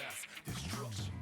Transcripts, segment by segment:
mass destruction.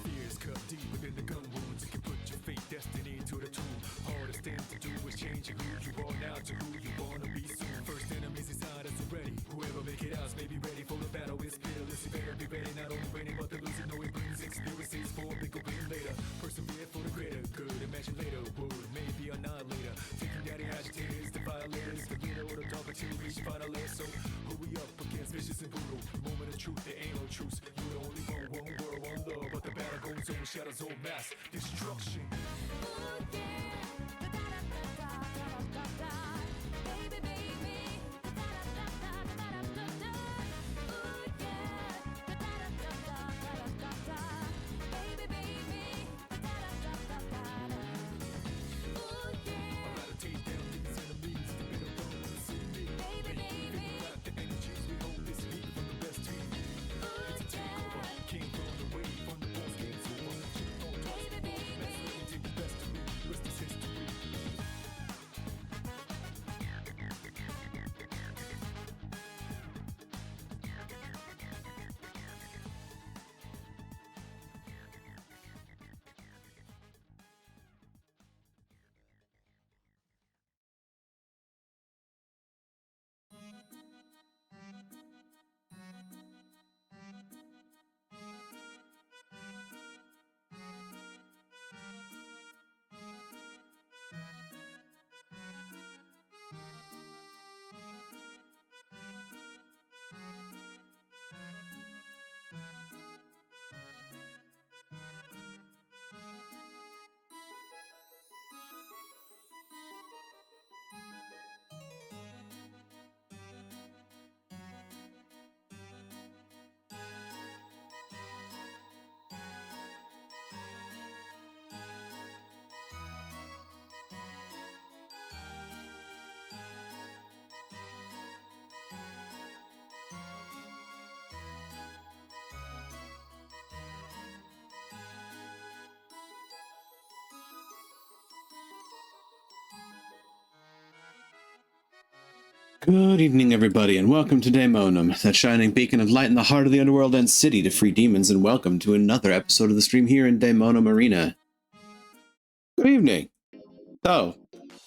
Fears cut deep within the gun wounds. You can put your fate, destiny to the tool. Hardest thing to do is changing who you are now to who you wanna be soon. First enemies inside us already. Whoever make it out may be ready for the battle. It's fearless. You better be ready. Not only winning, but the losing. No, it brings experiences for a bigger win later. Persevere for the greater good. Imagine later would maybe annihilator. Taking down the agitators, the violators, the leader or the dog until we reach final layer. So who we up against? Vicious and brutal. Moment of truth, there ain't no truce. You the only one world, one love. But the battle goes on, shadows on mass destruction. Good evening, everybody, and welcome to Daemonum, that shining beacon of light in the heart of the underworld and city to free demons, and welcome to another episode of the stream here in Daemonum Arena. Good evening. So,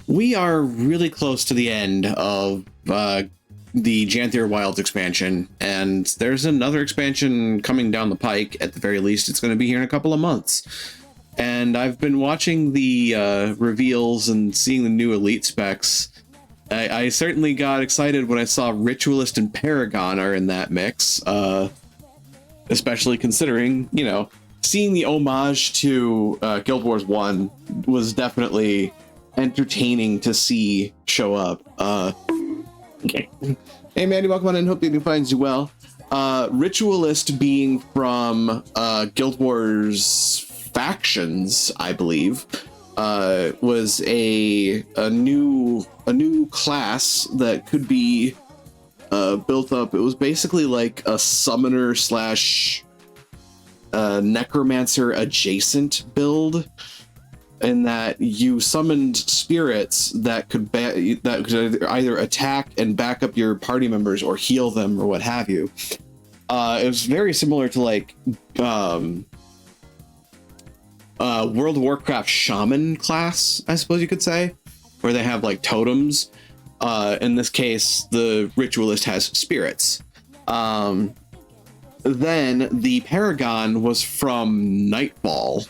we are really close to the end of the Janthier Wilds expansion, and there's another expansion coming down the pike. At the very least, it's going to be here in a couple of months. And I've been watching the reveals and seeing the new elite specs. I certainly got excited when I saw Ritualist and Paragon are in that mix, especially considering, you know, seeing the homage to Guild Wars 1 was definitely entertaining to see show up. Okay. Hey, Mandy, welcome on in. Hope you finds you well. Ritualist being from Guild Wars Factions, I believe, was a new class that could be built up. It was basically like a summoner slash necromancer adjacent build, in that you summoned spirits that could either attack and back up your party members or heal them or what have you. It was very similar to like World of Warcraft shaman class, I suppose you could say, where they have like totems. In this case, the ritualist has spirits. Then the Paragon was from Nightfall,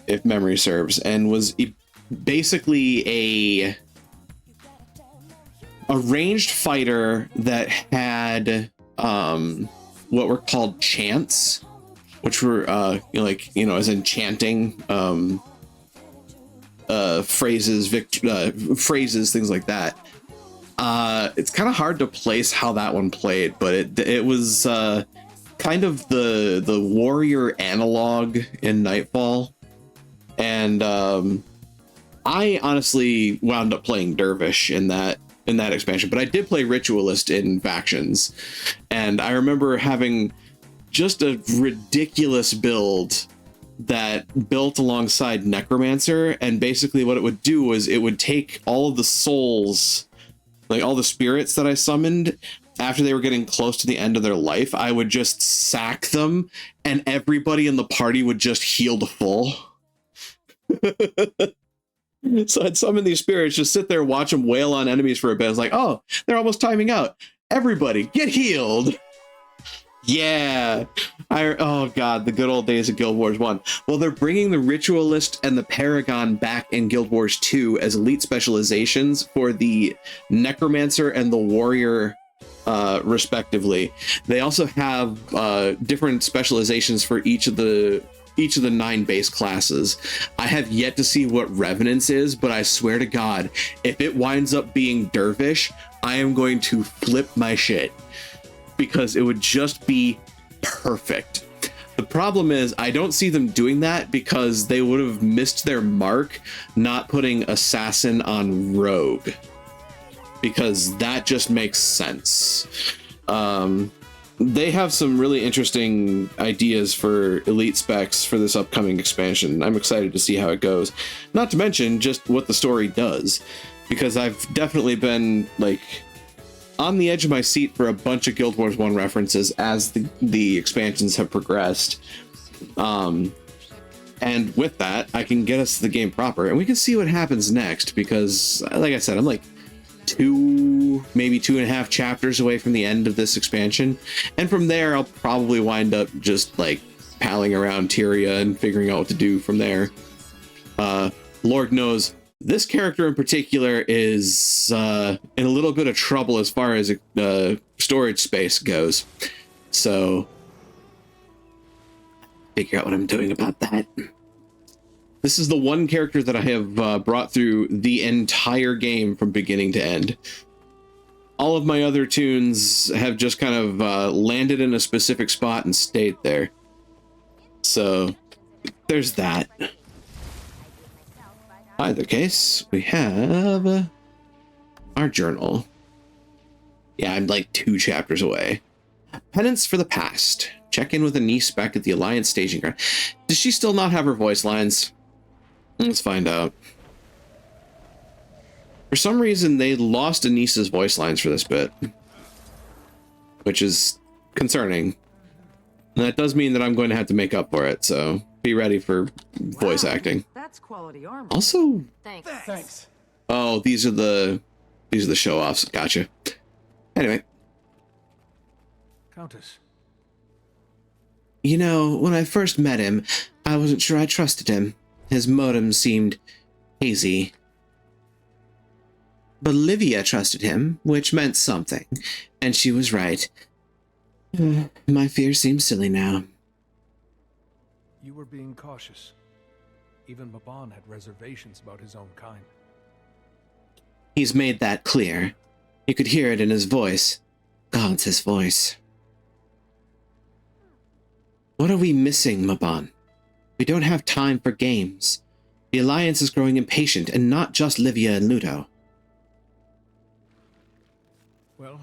if memory serves, and was basically a ranged fighter that had what were called chants, which were as in chanting phrases, phrases, things like that. It's kind of hard to place how that one played, but it was kind of the warrior analog in Nightfall, and I honestly wound up playing Dervish in that expansion, but I did play Ritualist in Factions, and I remember having just a ridiculous build that built alongside Necromancer, and basically what it would do was it would take all of the souls, like all the spirits that I summoned after they were getting close to the end of their life, I would just sack them and everybody in the party would just heal to full. So I'd summon these spirits, just sit there, watch them wail on enemies for a bit. It's like, oh, they're almost timing out. Everybody get healed. Yeah. Oh god, the good old days of Guild Wars 1. Well, they're bringing the Ritualist and the Paragon back in Guild Wars 2 as elite specializations for the Necromancer and the Warrior, respectively. They also have different specializations for each of the 9 base classes. I have yet to see what Revenance is, but I swear to God, if it winds up being Dervish, I am going to flip my shit, because it would just be perfect. The problem is I don't see them doing that because they would have missed their mark not putting Assassin on Rogue, because that just makes sense. They have some really interesting ideas for elite specs for this upcoming expansion. I'm excited to see how it goes. Not to mention just what the story does, because I've definitely been like on the edge of my seat for a bunch of Guild Wars 1 references as the expansions have progressed. And with that, I can get us to the game proper and we can see what happens next, because like I said, I'm like maybe 2.5 chapters away from the end of this expansion, and from there I'll probably wind up just like palling around Tyria and figuring out what to do from there. Lord knows this character in particular is in a little bit of trouble as far as storage space goes, so figure out what I'm doing about that. This is the one character that I have brought through the entire game from beginning to end. All of my other tunes have just kind of landed in a specific spot and stayed there. So there's that. Either case, we have our journal. Yeah, I'm like 2 chapters away. Penance for the past. Check in with Anise back at the Alliance staging ground. Does she still not have her voice lines? Let's find out. For some reason, they lost Anise's voice lines for this bit, which is concerning. And that does mean that I'm going to have to make up for it, so be ready for voice acting. That's quality armor. Also, Thanks. oh, these are the show-offs. Gotcha. Anyway. Countess. You know, when I first met him, I wasn't sure I trusted him. His motives seemed hazy. But Livia trusted him, which meant something, and she was right. My fears seem silly now. You were being cautious. Even Mabon had reservations about his own kind. He's made that clear. You could hear it in his voice. God's his voice. What are we missing, Mabon? We don't have time for games. The Alliance is growing impatient, and not just Livia and Ludo. Well,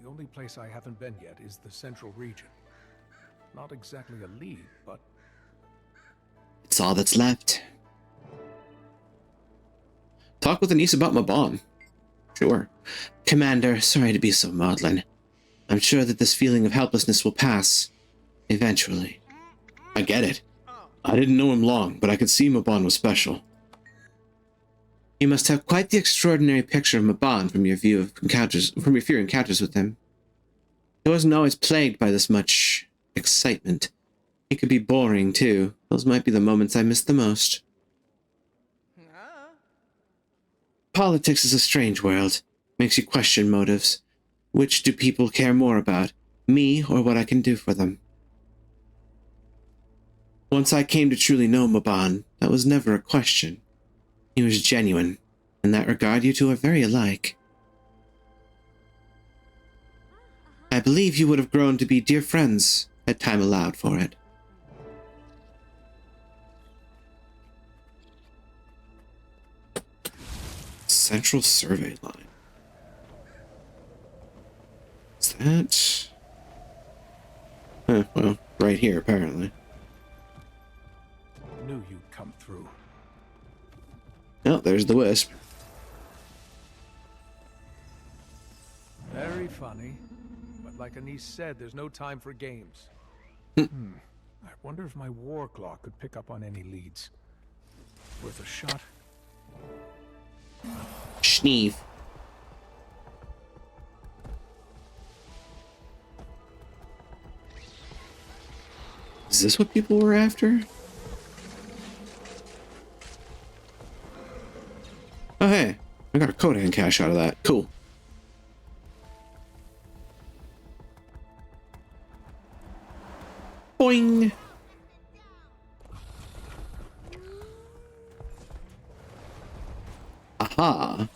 the only place I haven't been yet is the Central Region. Not exactly a lead, but... It's all that's left. Talk with Anise about Mabon. Sure. Commander, sorry to be so maudlin. I'm sure that this feeling of helplessness will pass. Eventually. I get it. I didn't know him long, but I could see Mabon was special. You must have quite the extraordinary picture of Mabon from your few encounters with him. He wasn't always plagued by this much excitement. He could be boring, too. Those might be the moments I miss the most. Politics is a strange world. Makes you question motives. Which do people care more about? me or what I can do for them. Once I came to truly know Mabon, that was never a question. He was genuine. In that regard, you two are very alike. I believe you would have grown to be dear friends had time allowed for it. Central survey line. Is that... well, right here, apparently. Knew you'd come through. Oh, there's the wisp. Very funny. But like Anise said, there's no time for games. I wonder if my war clock could pick up on any leads. Worth a shot? Schneef. Is this what people were after? Oh, hey. I got a Kodan cache out of that. Cool. Boing! Aha!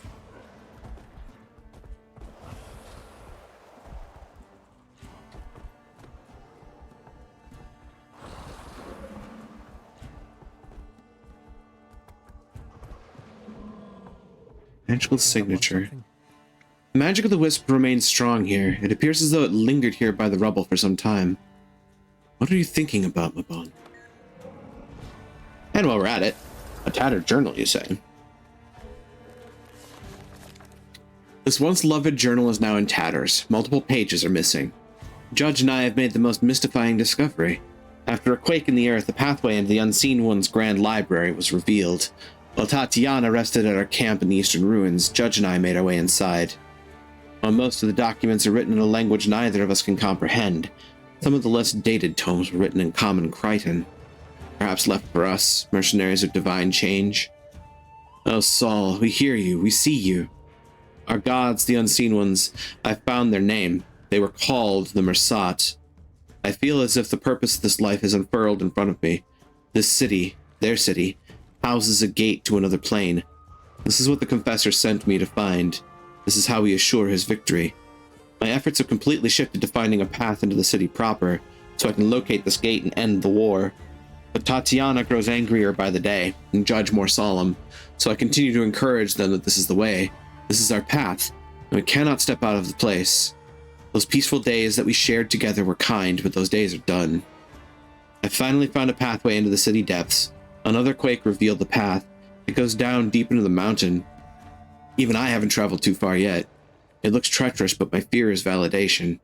Magical signature. The magic of the wisp remains strong here. It appears as though it lingered here by the rubble for some time. What are you thinking about, Mabon? And while we're at it, a tattered journal, you say? This once loved journal is now in tatters. Multiple pages are missing. Judge and I have made the most mystifying discovery. After a quake in the earth, the pathway into the Unseen One's grand library was revealed. While Tatiana rested at our camp in the eastern ruins, Judge and I made our way inside. While most of the documents are written in a language neither of us can comprehend, some of the less dated tomes were written in common Crichton. Perhaps left for us, mercenaries of divine change. Oh, Saul, we hear you, we see you. Our gods, the Unseen Ones, I found their name. They were called the Mersat. I feel as if the purpose of this life is unfurled in front of me. This city, their city, houses a gate to another plane. This is what the Confessor sent me to find. This is how we assure his victory. My efforts have completely shifted to finding a path into the city proper, so I can locate this gate and end the war. But Tatiana grows angrier by the day, and Judge more solemn, so I continue to encourage them that this is the way. This is our path, and we cannot step out of the place. Those peaceful days that we shared together were kind, but those days are done. I finally found a pathway into the city depths. Another quake revealed the path. It goes down deep into the mountain. Even I haven't traveled too far yet. It looks treacherous, but my fear is validation.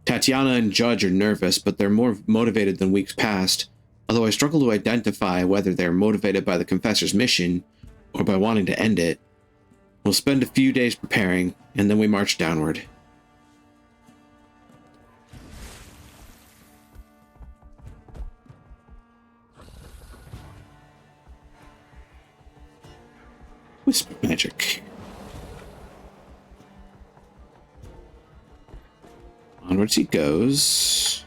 Tatiana and Judge are nervous, but they're more motivated than weeks past, although I struggle to identify whether they're motivated by the Confessor's mission or by wanting to end it. We'll spend a few days preparing, and then we march downward. Whisper magic. Onwards he goes.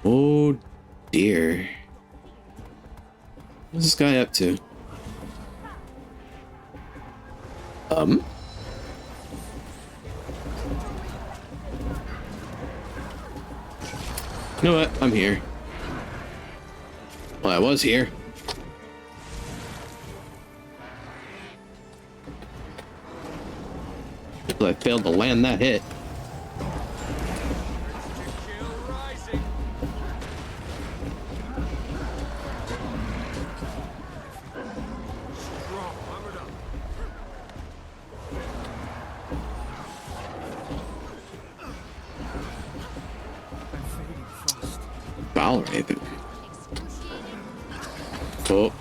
Oh dear. What's this guy up to? You know what? I'm here. Well, I was here. I failed to land that hit. Valraven. Oh.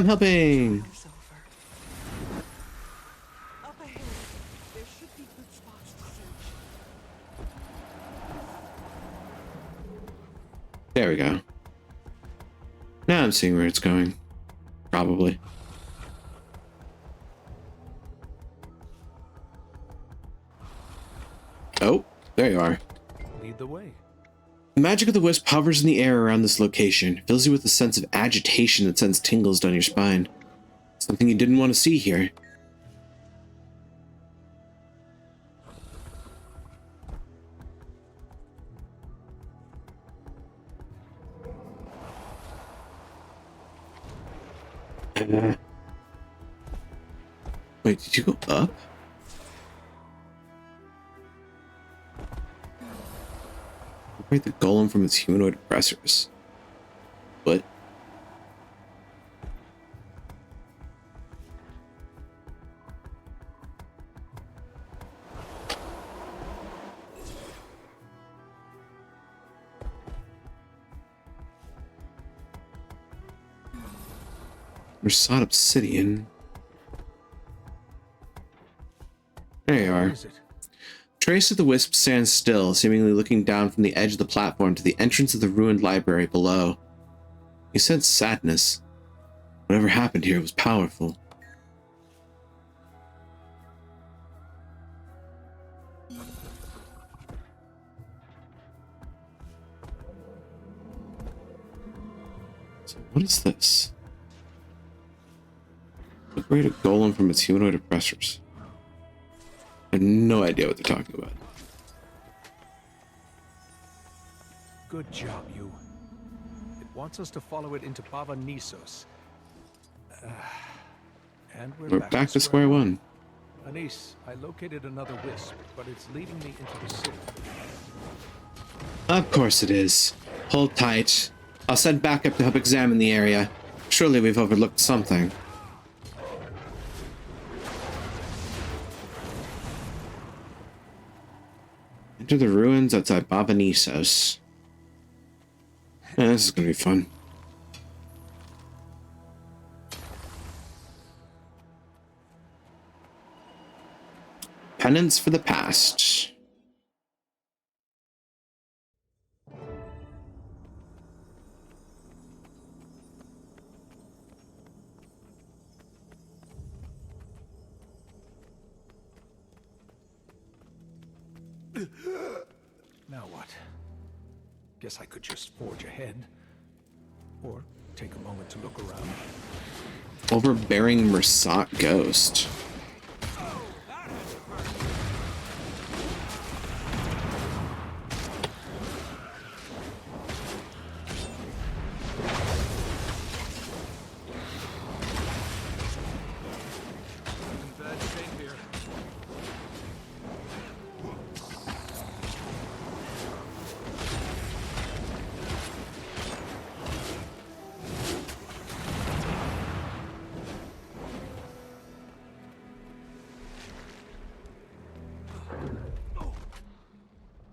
I'm helping. It's over. Up ahead, there should be good spots to search. There we go. Now I'm seeing where it's going. Probably. Oh, there you are. Lead the way. The magic of the wisp hovers in the air around this location, fills you with a sense of agitation that sends tingles down your spine. Something you didn't want to see here. Wait, did you go up? Separate the golem from its humanoid oppressors. What? Rasad Obsidian. There you What are. is it? Trace of the Wisp stands still, seemingly looking down from the edge of the platform to the entrance of the ruined library below. He sense sadness. Whatever happened here was powerful. So what is this? Liberate a golem from its humanoid oppressors. I have no idea what they're talking about. Good job, you. It wants us to follow it into Bava Nisos. And We're back to square one. Anise, I located another wisp, but it's leading me into the city. Of course it is. Hold tight. I'll send backup to help examine the area. Surely we've overlooked something. Enter the ruins outside Bava Nisos. Yeah, this is gonna be fun. Penance for the past. Now what? Guess I could just forge ahead. Or take a moment to look around. Overbearing Mersat ghost.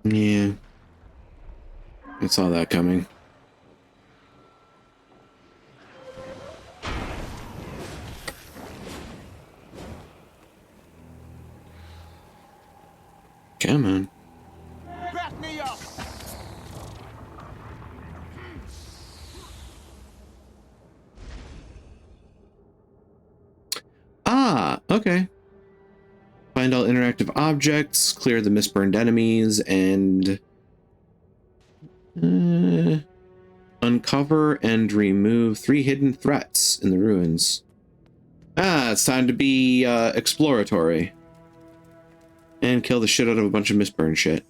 Yeah. I saw that coming. Come on. Back me up! Ah, okay. Find all interactive objects, clear the misburned enemies, and uncover and remove 3 hidden threats in the ruins. Ah, it's time to be exploratory. And kill the shit out of a bunch of misburned shit.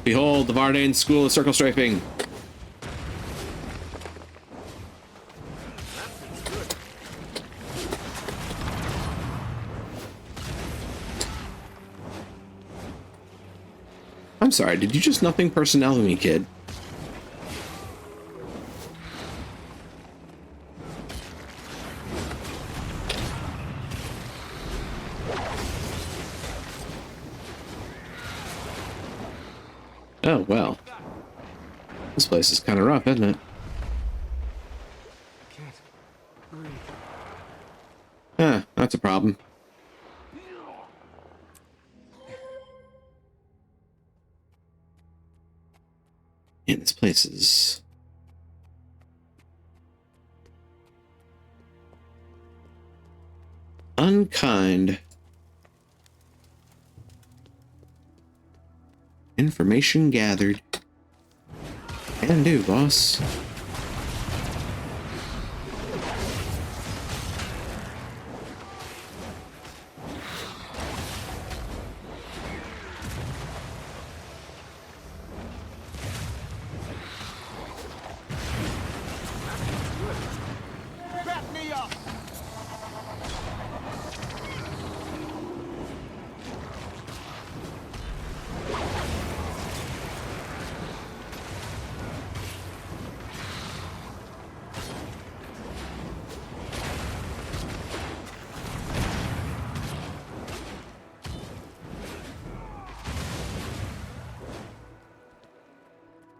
Behold, the Vardane School of Circle Strafing. I'm sorry, did you just nothing personnel me, kid? Oh, well. This place is kind of rough, isn't it? Can't breathe. Ah, that's a problem. And this place is... unkind. Information gathered. Can do, boss. Back me up!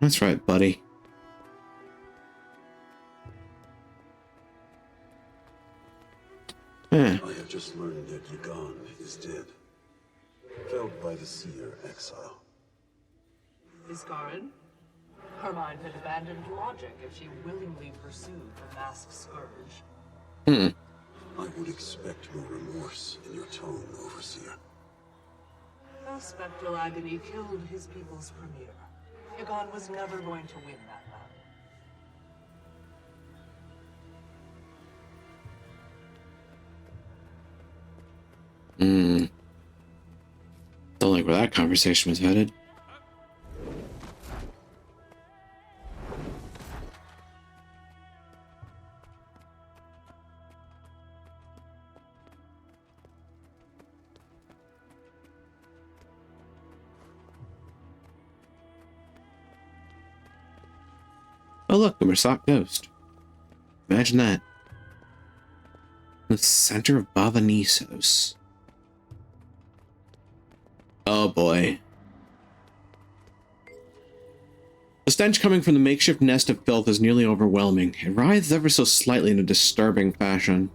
That's right, buddy. Eh, I have just learned that Yagan is dead. Felled by the seer exile. Iskarin? Her mind had abandoned logic if she willingly pursued the masked scourge. I would expect no remorse in your tone, Overseer. Her spectral agony killed his people's premier. Yagan was never going to win that battle. don't like where that conversation was headed. Oh look, a Mursak ghost. Imagine that. The center of Bavanisos. Oh boy. The stench coming from the makeshift nest of filth is nearly overwhelming. It writhes ever so slightly in a disturbing fashion.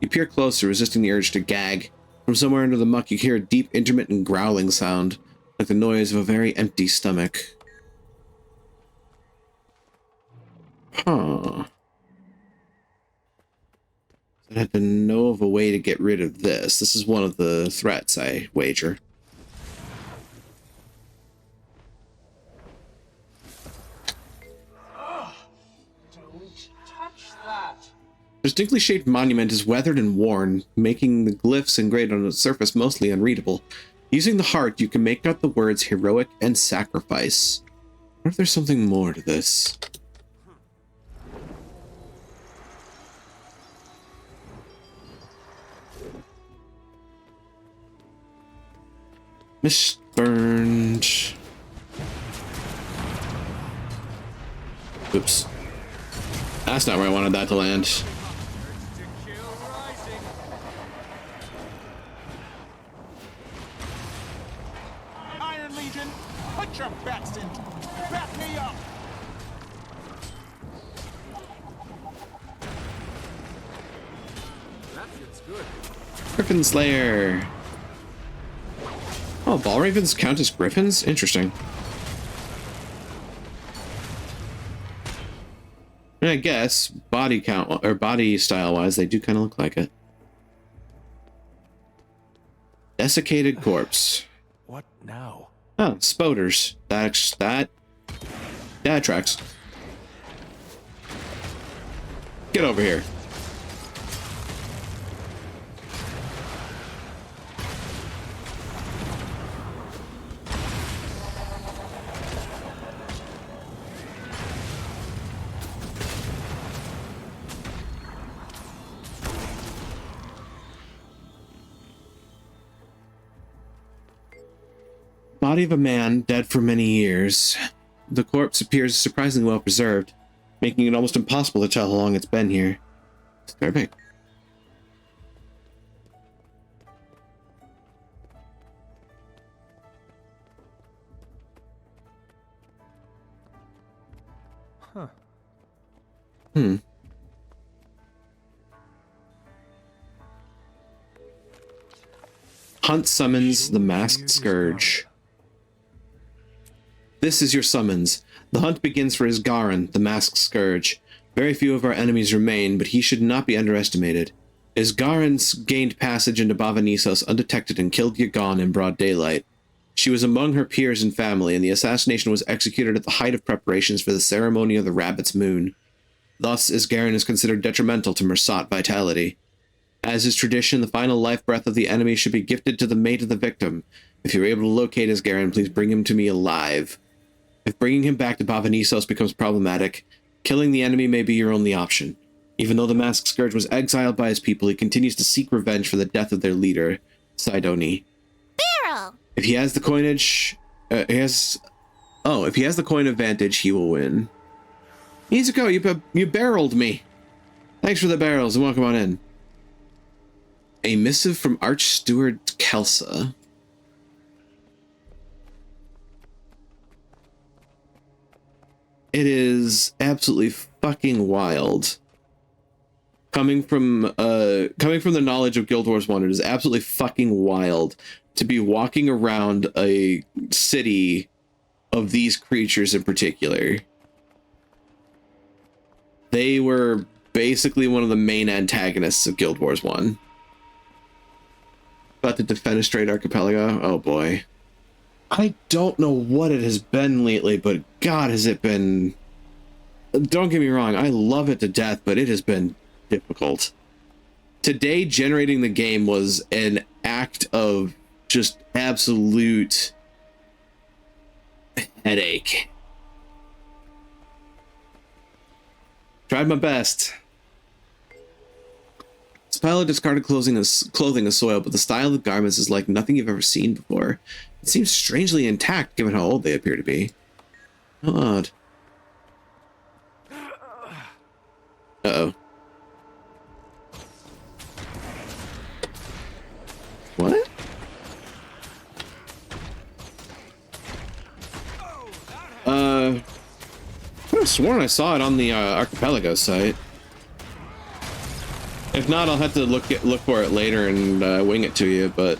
You peer closer, resisting the urge to gag. From somewhere under the muck, you hear a deep, intermittent growling sound, like the noise of a very empty stomach. Huh. I had to know of a way to get rid of this. This is one of the threats, I wager. Don't touch that! The distinctly shaped monument is weathered and worn, making the glyphs engraved on its surface mostly unreadable. Using the heart, you can make out the words heroic and sacrifice. What if there's something more to this? Misburned. Oops. That's not where I wanted that to land. Iron Legion, put your backs in. Back me up! That shit's good. Griffin Slayer. Oh, ball ravens count as griffins? Interesting. I guess body count or body style wise, they do kind of look like it. Desiccated corpse. What now? Oh, spoders. That tracks. Get over here. Body of a man dead for many years. The corpse appears surprisingly well preserved, making it almost impossible to tell how long it's been here. Disturbing. Huh. Hunt summons the Masked Scourge. This is your summons. The hunt begins for Isgarin, the Masked Scourge. Very few of our enemies remain, but he should not be underestimated. Isgarin's gained passage into Bavanisos undetected and killed Yagon in broad daylight. She was among her peers and family, and the assassination was executed at the height of preparations for the ceremony of the Rabbit's Moon. Thus, Isgarin is considered detrimental to Mersat vitality. As is tradition, the final life breath of the enemy should be gifted to the mate of the victim. If you're able to locate Isgarin, please bring him to me alive. If bringing him back to Bavanisos becomes problematic, killing the enemy may be your only option. Even though the Masked Scourge was exiled by his people, he continues to seek revenge for the death of their leader, Sidoni. Barrel! If he has the coinage, if he has the coin advantage, he will win. Izuko, you barreled me. Thanks for the barrels and welcome on in. A missive from Archsteward Kelsa. It is absolutely fucking wild. Coming from the knowledge of Guild Wars 1, it is absolutely fucking wild to be walking around a city of these creatures in particular. They were basically one of the main antagonists of Guild Wars 1. About to defenestrate Archipelago? Oh boy. I don't know what it has been lately, but God, has it been... Don't get me wrong, I love it to death, but it has been difficult. Today, generating the game was an act of just absolute headache. Tried my best. This pile of discarded clothing is soiled, but the style of the garments is like nothing you've ever seen before. It seems strangely intact given how old they appear to be. Odd. Uh-oh. What? I could have sworn I saw it on the Archipelago site. If not, I'll have to look for it later and wing it to you, but...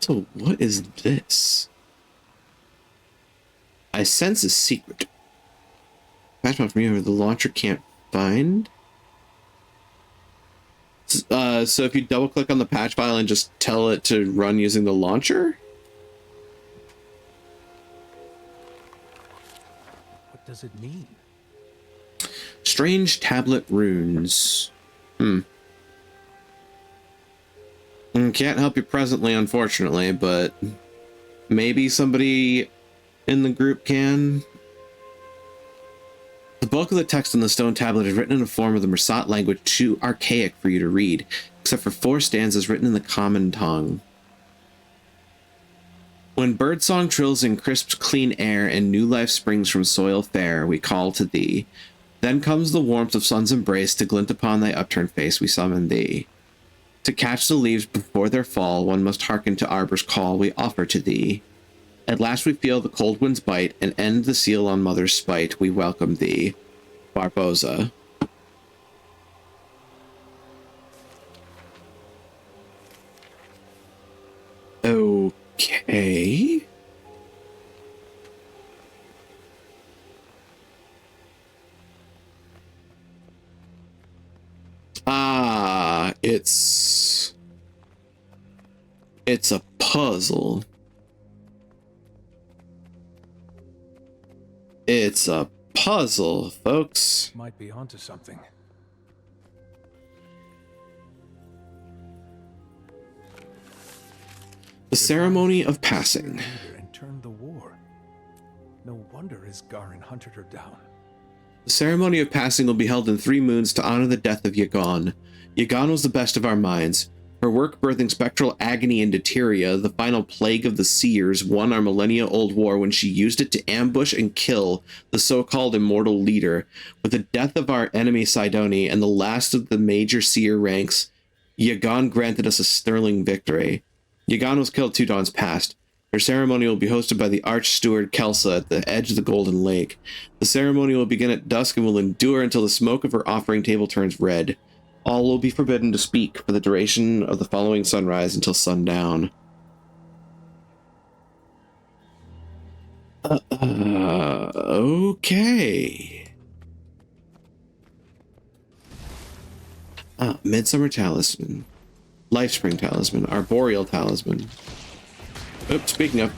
So, what is this? I sense a secret. Patch from here the launcher can't find. So if you double click on the patch file and just tell it to run using the launcher? What does it mean? Strange tablet runes. Can't help you presently, unfortunately, but maybe somebody in the group can. The bulk of the text on the stone tablet is written in a form of the Mersat language too archaic for you to read, except for 4 stanzas written in the common tongue. When birdsong trills in crisp, clean air and new life springs from soil fair, we call to thee. Then comes the warmth of sun's embrace to glint upon thy upturned face, we summon thee. To catch the leaves before their fall, one must hearken to arbor's call we offer to thee. At last we feel the cold wind's bite, and end the seal on mother's spite, we welcome thee. Barboza. Okay. It's a puzzle. It's a puzzle, folks. Might be onto something. The ceremony of passing. And turned the war. No wonder Isgarin hunted her down. The ceremony of passing will be held in 3 moons to honor the death of Yagon. Yagon was the best of our minds. Her work birthing spectral agony into Tyria, the final plague of the Seers, won our millennia-old war when she used it to ambush and kill the so-called immortal leader. With the death of our enemy Sidoni and the last of the major Seer ranks, Yagan granted us a sterling victory. Yagan was killed 2 dawns past. Her ceremony will be hosted by the Archsteward Kelsa at the edge of the Golden Lake. The ceremony will begin at dusk and will endure until the smoke of her offering table turns red. All will be forbidden to speak for the duration of the following sunrise until sundown. Okay. Midsummer Talisman. Lifespring Talisman. Arboreal Talisman. Oops, speaking of.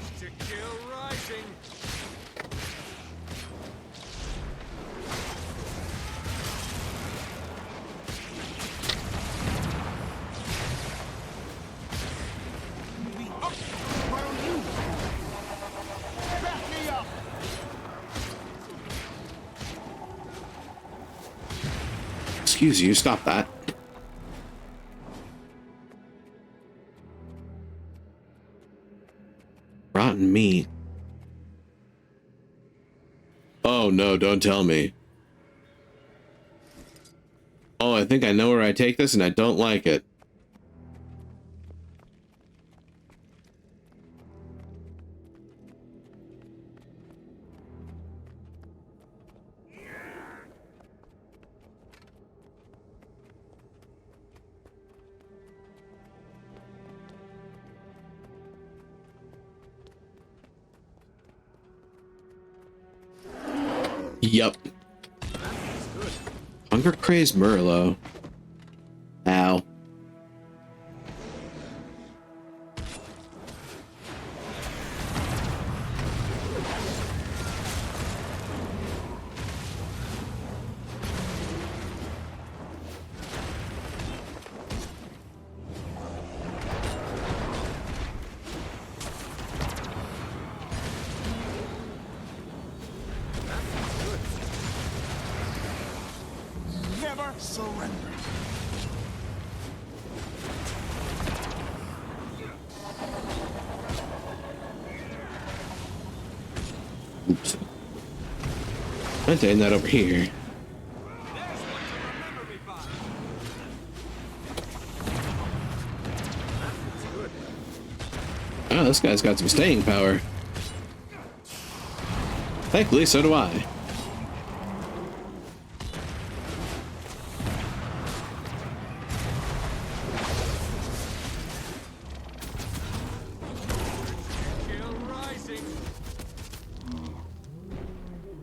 Excuse you, stop that. Rotten meat. Oh no, don't tell me. Oh, I think I know where I take this and I don't like it. Yup. Hunger crazed Murloc. Ow. Never surrender. Oops. I'm taking that over here. Oh, this guy's got some staying power. Thankfully, so do I.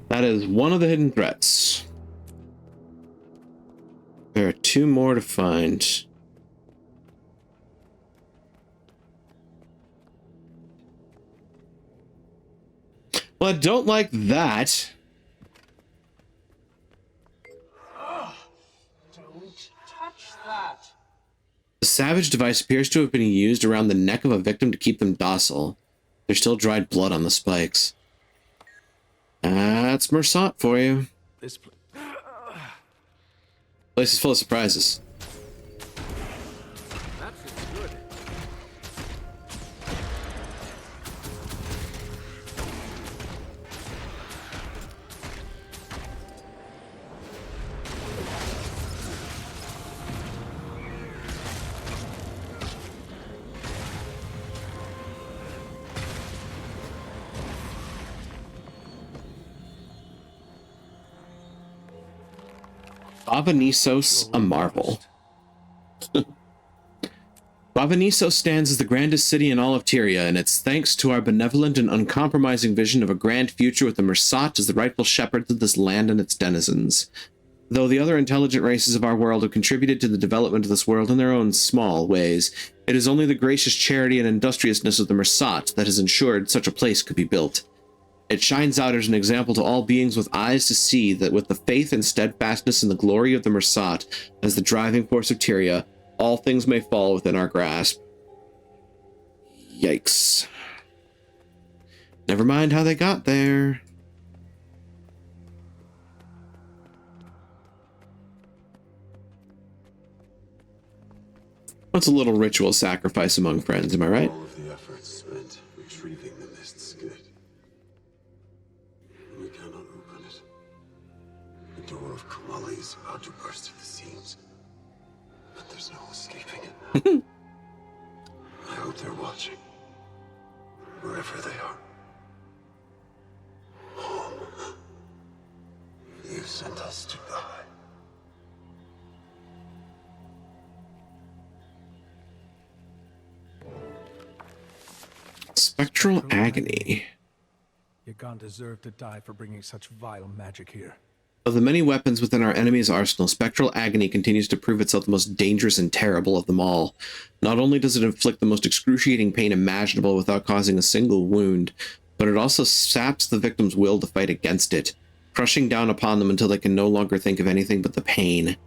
That is one of the hidden threats. There are 2 more to find. Well, I don't like that. Don't touch that. The savage device appears to have been used around the neck of a victim to keep them docile. There's still dried blood on the spikes. That's Mersat for you. This Place is full of surprises. that's good. Bavanisos, a marvel. Bavanisos stands as the grandest city in all of Tyria, and it's thanks to our benevolent and uncompromising vision of a grand future with the Mersat as the rightful shepherds of this land and its denizens. Though the other intelligent races of our world have contributed to the development of this world in their own small ways, it is only the gracious charity and industriousness of the Mersat that has ensured such a place could be built. It shines out as an example to all beings with eyes to see that with the faith and steadfastness in the glory of the Mersat as the driving force of Tyria, all things may fall within our grasp. Yikes. Never mind how they got there. What's a little ritual sacrifice among friends, am I right? All of the efforts spent retrieving the mist's good. We cannot open it. The door of Kamali is about to burst at the seams. But there's no escaping it now. I hope they're watching. Wherever they are. Home. You sent us to die. Spectral agony. Yagan deserved to die for bringing such vile magic here. Of the many weapons within our enemy's arsenal, spectral agony continues to prove itself the most dangerous and terrible of them all. Not only does it inflict the most excruciating pain imaginable without causing a single wound, but it also saps the victim's will to fight against it, crushing down upon them until they can no longer think of anything but the pain.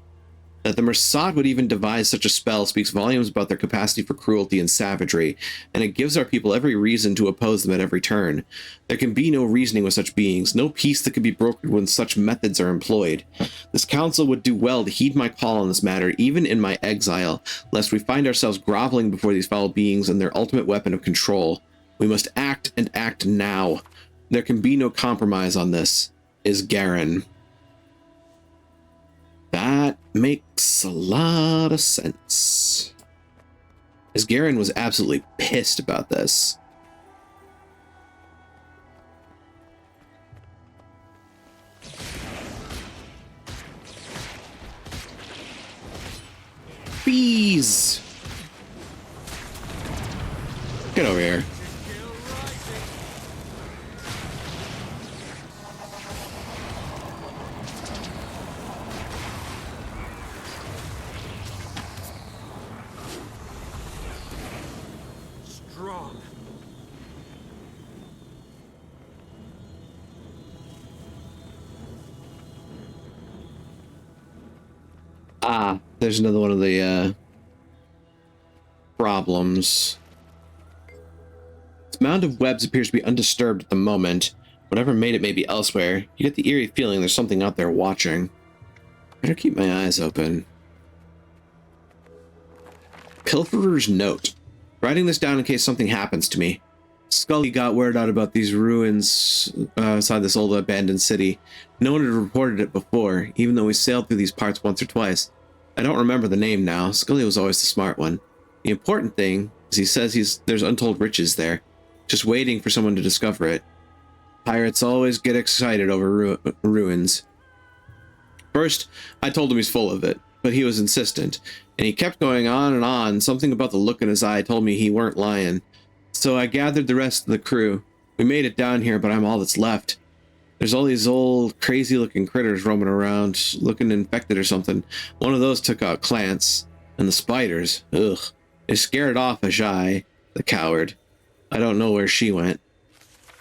That the Mersat would even devise such a spell speaks volumes about their capacity for cruelty and savagery, and it gives our people every reason to oppose them at every turn. There can be no reasoning with such beings, no peace that can be brokered when such methods are employed. This council would do well to heed my call on this matter, even in my exile, lest we find ourselves groveling before these foul beings and their ultimate weapon of control. We must act, and act now. There can be no compromise on this. Is Garen. That makes a lot of sense. As Garen was absolutely pissed about this. Bees! Get over here. Strong. Ah, there's another one of the problems. Its mound of webs appears to be undisturbed at the moment. Whatever made it may be elsewhere. You get the eerie feeling there's something out there watching. Better keep my eyes open. Pilferer's note. Writing this down in case something happens to me. Scully got word out about these ruins outside this old abandoned city. No one had reported it before, even though we sailed through these parts once or twice. I don't remember the name now. Scully was always the smart one. The important thing is he says there's untold riches there, just waiting for someone to discover it. Pirates always get excited over ruins. First, I told him he's full of it, but he was insistent, and he kept going on and on. Something about the look in his eye told me he weren't lying. So I gathered the rest of the crew. We made it down here, but I'm all that's left. There's all these old, crazy-looking critters roaming around, looking infected or something. One of those took out Clance. And the spiders, ugh. They scared off Ajay, the coward. I don't know where she went.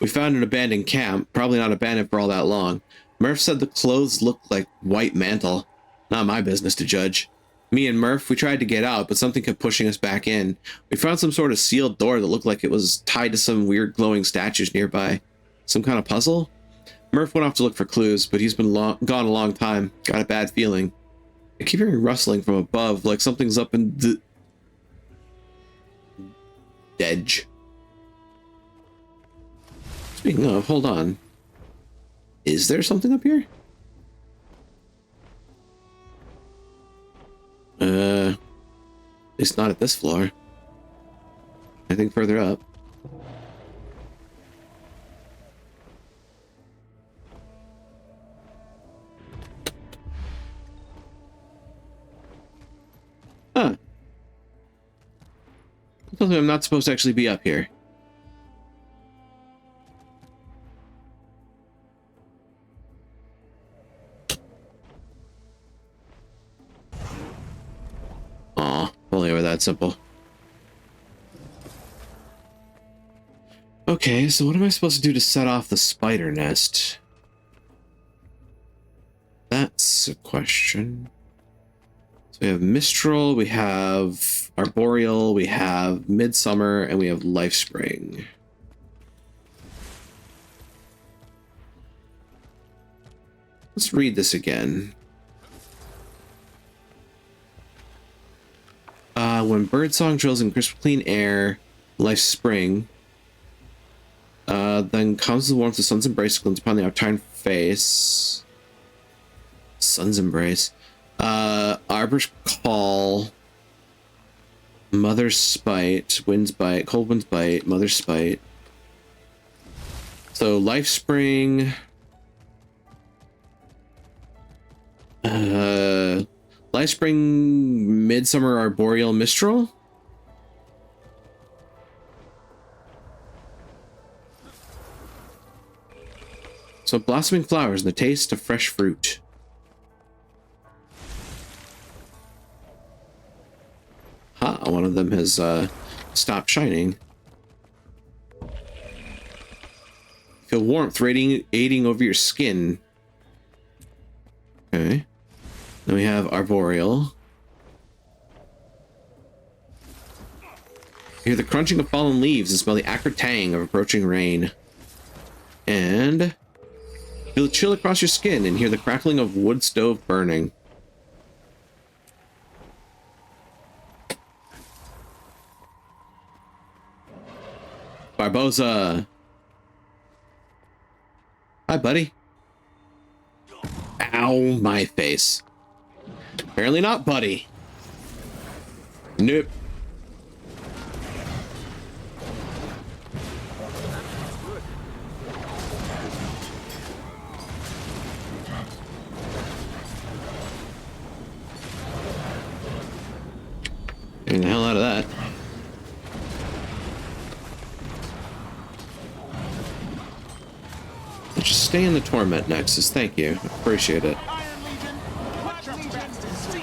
We found an abandoned camp, probably not abandoned for all that long. Murph said the clothes looked like white mantle. Not my business to judge. Me and Murph, we tried to get out, but something kept pushing us back in. We found some sort of sealed door that looked like it was tied to some weird glowing statues nearby. Some kind of puzzle? Murph went off to look for clues, but he's been gone a long time. Got a bad feeling. I keep hearing rustling from above, like something's up in the... Dedge. Speaking of, hold on. Is there something up here? It's not at this floor. I think further up. Huh. It tells me I'm not supposed to actually be up here. Aw, only were that simple. Okay, so what am I supposed to do to set off the spider nest? That's a question. So we have Mistral, we have Arboreal, we have Midsummer, and we have Lifespring. Let's read this again. when birdsong drills in crisp clean air, life spring, then comes the warmth of sun's embrace, glints upon the upturned face. Sun's embrace. Arbor's call. Mother's spite. Wind's bite. Cold wind's bite. Mother's spite. So life spring. Life spring, midsummer arboreal mistral. So blossoming flowers and the taste of fresh fruit. Ha, one of them has stopped shining. Feel warmth radiating over your skin. Okay. Then we have arboreal. Hear the crunching of fallen leaves and smell the acrid tang of approaching rain. And feel the chill across your skin and hear the crackling of wood stove burning. Barboza. Hi, buddy. Ow, my face. Apparently not, buddy. Nope. Getting the hell out of that. Just stay in the torment, Nexus. Thank you. Appreciate it. Iron Legion, put your backs to steel.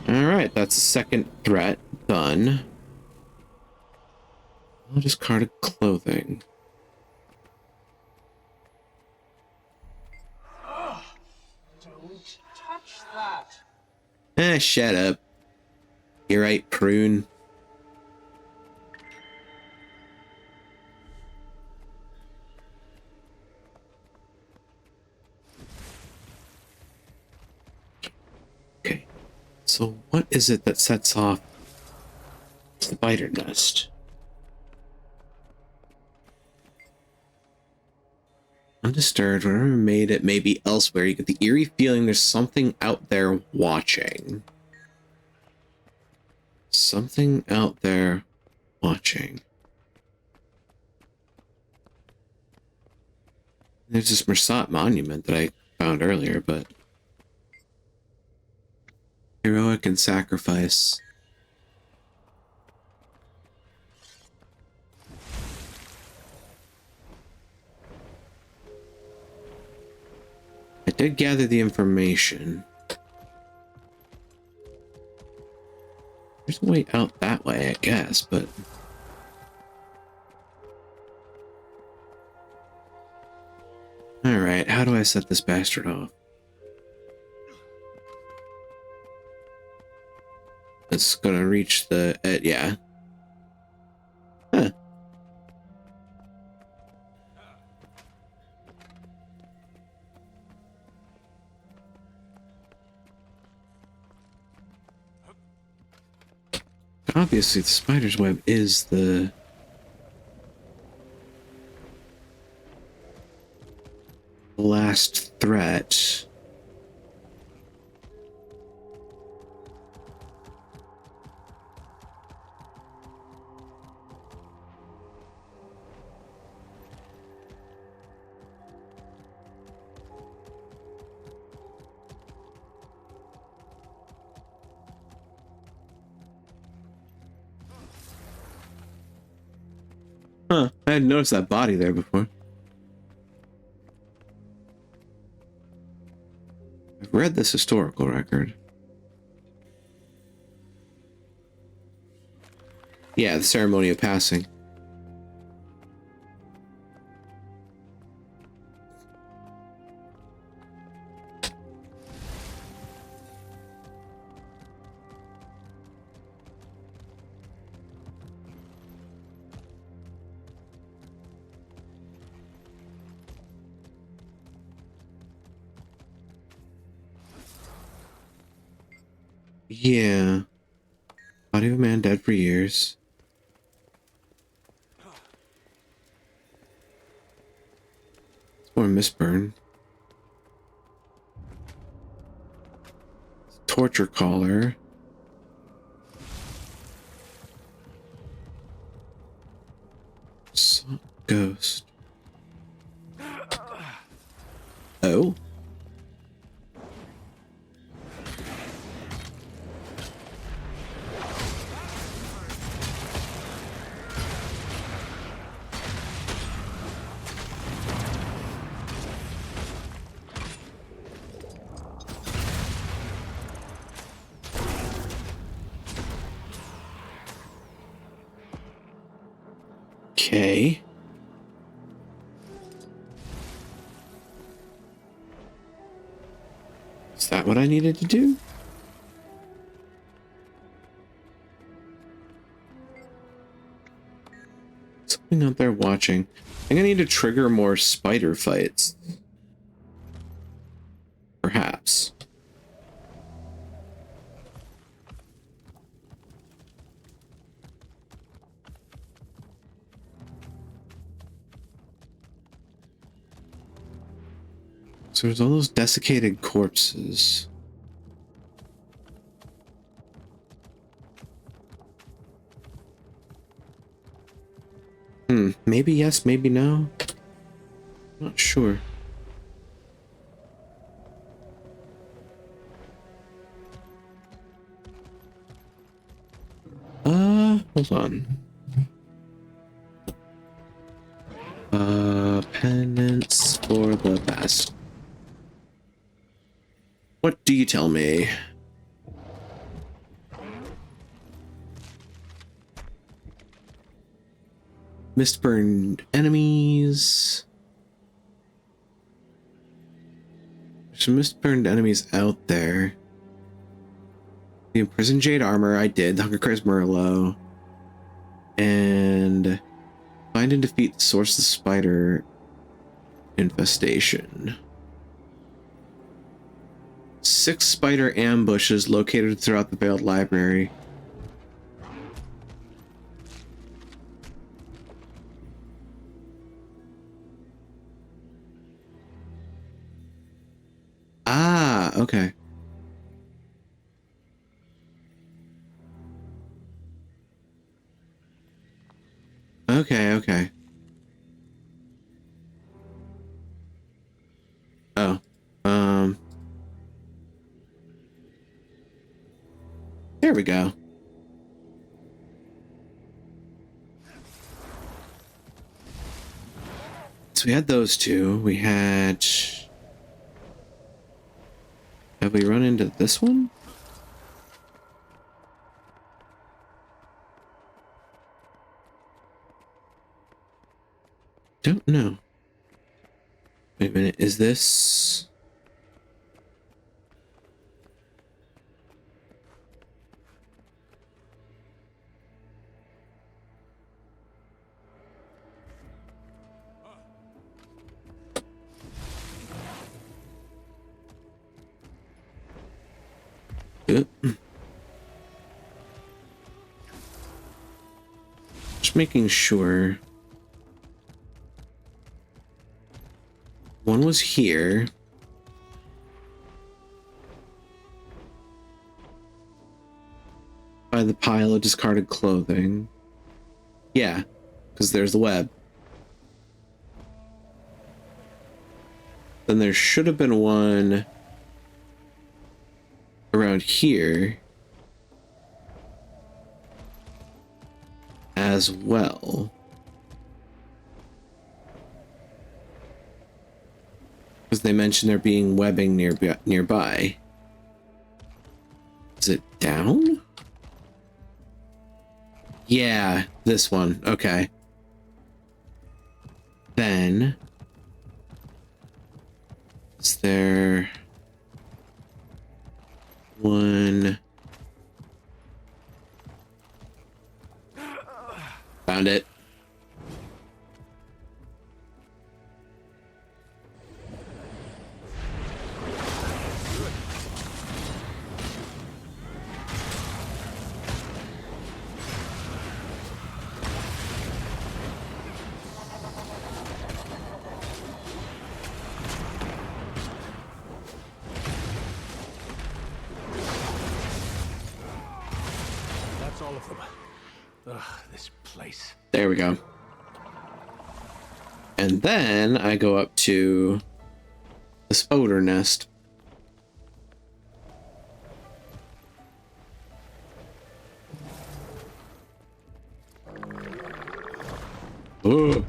Alright, that's the second threat done. I'll discard clothing. Don't touch that. Shut up. You're right, prune. Okay. So what is it that sets off spider nest? Undisturbed, whatever made it may be elsewhere. You get the eerie feeling there's something out there watching. Something out there watching. There's this Mersat monument that I found earlier, but heroic and sacrifice. I did gather the information. There's a way out that way, I guess, but alright, how do I set this bastard off? It's gonna reach the yeah. Huh. Obviously, the spider's web is the last threat. Huh, I hadn't noticed that body there before. this historical record. Yeah, the ceremony of passing. Yeah. Body of a man dead for years. It's more Mistburn. Torture caller. Ghost. Oh. Okay. Is that what I needed to do? Something out there watching. I think I need to trigger more spider fights. Perhaps. So there's all those desiccated corpses. Maybe yes, maybe no. Not sure. Hold on. Penance for the past. What do you tell me? Mistburned enemies. There's some mistburned enemies out there. The imprisoned jade armor, I did. The Hunger Cries Merlot. And find and defeat the source of the spider infestation. 6 spider ambushes located throughout the Veiled Library. Ah, okay. Okay. Oh, there we go. So we had those two. We had... Have we run into this one? Don't know. Wait a minute, is this... Just making sure. One was here. By the pile of discarded clothing. Yeah, because there's the web. Then there should have been one around here as well. Because they mentioned there being webbing nearby. Is it down? Yeah, this one. Okay. Then is there one? Found it. That's all of them. Ugh, this place. There we go. And then I go up to the spoder nest. Ugh.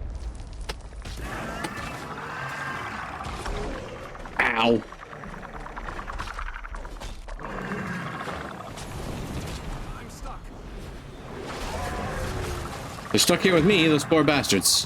Ow. I'm stuck. They're stuck here with me, those poor bastards.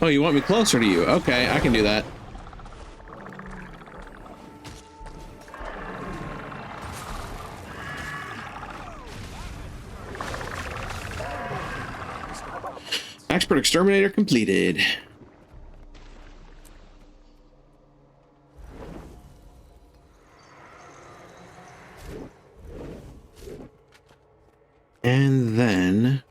Oh, you want me closer to you? Okay, I can do that. Expert exterminator completed. And then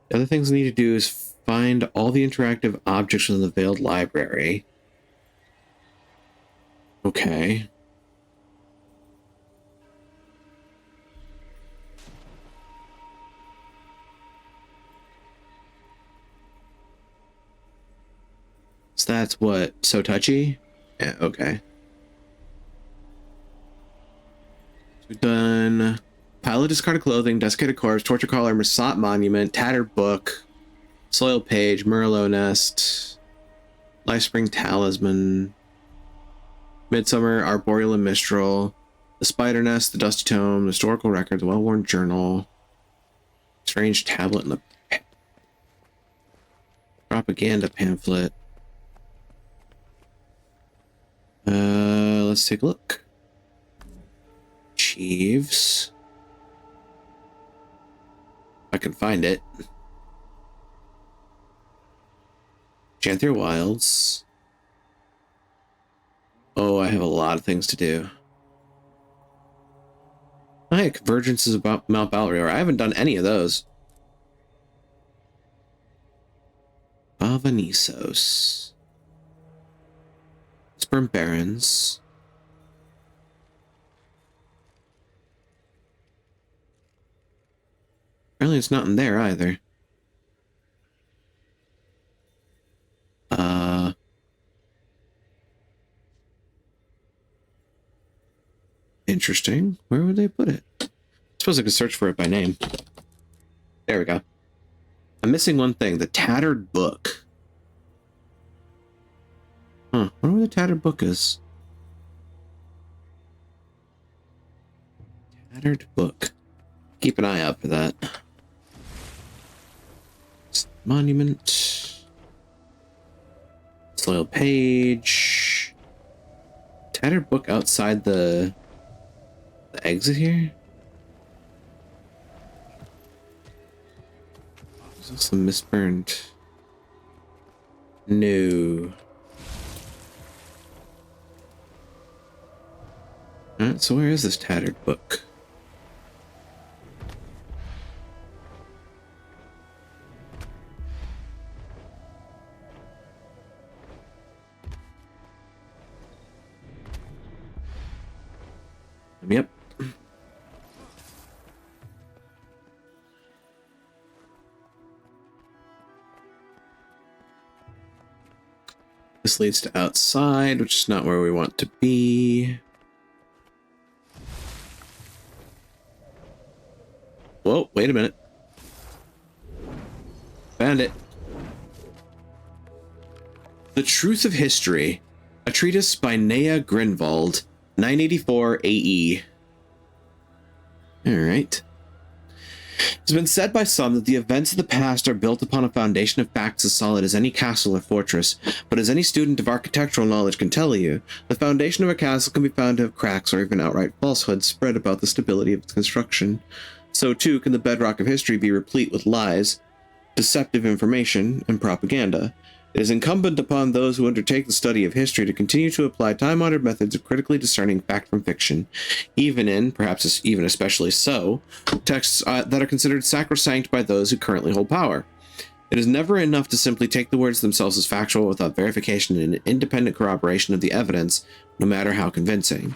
the other things I need to do is find all the interactive objects in the Veiled Library. Okay. So that's what? So touchy? Yeah, okay. So we've done pile of discarded clothing, desiccated corpse, torture collar, Masat monument, tattered book, soil page, Merlot nest, Lifespring talisman, Midsummer, Arboreal and Mistral, the spider nest, the dusty tome, historical record, the well-worn journal, strange tablet, and the propaganda pamphlet. Let's take a look. Sheaves. If I can find it. Janthia Wilds. Oh, I have a lot of things to do. Oh, hey, Convergence is about Mount Balrior. I haven't done any of those. Avanisos. Sperm Barrens. Apparently it's not in there either. Interesting. Where would they put it? I suppose I could search for it by name. There we go. I'm missing one thing. The tattered book. Huh. I wonder where the tattered book is. Tattered book. Keep an eye out for that. Monument. Soil page. Tattered book outside the exit here? Is this some misburned? No. Alright, so where is this tattered book? Yep. This leads to outside, which is not where we want to be. Whoa, wait a minute. Found it. The Truth of History, a treatise by Nea Grinvald, 984 AE. Alright. It's been said by some that the events of the past are built upon a foundation of facts as solid as any castle or fortress, but as any student of architectural knowledge can tell you, the foundation of a castle can be found to have cracks or even outright falsehoods spread about the stability of its construction. So too can the bedrock of history be replete with lies, deceptive information, and propaganda. It is incumbent upon those who undertake the study of history to continue to apply time-honored methods of critically discerning fact from fiction, even in, perhaps even especially so, texts that are considered sacrosanct by those who currently hold power. It is never enough to simply take the words themselves as factual without verification and independent corroboration of the evidence, no matter how convincing.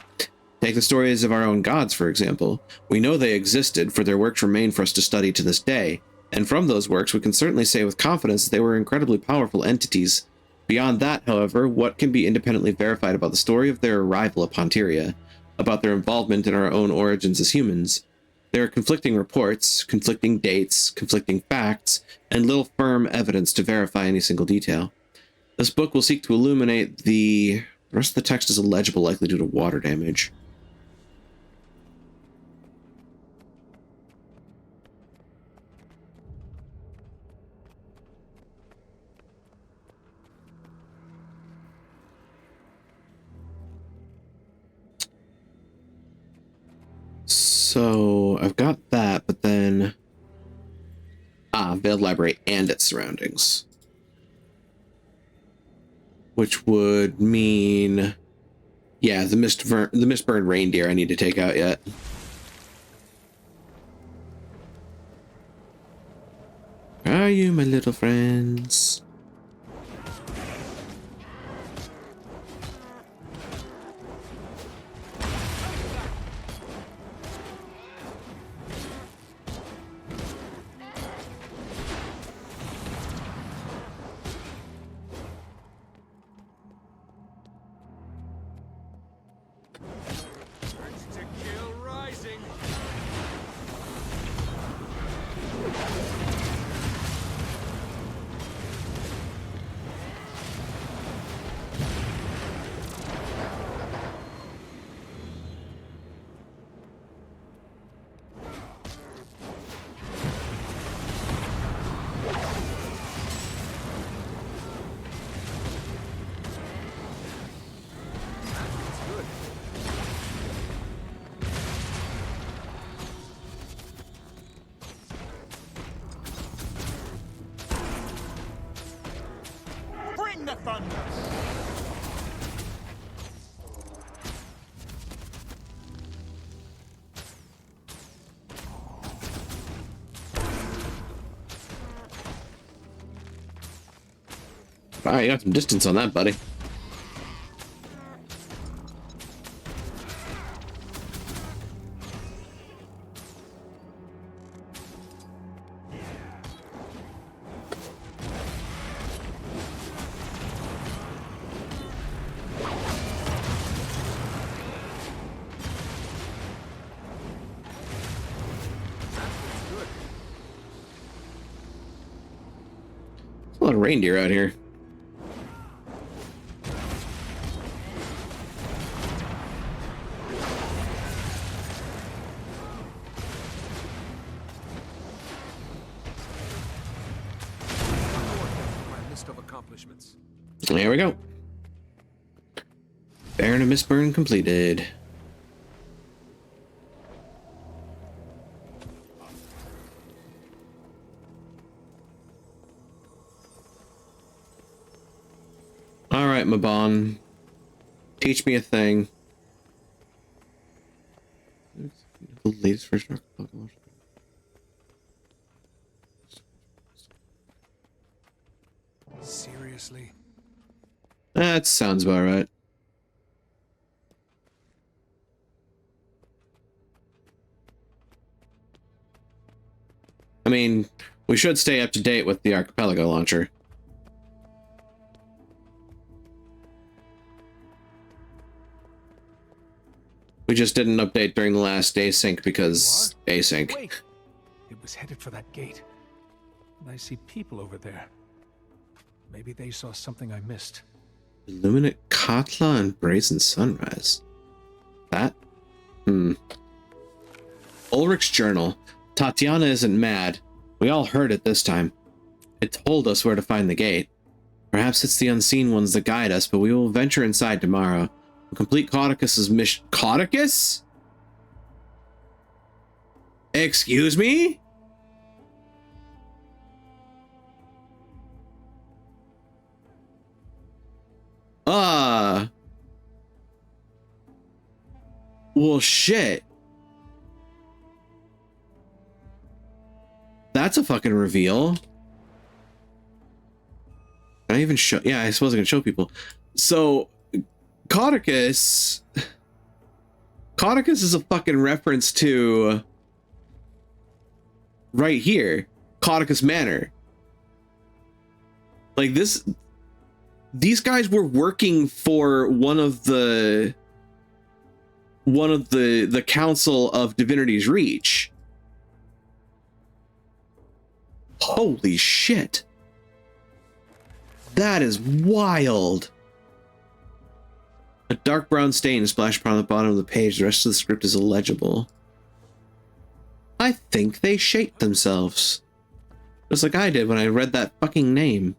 Take the stories of our own gods, for example. We know they existed, for their works remain for us to study to this day. And from those works, we can certainly say with confidence that they were incredibly powerful entities. Beyond that, however, what can be independently verified about the story of their arrival at Ponteria, about their involvement in our own origins as humans? There are conflicting reports, conflicting dates, conflicting facts, and little firm evidence to verify any single detail. This book will seek to illuminate the rest of the text is illegible, likely due to water damage. So I've got that, but then Veiled Library and its surroundings, which would mean, yeah, the Mistburned Reindeer I need to take out yet. Where are you, my little friends? Bring the thunder! Alright, you got some distance on that, buddy. A lot of reindeer out here. My list of accomplishments. There we go. Baron of Mistburn completed. Alright, Mabon. Teach me a thing. The latest version of Pokemon. Seriously? That sounds about right. We should stay up to date with the Archipelago launcher. We just didn't update during the last async because async. Wait! It was headed for that gate. And I see people over there. Maybe they saw something I missed. Illuminate Katla and Brazen Sunrise. That? Ulrich's journal. Tatiana isn't mad. We all heard it this time. It told us where to find the gate. Perhaps it's the unseen ones that guide us, but we will venture inside tomorrow. We'll complete Caudicus's mission. Caudicus? Excuse me? Well, shit. That's a fucking reveal. Can I even show? Yeah, I suppose I can show people. So, Caudicus is a fucking reference to right here, Caudicus Manor. Like this, these guys were working for one of the Council of Divinity's Reach. Holy shit. That is wild. A dark brown stain is splashed upon the bottom of the page. The rest of the script is illegible. I think they shaped themselves. Just like I did when I read that fucking name.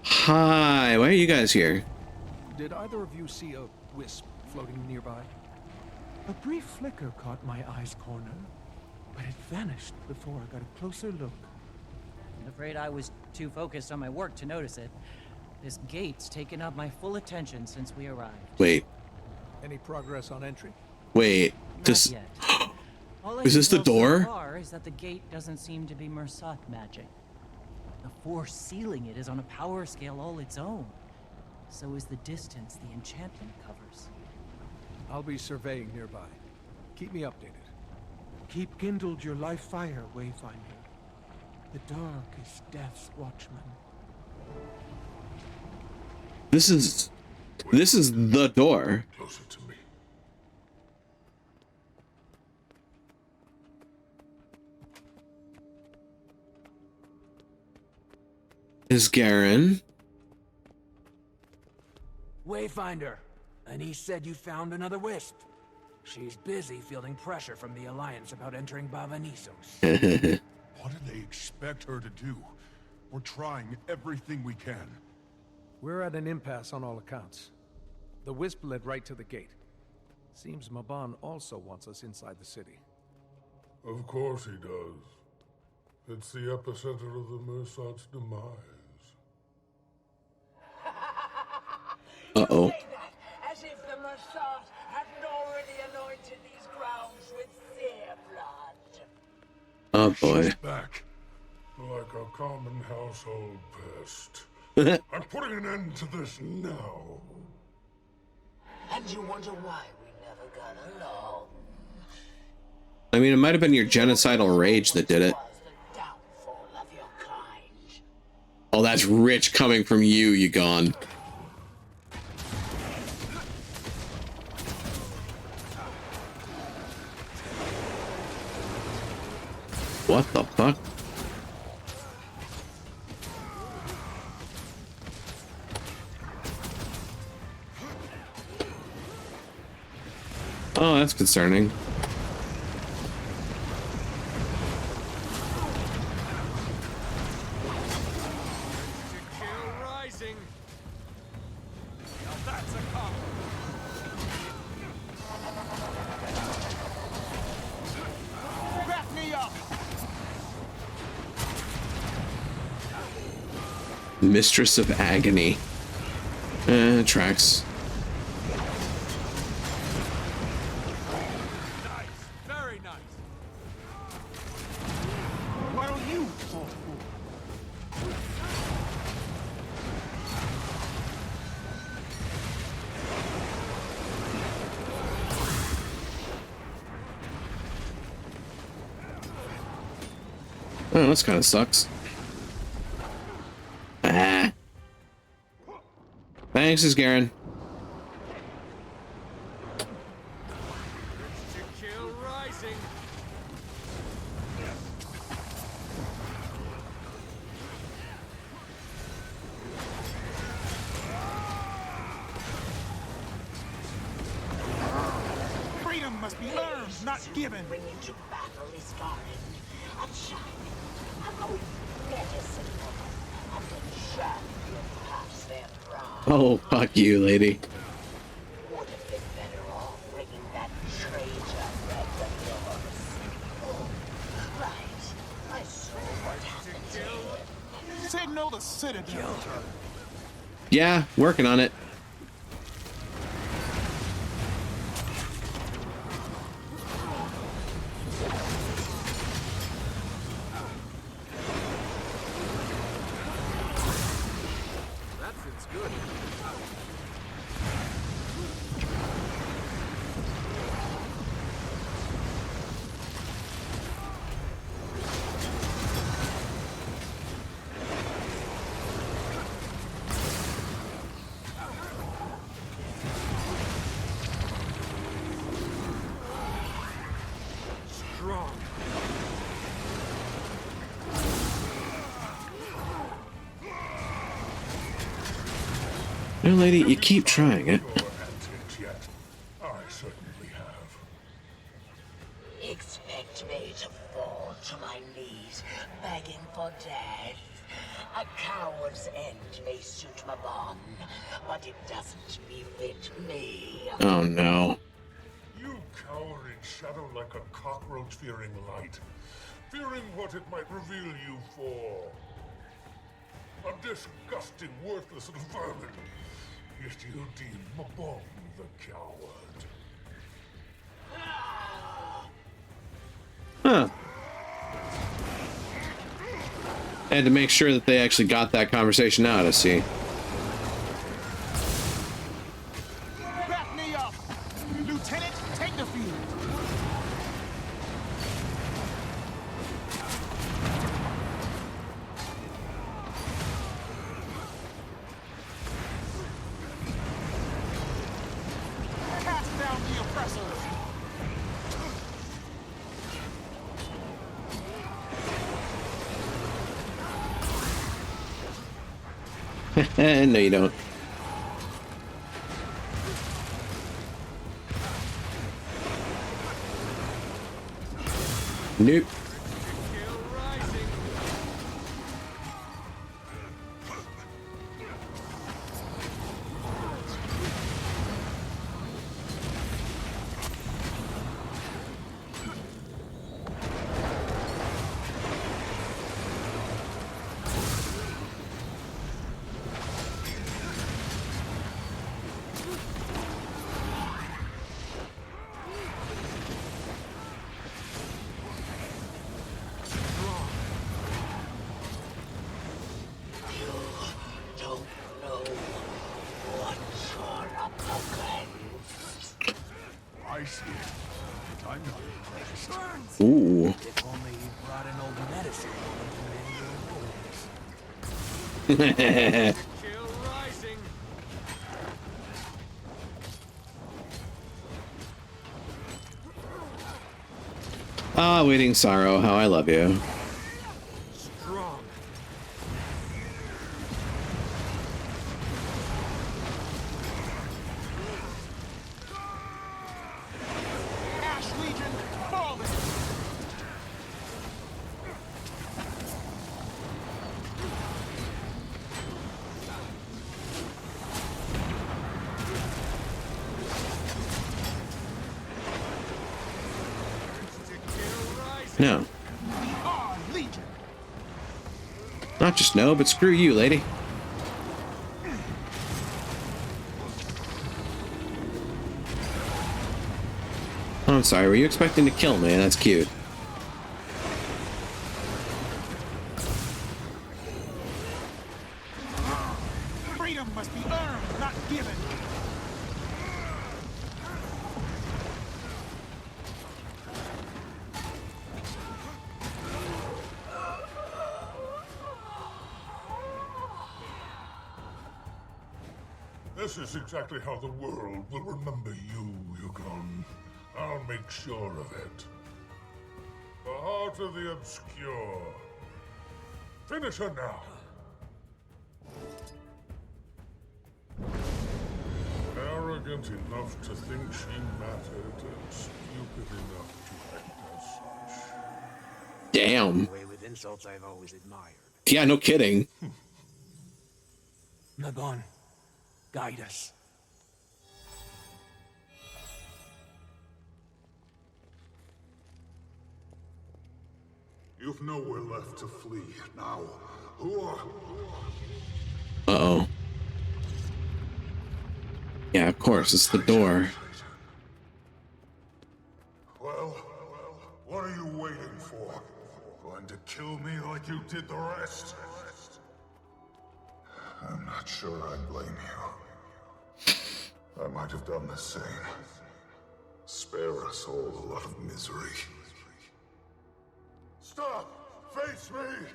Hi, why are you guys here? Did either of you see a wisp floating nearby? A brief flicker caught my eye's corner, but it vanished before I got a closer look. I'm afraid I was too focused on my work to notice it. This gate's taken up my full attention since we arrived. Wait. Any progress on entry? Wait. This Not yet. All I is this can the tell door? So far is that the gate doesn't seem to be Mersath magic. The force sealing it is on a power scale all its own. So is the distance the enchantment covers. I'll be surveying nearby. Keep me updated. Keep kindled your life fire, Wayfinder. The dark is death's watchman. This is the door. Closer to me. Is Garen? Wayfinder, and he said you found another wisp. She's busy fielding pressure from the Alliance about entering Bavanisos. What do they expect her to do? We're trying everything we can. We're at an impasse on all accounts. The wisp led right to the gate. Seems Maban also wants us inside the city. Of course he does. It's the epicenter of the Mersath's demise. Uh-oh. As if the Mersath hadn't already anointed these grounds with their blood. Oh boy. She's back. Like a common household pest. I'm putting an end to this now. And you wonder why we never got along. I mean, it might have been your genocidal rage that did it. Was the downfall of your kind. Oh, that's rich coming from you, Y'Gon. What the fuck? Oh, that's concerning. Rising. Now that's a cop. Back me up! Mistress of Agony. Tracks. Nice. Very nice. What'll you? Oh, this kind of sucks. Ah. Thanks, Isgarin. Freedom must be earned, not given. Bringing to battle is Garland, a shining, a good medicine woman, and a champion past their prime. Oh, fuck you, lady. Would have been better off bringing that traitor back than yours. Oh, right. I saw what happened to him. Signal the Citadel. Yeah, working on it. No, lady, you keep trying it. I certainly have. Expect me to fall to my knees, begging for death. A coward's end may suit Mabon, but it doesn't befit me. Oh no. You cower in shadow like a cockroach fearing light, fearing what it might reveal you for. A disgusting, worthless little vermin. Yet you deem Mabon the coward. Huh. I had to make sure that they actually got that conversation out, I see. Back me up! Lieutenant, take the field! Cast down the oppressors! No, you don't. Nope. Don't know what you're up against. I see it. But I'm not impressed. Ooh. If only you brought an old medicine Ah, waiting sorrow, how I love you. strong. Ash Legion, falling! No. Ah, Legion! Not just no, but screw you, lady. Oh, I'm sorry, were you expecting to kill me? That's cute. Freedom must be earned, not given! This is exactly how the world will remember you, Yukon. I'll make sure of it. The heart of the obscure. Finish her now. Arrogant enough to think she mattered, and stupid enough to act as such. Damn. The way with insults I've always admired. Yeah, no kidding. Mabon, guide us. You've nowhere left to flee. Now, who are... Uh-oh. Yeah, of course, it's the door. Well, what are you waiting for? Going to kill me like you did the rest? I'm not sure I blame you. I might have done the same. Spare us all a lot of misery. Stop! Face me!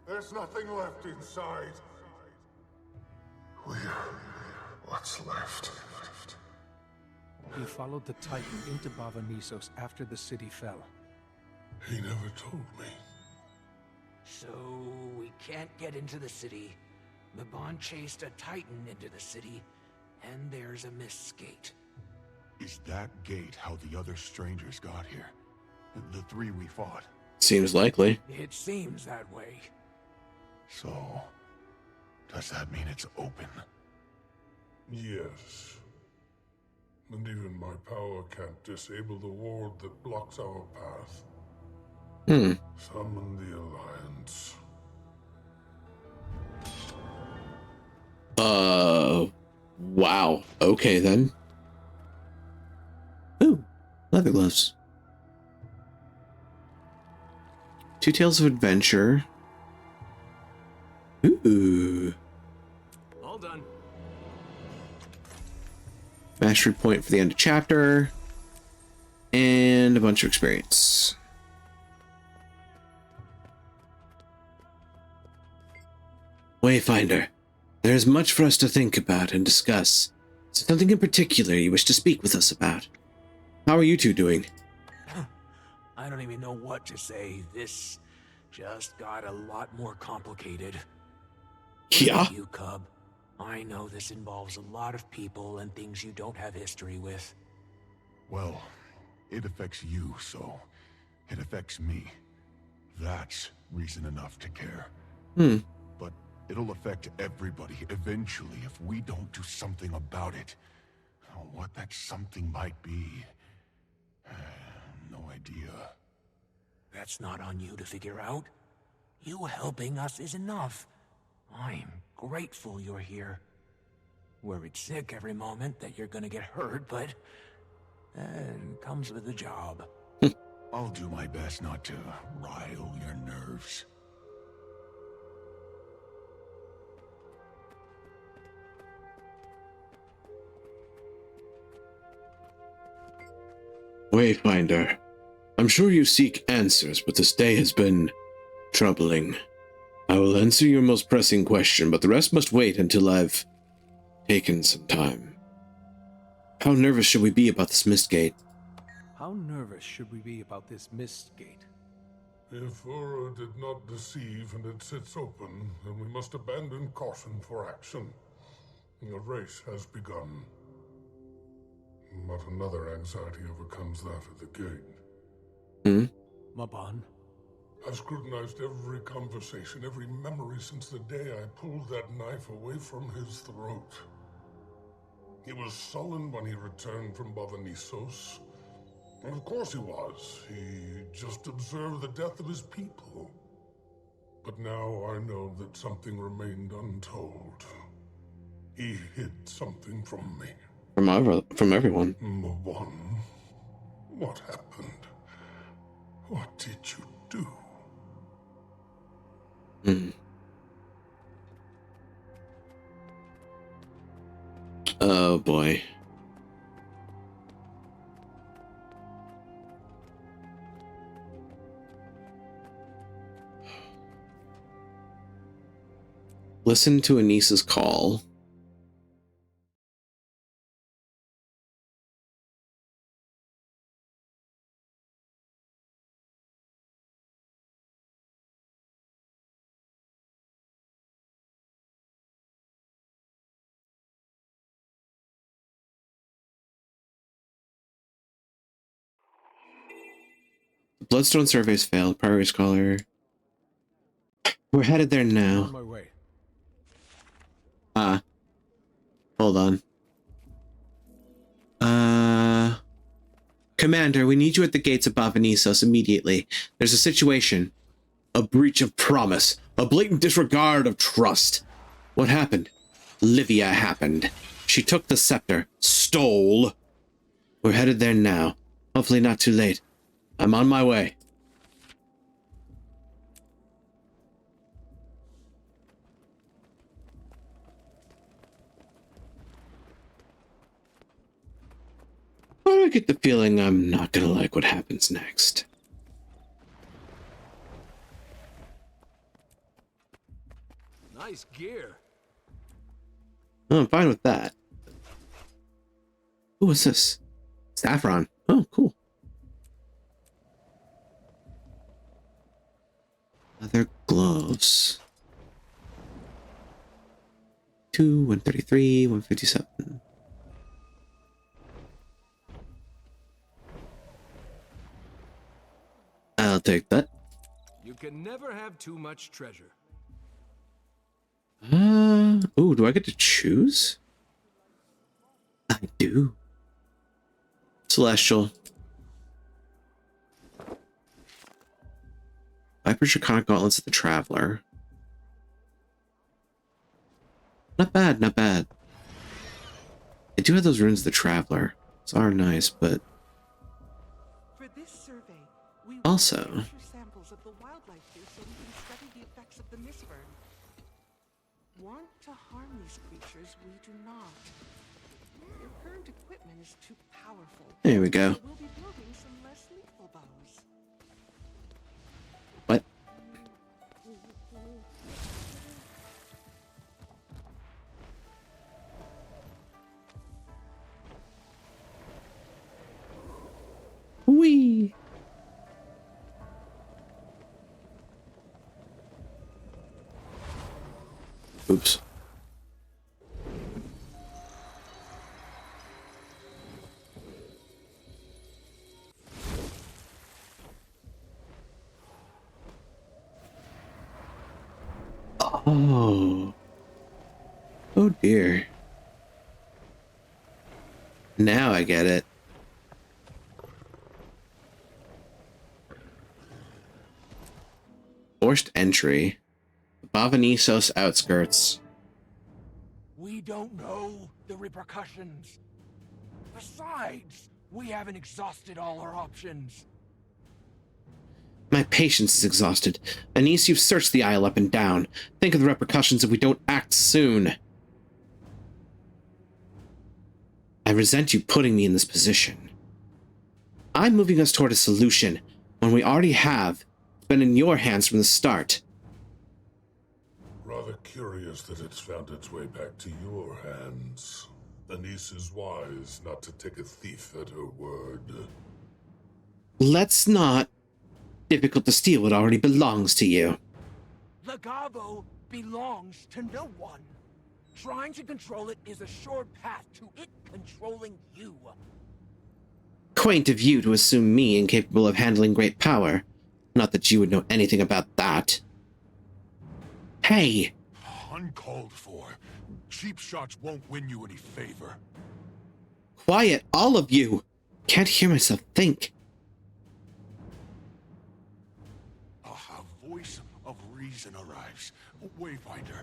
There's nothing left inside. We're what's left. He followed the Titan into Bava-Nissos after the city fell. He never told me. So we can't get into the city. Mabon chased a Titan into the city, and there's a mist gate. Is that gate how the other strangers got here? The three we fought? Seems likely. It seems that way. So, does that mean it's open? Yes. And even my power can't disable the ward that blocks our path. Summon the Alliance. Wow. Okay, then. Ooh, leather gloves. 2 Tales of Adventure. Ooh. All done. Mastery point for the end of chapter. And a bunch of experience. Wayfinder, there is much for us to think about and discuss. Is there something in particular you wish to speak with us about? How are you two doing? I don't even know what to say. This just got a lot more complicated. Yeah? You, Cub. I know this involves a lot of people and things you don't have history with. Well, it affects you, so it affects me. That's reason enough to care. But it'll affect everybody eventually if we don't do something about it. What that something might be, no idea. That's not on you to figure out. You helping us is enough. I'm grateful you're here. Worried sick every moment that you're gonna get hurt, but it comes with the job. I'll do my best not to rile your nerves. Wayfinder, I'm sure you seek answers, but this day has been troubling. I will answer your most pressing question, but the rest must wait until I've taken some time. How nervous should we be about this mist gate? How nervous should we be about this mist gate? If Ura did not deceive and it sits open, then we must abandon caution for action. The race has begun. But another anxiety overcomes that of the gate. Mabon? I've scrutinized every conversation, every memory since the day I pulled that knife away from his throat. He was sullen when he returned from Bava-Nissos. And of course he was. He just observed the death of his people. But now I know that something remained untold. He hid something from me. From everyone. Mabon, what happened? What did you do? Oh boy. Listen to Anissa's call. Bloodstone surveys failed. Priory Scholar. We're headed there On now. my way. Hold on. Commander, we need you at the gates of Bavanisos immediately. There's a situation. A breach of promise. A blatant disregard of trust. What happened? Livia happened. She took the scepter. Stole. We're headed there now. Hopefully not too late. I'm on my way. Why do I get the feeling I'm not gonna like what happens next? Nice gear. Oh, I'm fine with that. Who is this? Saffron. Oh, cool. Leather gloves. 133, 157. I'll take that. You can never have too much treasure. Oh, do I get to choose? I do. Celestial. Viper's Draconic Gauntlets of the Traveler. Not bad, not bad. I do have those runes of the Traveler. Those are nice, but For this survey, we also samples of the wildlife here so we can study the effects of the Mistburn. Want to harm these creatures, we do not. Your current equipment is too powerful. there we go. So we'll be building some less lethal bows. What? Whee! Oops. Oh. Oh dear. Now I get it. Forced entry. Bavanisos outskirts. We don't know the repercussions. Besides, we haven't exhausted all our options. My patience is exhausted. Anise, you've searched the isle up and down. Think of the repercussions if we don't act soon. I resent you putting me in this position. I'm moving us toward a solution when we already have. It's been in your hands from the start. Rather curious that it's found its way back to your hands. Anise is wise not to take a thief at her word. Let's not. Difficult to steal what already belongs to you. Legavo belongs to no one. Trying to control it is a short path to it controlling you. Quaint of you to assume me incapable of handling great power. Not that you would know anything about that. Hey! Uncalled for. Cheap shots won't win you any favor. Quiet, all of you! Can't hear myself think. A voice of reason arrives. Wayfinder,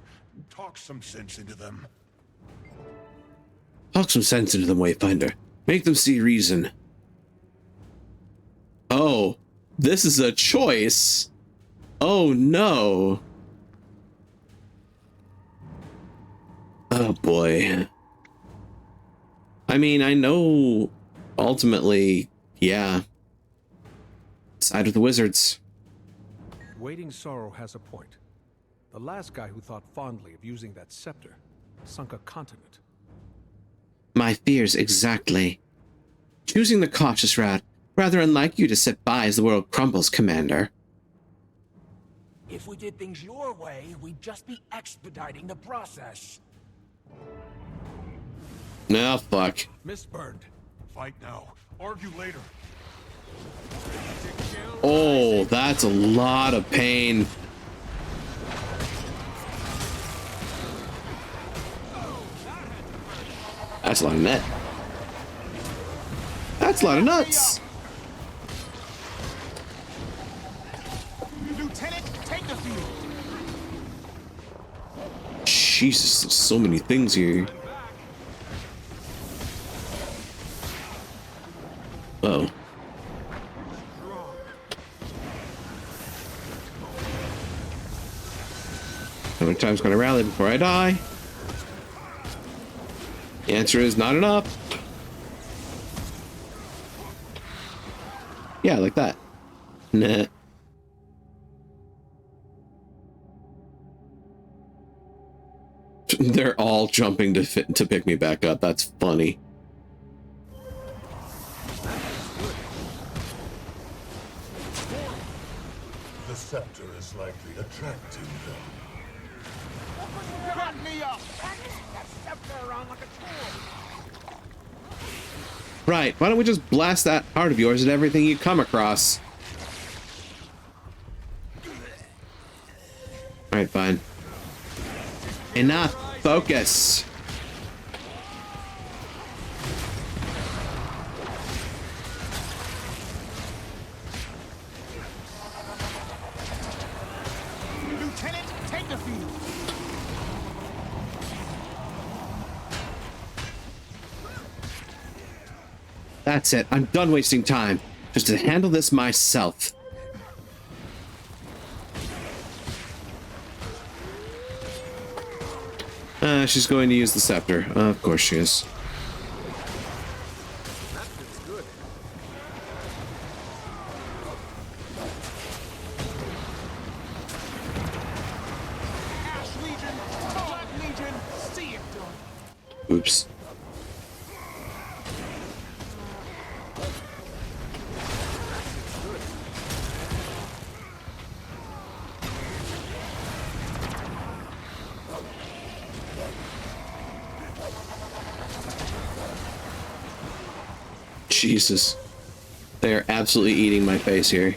talk some sense into them. Talk some sense into them, Wayfinder. Make them see reason. Oh, this is a choice. Oh no. Oh boy. I mean, I know ultimately, yeah. Side of the wizards. Waiting Sorrow has a point. The last guy who thought fondly of using that scepter sunk a continent. My fears exactly. Choosing the cautious route, rather unlike you to sit by as the world crumbles, Commander. If we did things your way, we'd just be expediting the process. Oh, fuck. Mistburned. Fight now. Argue later. Oh, that's a lot of pain. That's a lot of net. That's a lot of nuts. Lieutenant, take the field. Jesus, there's so many things here. Uh-oh. How many times can I rally before I die? The answer is not enough. Yeah, like that. Nah. They're all jumping to pick me back up. That's funny. The scepter is likely attracting them. Cut me up. That scepter around like a tool. Right, why don't we just blast that heart of yours at everything you come across? Alright, fine. Enough. Focus. Lieutenant, take the field. That's it. I'm done wasting time. Just to handle this myself. She's going to use the scepter. Of course she is. Ash Legion, Black Legion, see it done. Oops. Jesus. They are absolutely eating my face here.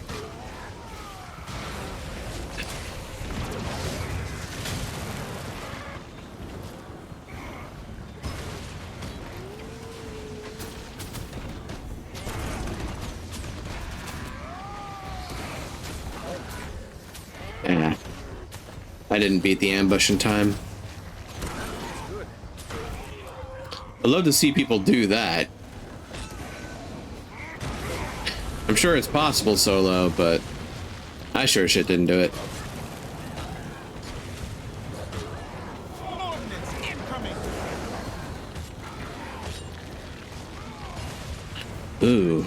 Yeah. I didn't beat the ambush in time. I'd love to see people do that. I'm sure it's possible solo, but I sure as shit didn't do it. Ordnance incoming. Ooh.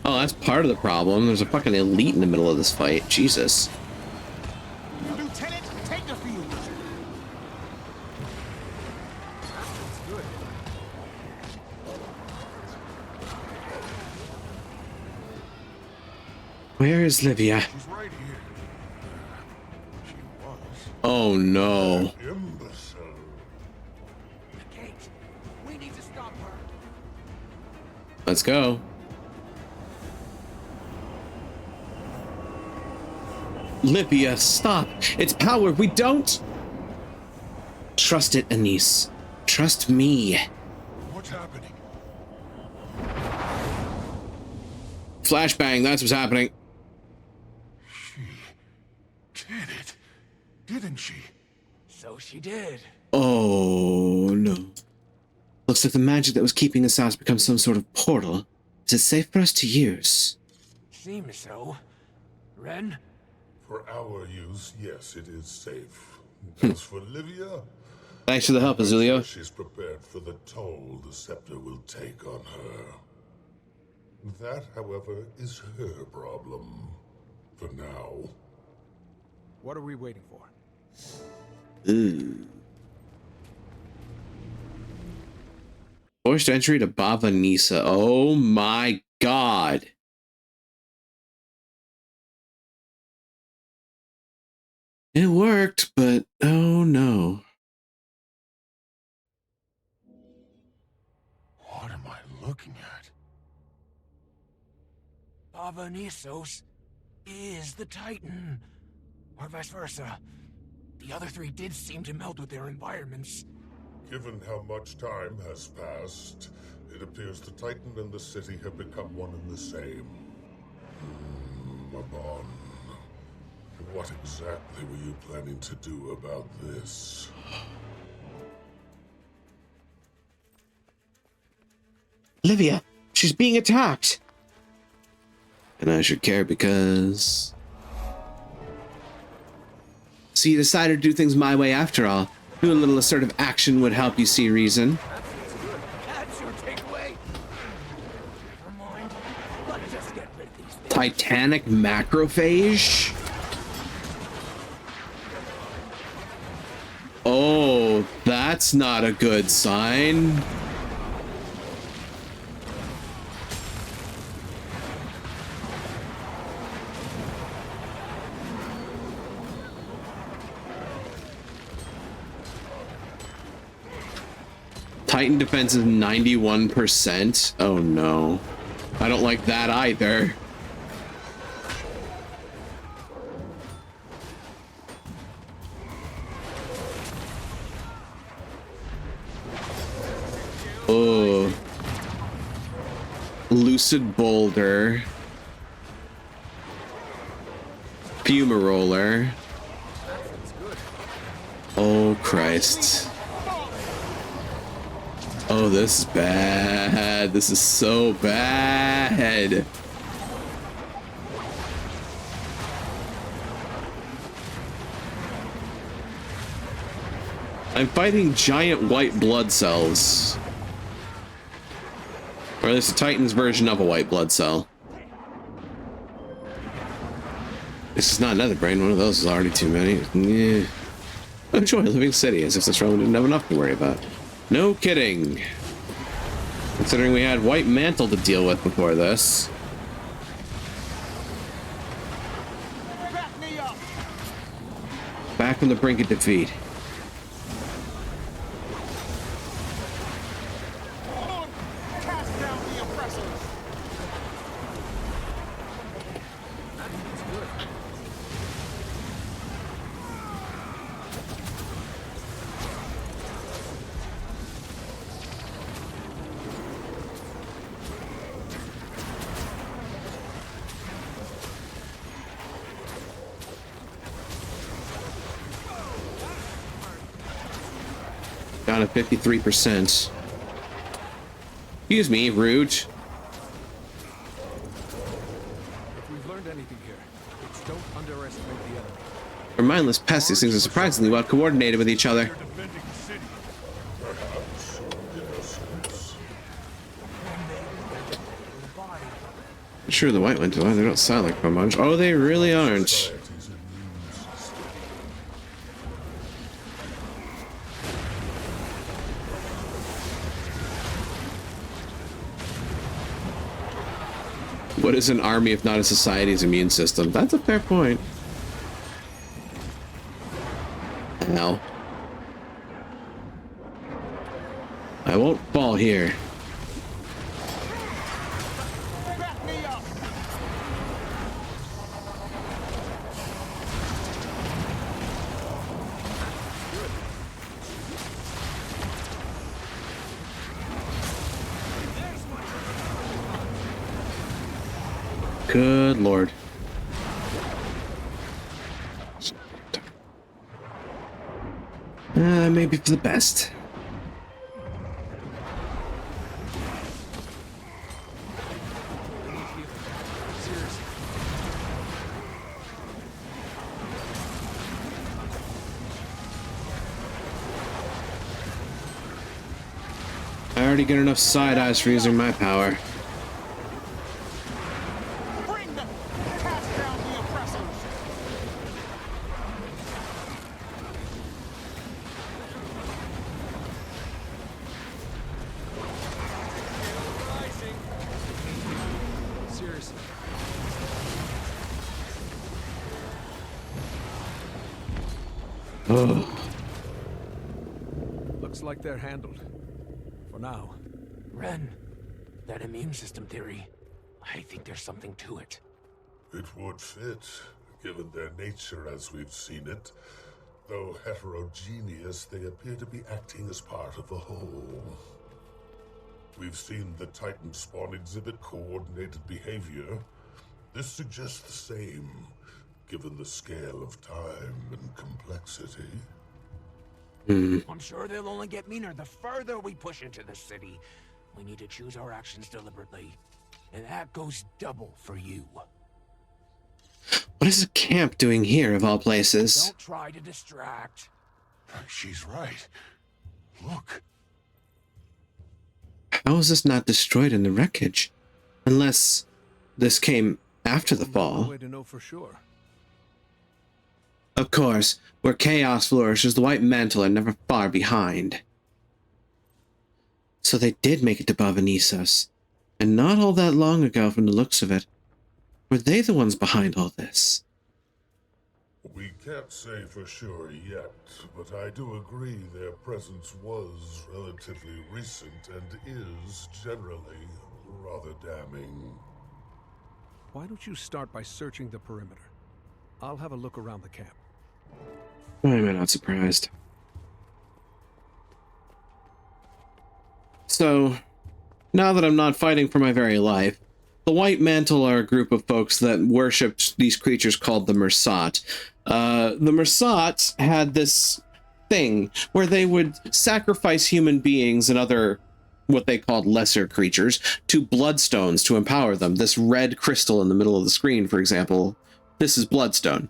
Oh, that's part of the problem. There's a fucking elite in the middle of this fight. Jesus. Lieutenant, take the field. Where is Livia? She's right here. She was. Oh no. Imbecile. Kate, we need to stop her. Let's go. Livia, stop. It's power. We don't trust it, Anise. Trust me. What's happening? Flashbang, that's what's happening. She did it, didn't she? So she did. Oh no. Looks like the magic that was keeping us out has become some sort of portal. Is it safe for us to use? Seems so. Ren? For our use, yes, it is safe. As for Livia, Thanks for the help, Azulio. she's prepared for the toll the scepter will take on her. That, however, is her problem. For now. What are we waiting for? Ooh. Forced entry to Bava Nisa. Oh my god. It worked, but oh looking at? Avanisos is the Titan. Or vice versa. The other three did seem to meld with their environments. Given how much time has passed, it appears the Titan and the city have become one and the same. Mabon, what exactly were you planning to do about this? Livia, she's being attacked. And I should care because... So you decided to do things my way after all. Do a little assertive action would help you see reason. That's your takeaway. Never mind. Let's just get rid of these things. Titanic macrophage? Oh, that's not a good sign. Titan defense is 91%. Oh no. I don't like that either. Oh. Lucid Boulder. Fumaroller. Oh Christ. Oh, this is bad. This is so bad. I'm fighting giant white blood cells. Or at least a Titan's version of a white blood cell. This is not another brain. One of those is already too many. Yeah. Enjoy living city as if this realm didn't have enough to worry about. No kidding. Considering we had White Mantle to deal with before this. Back on the brink of defeat. Cast down the oppressors. Down to 53%. Excuse me, rude. If we've learned anything here, it's don't underestimate the enemy. Our mindless pests, these things are surprisingly well coordinated with each other. Sure, the white ones, they don't sound like much. Oh, they really aren't. What is an army if not a society's immune system? That's a fair point. Ow. I won't fall here. Good lord. Maybe for the best. I already get enough side eyes for using my power. Looks like they're handled. For now. Ren, That immune system theory, I think there's something to it. It would fit, given their nature as we've seen it. Though heterogeneous, they appear to be acting as part of a whole. We've seen the Titan spawn exhibit coordinated behavior. This suggests the same, given the scale of time and complexity. I'm sure they'll only get meaner the further we push into the city. We need to choose our actions deliberately. And that goes double for you. What is a camp doing here, of all places? Don't try to distract. She's right. Look. How is this not destroyed in the wreckage? Unless this came after the fall. No way to know for sure. Of course, where chaos flourishes, the White Mantle are never far behind. So they did make it to Bava-Nissos, and not all that long ago from the looks of it. Were they the ones behind all this? We can't say for sure yet, but I do agree their presence was relatively recent and is generally rather damning. Why don't you start by searching the perimeter? I'll have a look around the camp. Why am I not surprised? So, now that I'm not fighting for my very life, the White Mantle are a group of folks that worshipped these creatures called the Mersat. The Mersat had this thing where they would sacrifice human beings and other, what they called lesser creatures, to bloodstones to empower them. This red crystal in the middle of the screen, for example, this is bloodstone.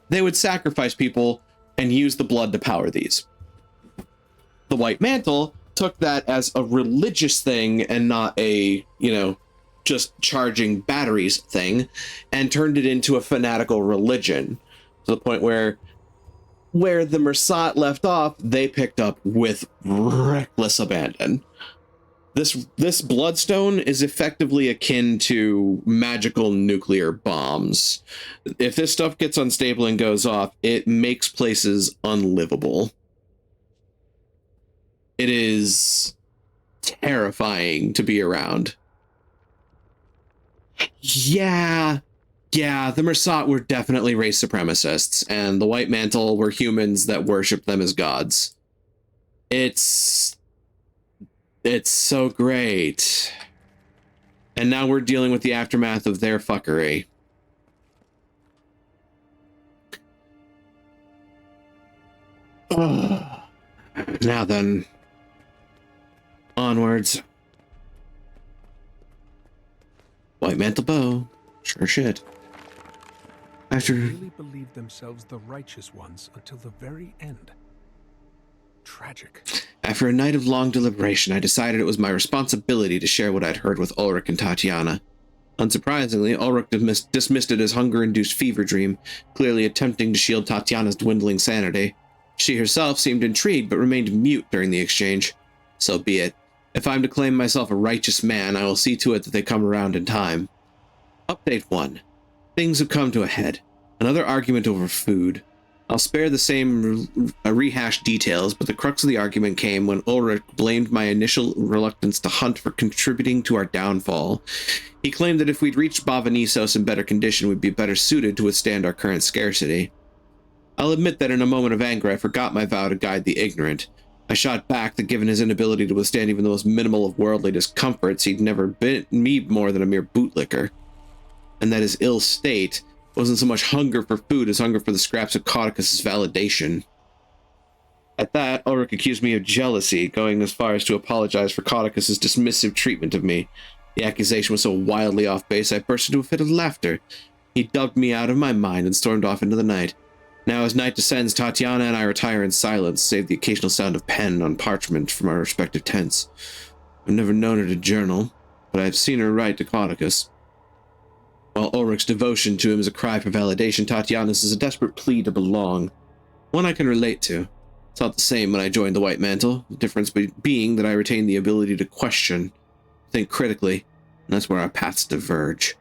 They would sacrifice people and use the blood to power these. The White Mantle took that as a religious thing and not a, just charging batteries thing, and turned it into a fanatical religion, to the point where the Mersat left off, they picked up with reckless abandon. This bloodstone is effectively akin to magical nuclear bombs. If this stuff gets unstable and goes off, it makes places unlivable. It is terrifying to be around. Yeah, the Mersat were definitely race supremacists, and the White Mantle were humans that worshiped them as gods. It's so great. And now we're dealing with the aftermath of their fuckery. Now then, onwards. White Mantle bow, sure shit. They really believed themselves the righteous ones until the very end. Tragic. After a night of long deliberation, I decided it was my responsibility to share what I'd heard with Ulrich and Tatiana. Unsurprisingly, Ulrich dismissed it as hunger-induced fever dream, clearly attempting to shield Tatiana's dwindling sanity. She herself seemed intrigued, but remained mute during the exchange. So be it. If I'm to claim myself a righteous man, I will see to it that they come around in time. Update 1. Things have come to a head. Another argument over food. I'll spare the same rehashed details, but the crux of the argument came when Ulrich blamed my initial reluctance to hunt for contributing to our downfall. He claimed that if we'd reached Bava-Nissos in better condition, we'd be better suited to withstand our current scarcity. I'll admit that in a moment of anger, I forgot my vow to guide the ignorant. I shot back that given his inability to withstand even the most minimal of worldly discomforts, he'd never been me more than a mere bootlicker. And that his ill state wasn't so much hunger for food as hunger for the scraps of Caudicus's validation. At that, Ulrich accused me of jealousy, going as far as to apologize for Caudicus's dismissive treatment of me. The accusation was so wildly off base, I burst into a fit of laughter. He dubbed me out of my mind and stormed off into the night. Now, as night descends, Tatiana and I retire in silence, save the occasional sound of pen on parchment from our respective tents. I've never known her to journal, but I've seen her write to Caudicus. While Ulrich's devotion to him is a cry for validation, Tatiana's is a desperate plea to belong. One I can relate to. It's not the same when I joined the White Mantle, the difference being that I retain the ability to question, think critically, and that's where our paths diverge.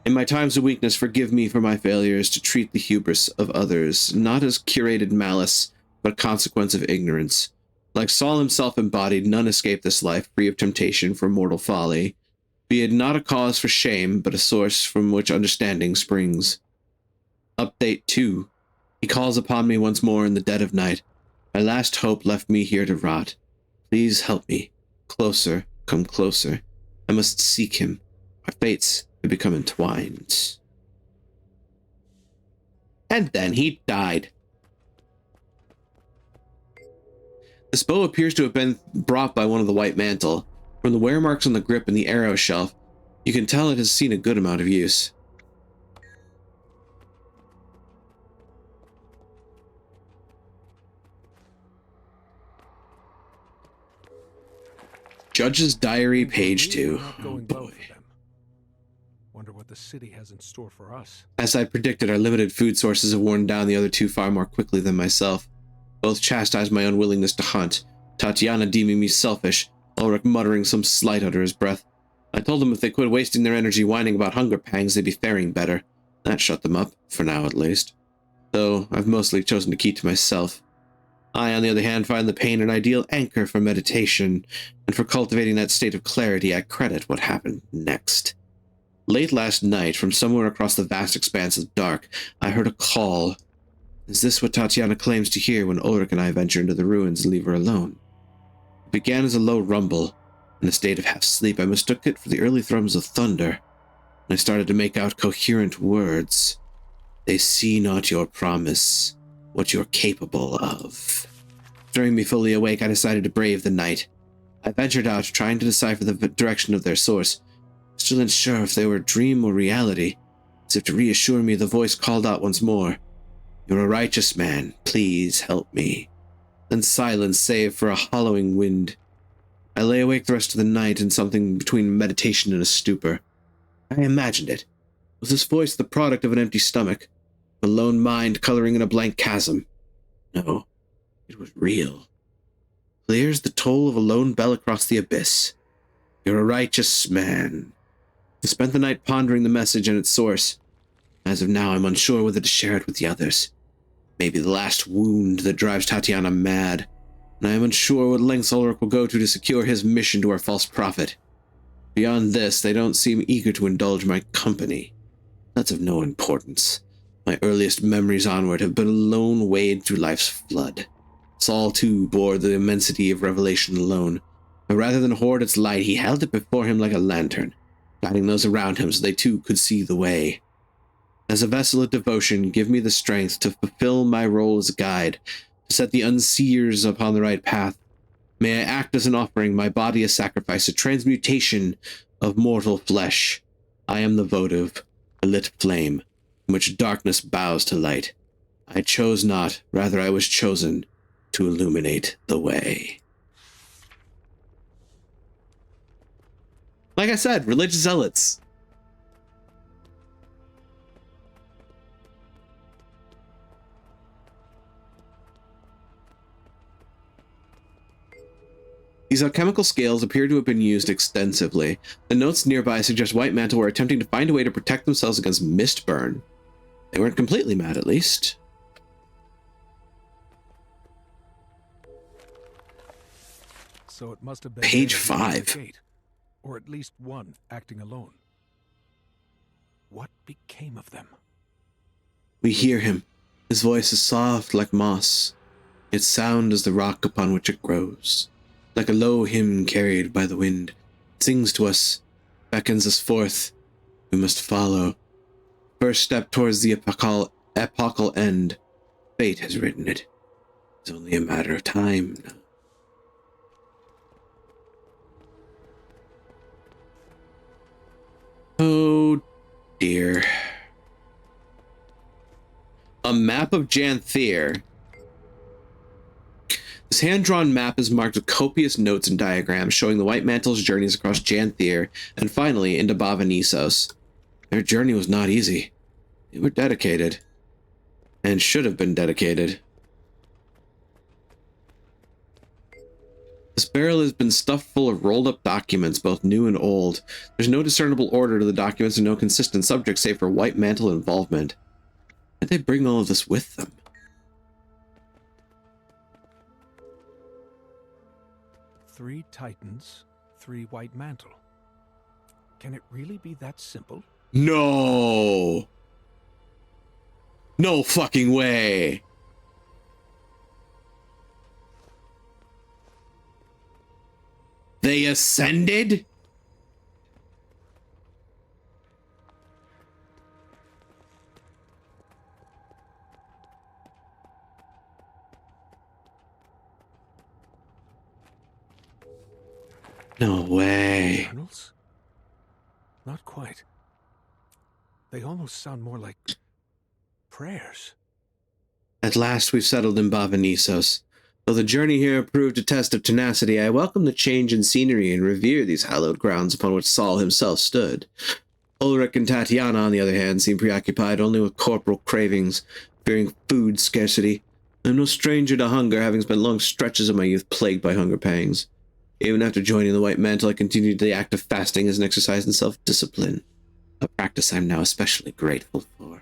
In my times of weakness, forgive me for my failures to treat the hubris of others, not as curated malice, but a consequence of ignorance. Like Saul himself embodied, none escape this life free of temptation for mortal folly. Be it not a cause for shame, but a source from which understanding springs. Update 2. He calls upon me once more in the dead of night. My last hope left me here to rot. Please help me. Closer, come closer. I must seek him. Our fates have become entwined. And then he died. This bow appears to have been brought by one of the White Mantle. From the wear marks on the grip and the arrow shelf, you can tell it has seen a good amount of use. Judge's Diary, page 2. Oh boy. Wonder what the city has in store for us. As I predicted, our limited food sources have worn down the other two far more quickly than myself. Both chastised my unwillingness to hunt, Tatiana deeming me selfish, Ulrich muttering some slight under his breath. I told them if they quit wasting their energy whining about hunger pangs, they'd be faring better. That shut them up, for now at least. Though I've mostly chosen to keep to myself. I, on the other hand, find the pain an ideal anchor for meditation, and for cultivating that state of clarity I credit what happened next. Late last night, from somewhere across the vast expanse of dark, I heard a call. Is this what Tatiana claims to hear when Ulrich and I venture into the ruins and leave her alone? It began as a low rumble. In a state of half-sleep, I mistook it for the early thrums of thunder, and I started to make out coherent words. They see not your promise, what you're capable of. Stirring me fully awake, I decided to brave the night. I ventured out, trying to decipher the direction of their source. Still unsure if they were dream or reality. As if to reassure me, the voice called out once more. You're a righteous man. Please help me. Then silence, save for a hollowing wind. I lay awake the rest of the night in something between meditation and a stupor. I imagined it. Was this voice the product of an empty stomach? A lone mind coloring in a blank chasm? No, it was real. Clear as the toll of a lone bell across the abyss. You're a righteous man. I spent the night pondering the message and its source. As of now, I'm unsure whether to share it with the others. Maybe the last wound that drives Tatiana mad, and I am unsure what lengths Ulrich will go to secure his mission to our false prophet. Beyond this, they don't seem eager to indulge my company. That's of no importance. My earliest memories onward have been a lone wade through life's flood. Saul, too, bore the immensity of revelation alone, but rather than hoard its light, he held it before him like a lantern, guiding those around him so they too could see the way. As a vessel of devotion, give me the strength to fulfill my role as a guide, to set the unseers upon the right path. May I act as an offering, my body a sacrifice, a transmutation of mortal flesh. I am the votive, a lit flame, in which darkness bows to light. I chose not, rather I was chosen to illuminate the way. Like I said, religious zealots. These alchemical scales appear to have been used extensively. The notes nearby suggest White Mantle were attempting to find a way to protect themselves against Mistburn. They weren't completely mad, at least. So it must have been Page 5. Gate, or at least one acting alone. What became of them? We hear him. His voice is soft like moss, its sound is the rock upon which it grows. Like a low hymn carried by the wind, it sings to us, beckons us forth. We must follow. First step towards the epochal end. Fate has written it. It's only a matter of time now. Oh dear. A map of Janthier. This hand-drawn map is marked with copious notes and diagrams showing the White Mantle's journeys across Janthier and finally into Bava Nissos. Their journey was not easy. They were dedicated. And should have been dedicated. This barrel has been stuffed full of rolled-up documents, both new and old. There's no discernible order to the documents and no consistent subject save for White Mantle involvement. Why'd they bring all of this with them? 3 Titans, 3 White Mantle. Can it really be that simple? No. No fucking way. They ascended? No way. Journals? Not quite. They almost sound more like prayers. At last we've settled in Bavanisos. Though the journey here proved a test of tenacity, I welcome the change in scenery and revere these hallowed grounds upon which Saul himself stood. Ulrich and Tatiana, on the other hand, seem preoccupied only with corporal cravings, fearing food scarcity. I am no stranger to hunger, having spent long stretches of my youth plagued by hunger pangs. Even after joining the White Mantle, I continued the act of fasting as an exercise in self-discipline, a practice I am now especially grateful for.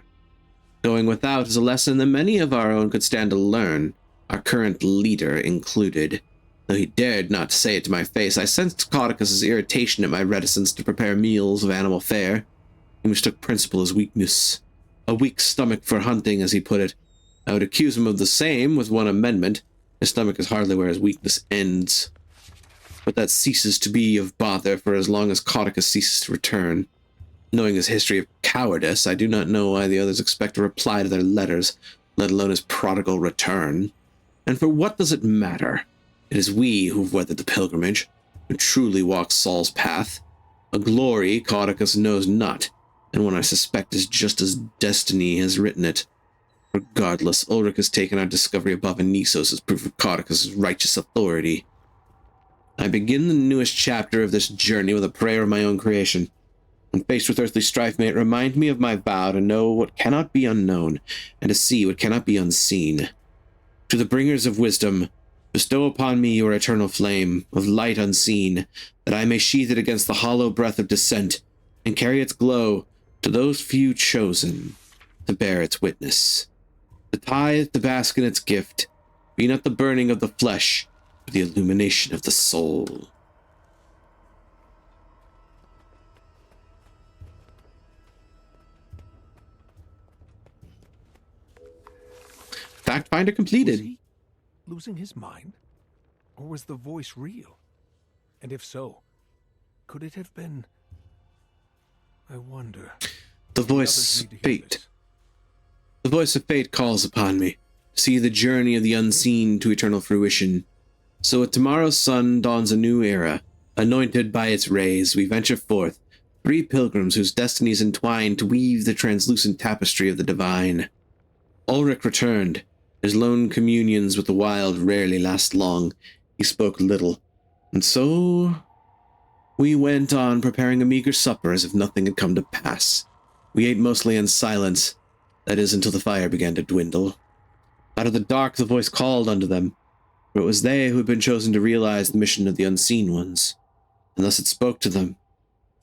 Going without is a lesson that many of our own could stand to learn, our current leader included. Though he dared not say it to my face, I sensed Caudicus's irritation at my reticence to prepare meals of animal fare. He mistook principle as weakness, a weak stomach for hunting, as he put it. I would accuse him of the same, with one amendment. His stomach is hardly where his weakness ends. But that ceases to be of bother for as long as Caudicus ceases to return. Knowing his history of cowardice, I do not know why the others expect a reply to their letters, let alone his prodigal return. And for what does it matter? It is we who've weathered the pilgrimage, who truly walk Saul's path. A glory Caudicus knows not, and one I suspect is just as destiny has written it. Regardless, Ulrich has taken our discovery of Bavanisos as proof of Caudicus's righteous authority. I begin the newest chapter of this journey with a prayer of my own creation. When faced with earthly strife, may it remind me of my vow to know what cannot be unknown, and to see what cannot be unseen. To the bringers of wisdom, bestow upon me your eternal flame, of light unseen, that I may sheathe it against the hollow breath of dissent, and carry its glow to those few chosen to bear its witness. The tithe, the bask in its gift, be not the burning of the flesh, but the illumination of the soul. Fact finder completed. Was he losing his mind? Or was the voice real? And if so, could it have been... I wonder... The voice of fate. The voice of fate calls upon me to see the journey of the unseen to eternal fruition. So with tomorrow's sun dawns a new era. Anointed by its rays, we venture forth, 3 pilgrims whose destinies entwine to weave the translucent tapestry of the divine. Ulrich returned. His lone communions with the wild rarely last long. He spoke little, and so we went on preparing a meager supper as if nothing had come to pass. We ate mostly in silence, that is, until the fire began to dwindle. Out of the dark the voice called unto them, for it was they who had been chosen to realize the mission of the unseen ones. And thus it spoke to them.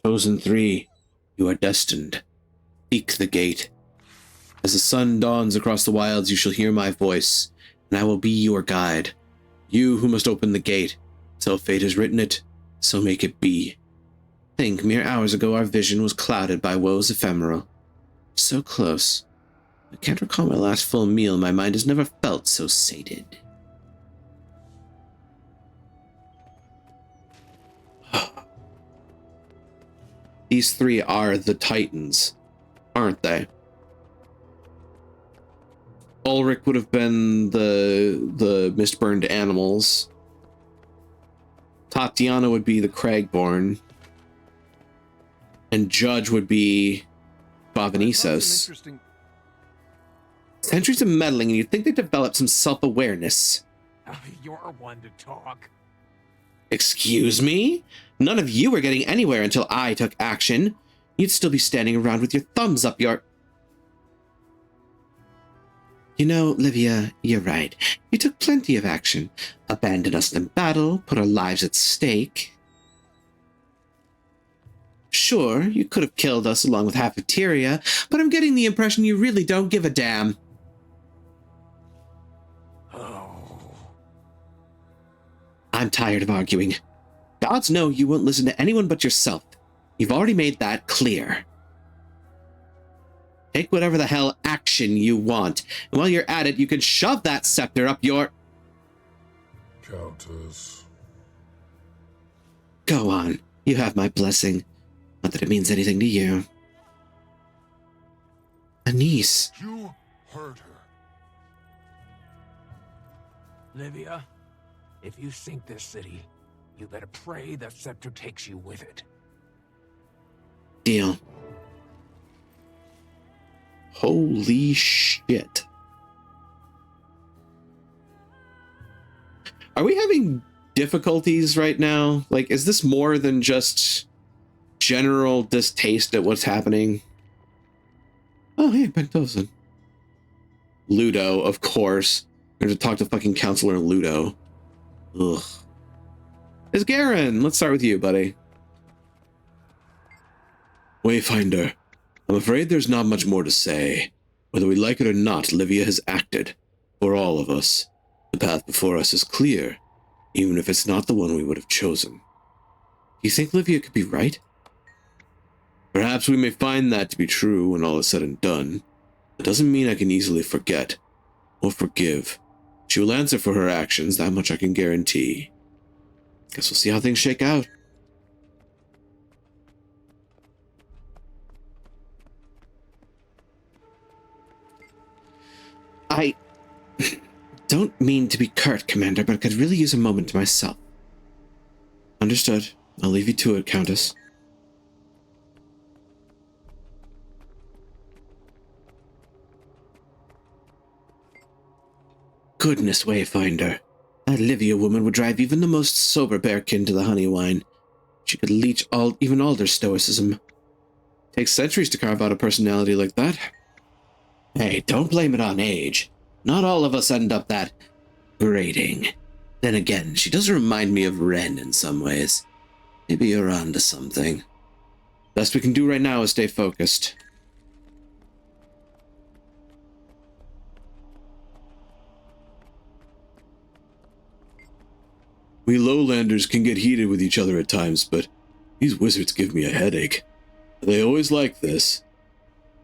Chosen 3, you are destined. Seek the gate. As the sun dawns across the wilds, you shall hear my voice, and I will be your guide. You who must open the gate. So fate has written it, so make it be. Think, mere hours ago our vision was clouded by woes ephemeral. So close. I can't recall my last full meal. My mind has never felt so sated. These 3 are the Titans, aren't they? Ulrich would have been the mist-burned animals. Tatiana would be the Cragborn. And Judge would be Bavanisos. Centuries of meddling, and you'd think they'd develop some self-awareness. You're one to talk. Excuse me? None of you were getting anywhere until I took action. You'd still be standing around with your thumbs up your... You know, Livia, you're right. You took plenty of action. Abandoned us in battle, put our lives at stake. Sure, you could have killed us along with half of Tyria, but I'm getting the impression you really don't give a damn. I'm tired of arguing. Gods know you won't listen to anyone but yourself. You've already made that clear. Take whatever the hell action you want. And while you're at it, you can shove that scepter up your... Countess. Go on. You have my blessing. Not that it means anything to you. Anise. You heard her. Livia, if you sink this city, you better pray that scepter takes you with it. Deal. Holy shit. Are we having difficulties right now? Like, is this more than just general distaste at what's happening? Oh, hey, Bentosen. Ludo, of course. We're going to talk to fucking Counselor Ludo. Ugh. It's Garen. Let's start with you, buddy. Wayfinder. I'm afraid there's not much more to say. Whether we like it or not, Livia has acted. For all of us. The path before us is clear, even if it's not the one we would have chosen. Do you think Livia could be right? Perhaps we may find that to be true when all is said and done. That doesn't mean I can easily forget or forgive. She will answer for her actions, that much I can guarantee. Guess we'll see how things shake out. I don't mean to be curt, Commander, but I could really use a moment to myself. Understood. I'll leave you to it, Countess. Goodness, Wayfinder. That Livia woman would drive even the most sober bearkin to the honey wine. She could leech even Alder's stoicism. Takes centuries to carve out a personality like that. Hey, don't blame it on age. Not all of us end up that grating. Then again, she does remind me of Ren in some ways. Maybe you're onto something. Best we can do right now is stay focused. We lowlanders can get heated with each other at times, but these wizards give me a headache. Are they always like this?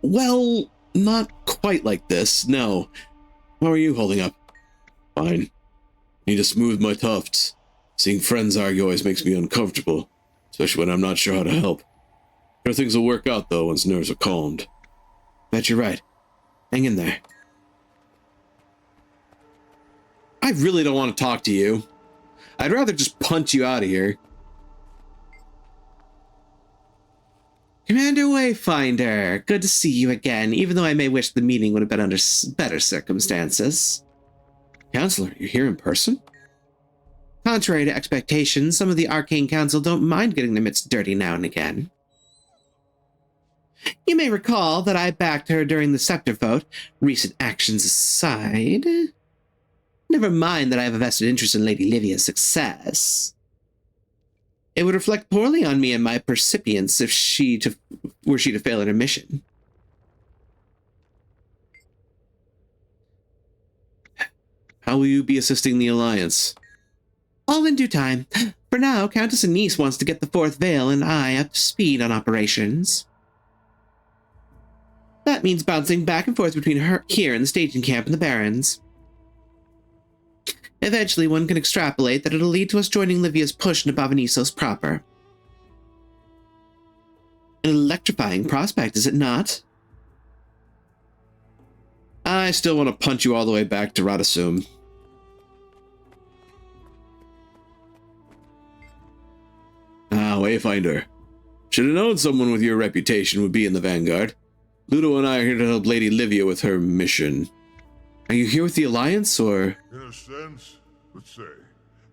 Well, not quite like this, no. How are you holding up? Fine. Need to smooth my tufts. Seeing friends argue always makes me uncomfortable, especially when I'm not sure how to help. Sure things will work out, though, once nerves are calmed. Bet you're right. Hang in there. I really don't want to talk to you. I'd rather just punch you out of here. Commander Wayfinder, good to see you again, even though I may wish the meeting would have been under better circumstances. Counselor, you're here in person? Contrary to expectations, some of the Arcane Council don't mind getting their mitts dirty now and again. You may recall that I backed her during the Scepter vote, recent actions aside. Never mind that I have a vested interest in Lady Livia's success. It would reflect poorly on me and my percipients if were she to fail in her mission. How will you be assisting the Alliance? All in due time. For now, Countess Anise wants to get the Fourth Veil and I up to speed on operations. That means bouncing back and forth between her here and the staging camp and the Barrens. Eventually, one can extrapolate that it'll lead to us joining Livia's push into Bavanisos proper. An electrifying prospect, is it not? I still want to punch you all the way back to Radasum. Ah, Wayfinder. Should have known someone with your reputation would be in the vanguard. Ludo and I are here to help Lady Livia with her mission. Are you here with the Alliance, or...? In a sense, but say,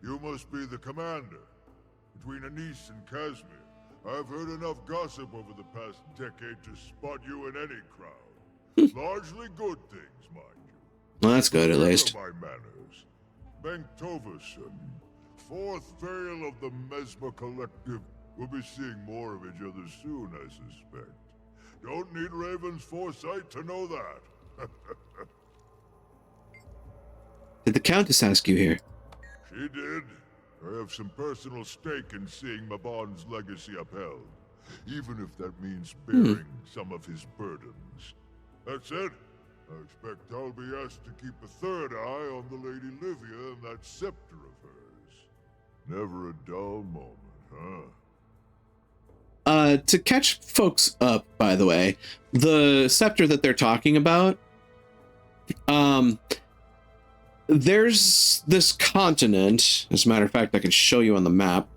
you must be the commander. Between Anise and Casimir, I've heard enough gossip over the past decade to spot you in any crowd. Largely good things, mind you. Well, that's good, at least. My manners. Bentoverson, Fourth Veil of the Mesmer Collective. We'll be seeing more of each other soon, I suspect. Don't need Raven's foresight to know that. Did the Countess ask you here? She did. I have some personal stake in seeing Mabon's legacy upheld. even if that means bearing some of his burdens. That said, I expect I'll be asked to keep a third eye on the Lady Livia and that scepter of hers. Never a dull moment, huh? To catch folks up, by the way, the scepter that they're talking about, there's this continent. As a matter of fact, I can show you on the map.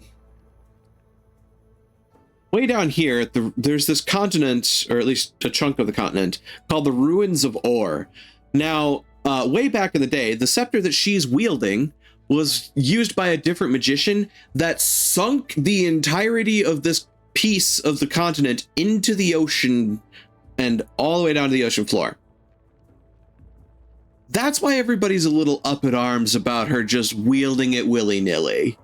Way down here, there's this continent, or at least a chunk of the continent, called the Ruins of Ore. Now, way back in the day, the scepter that she's wielding was used by a different magician that sunk the entirety of this piece of the continent into the ocean and all the way down to the ocean floor. That's why everybody's a little up in arms about her just wielding it willy-nilly.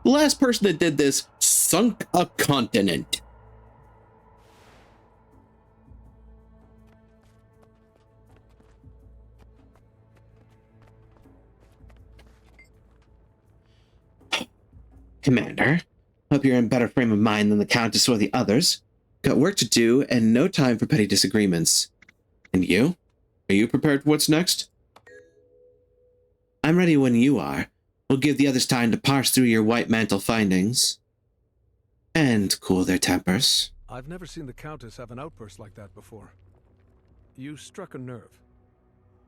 The last person that did this sunk a continent. Commander, hope you're in better frame of mind than the Countess or the others. Got work to do and no time for petty disagreements. And you? Are you prepared for what's next? I'm ready when you are. We'll give the others time to parse through your White Mantle findings. And cool their tempers. I've never seen the Countess have an outburst like that before. You struck a nerve.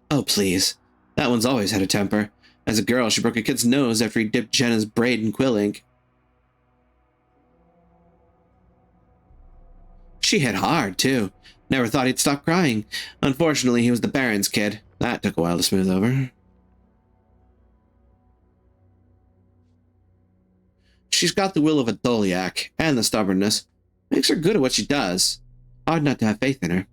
Oh, please. That one's always had a temper. As a girl, she broke a kid's nose after he dipped Jenna's braid in quill ink. She hit hard, too. Never thought he'd stop crying. Unfortunately, he was the Baron's kid. That took a while to smooth over. She's got the will of a Doliac, and the stubbornness. Makes her good at what she does. Hard not to have faith in her.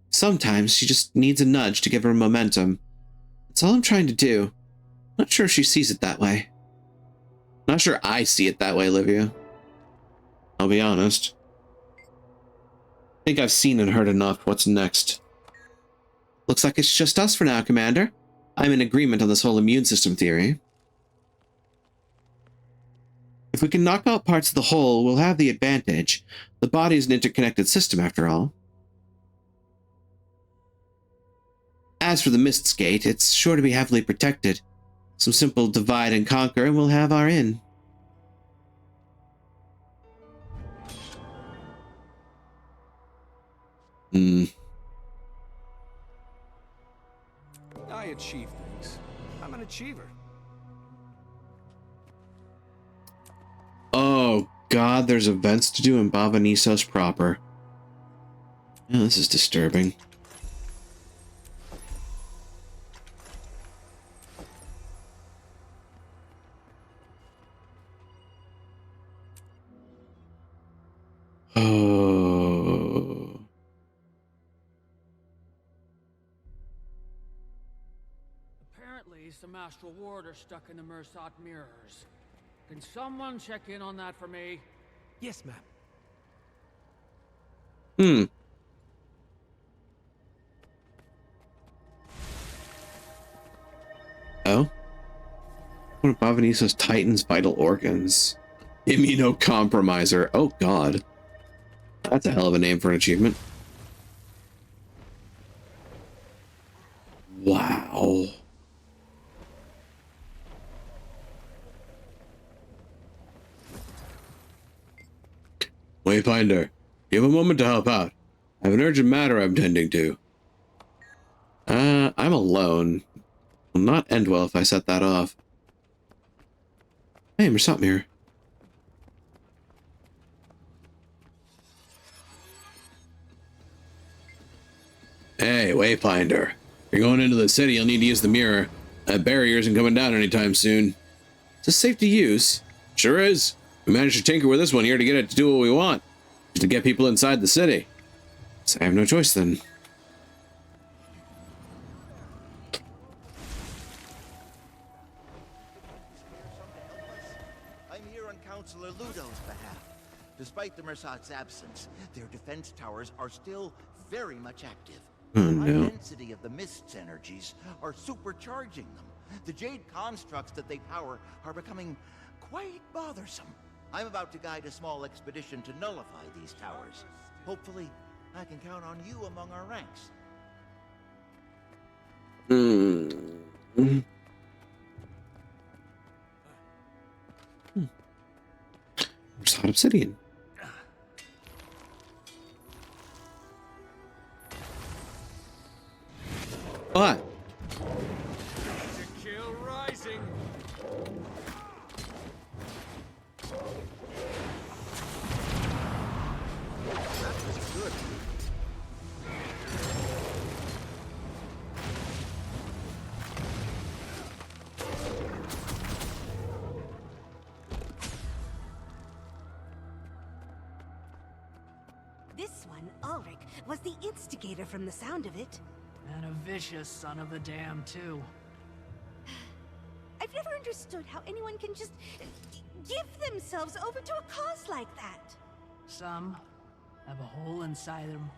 Sometimes she just needs a nudge to give her momentum. That's all I'm trying to do. Not sure if she sees it that way. Not sure I see it that way, Livia. I'll be honest. I think I've seen and heard enough. What's next? Looks like it's just us for now, Commander. I'm in agreement on this whole immune system theory. If we can knock out parts of the whole, we'll have the advantage. The body is an interconnected system, after all. As for the Mist's Gate, it's sure to be heavily protected. Some simple divide and conquer, and we'll have our inn. I achieve things. I'm an achiever. Oh, God, there's events to do in Bavanisos proper. Oh, this is disturbing. Oh. Apparently, some astral ward are stuck in the Mersat mirrors. Can someone check in on that for me? Yes, ma'am. Oh? One of Bavanisos Titan's vital organs. Immunocompromiser. Oh, God. That's a hell of a name for an achievement. Wow. Wayfinder, you have a moment to help out. I have an urgent matter I'm tending to. I'm alone. Will not end well if I set that off. Hey, Mersat Mirror. Hey, Wayfinder. You're going into the city, you'll need to use the mirror. That barrier isn't coming down anytime soon. Is this safe to use? Sure is. We managed to tinker with this one here to get it to do what we want. Just to get people inside the city. So I have no choice then. I'm here on Councillor Ludo's behalf. Despite the Mersat's absence, their defense towers are still very much active. Oh, The high no. density of the Mist's energies are supercharging them. The Jade constructs that they power are becoming quite bothersome. I'm about to guide a small expedition to nullify these towers. Hopefully, I can count on you among our ranks. Where's Hot Obsidian? What? To kill rising. That was good. This one, Ulrich, was the instigator from the sound of it. And a vicious son of a damn, too. I've never understood how anyone can just give themselves over to a cause like that. Some have a hole inside them.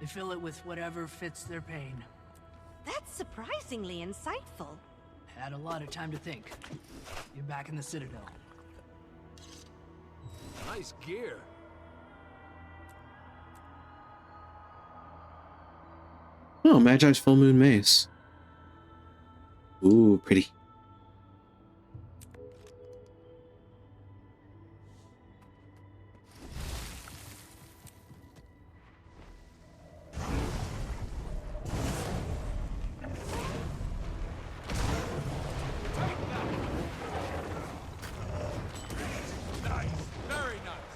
They fill it with whatever fits their pain. That's surprisingly insightful. Had a lot of time to think. You're back in the Citadel. Nice gear. Oh, Magi's full moon mace. Ooh, pretty. Nice. Very nice.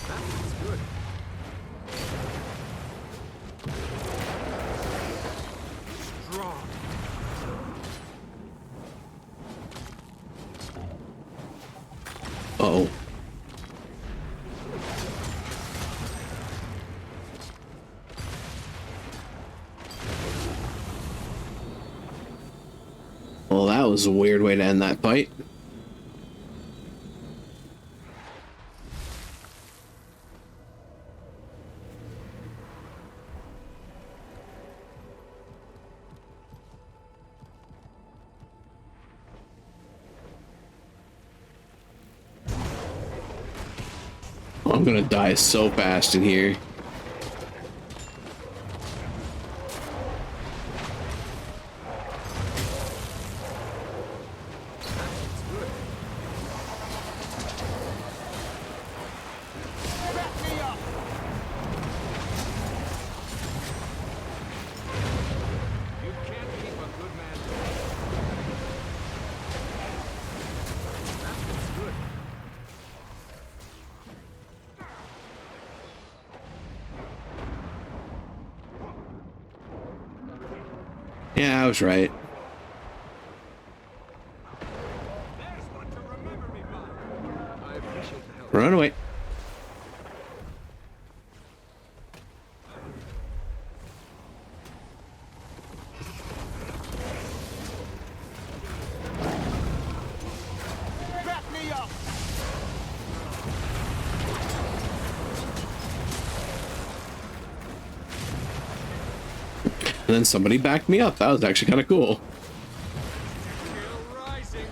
That's good. Strong. Uh-oh. Well, that was a weird way to end that fight. Oh, I'm gonna die so fast in here. Back me up. You can't keep a good man down. That's good. Yeah, I was right. There's one to remember me by. I appreciate the help. Run away. Back me up. And then somebody backed me up. That was actually kind of cool. Kill rising.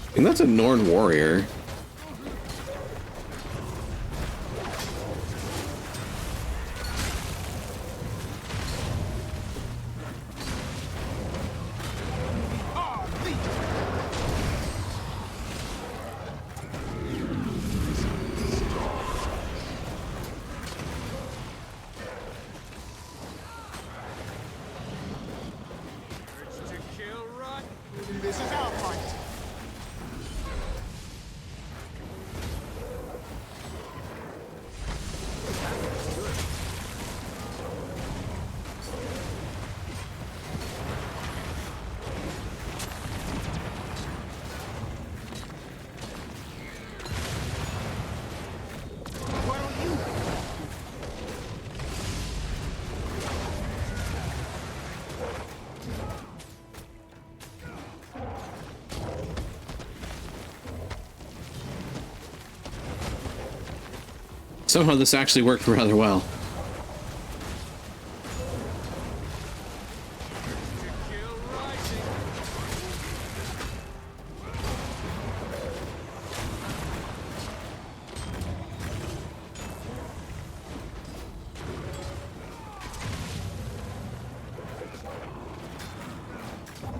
I think that's a Norn warrior. Urge to kill run. This is our fight. Somehow this actually worked rather well.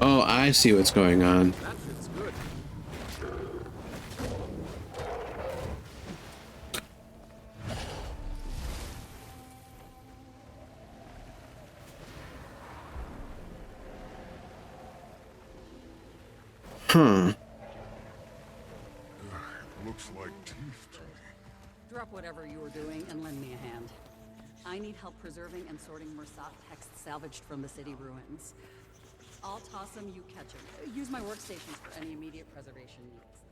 Oh, I see what's going on. Huh. Looks like teeth to me. Drop whatever you were doing and lend me a hand. I need help preserving and sorting Mersat texts salvaged from the city ruins. I'll toss them, you catch them. Use my workstations for any immediate preservation needs.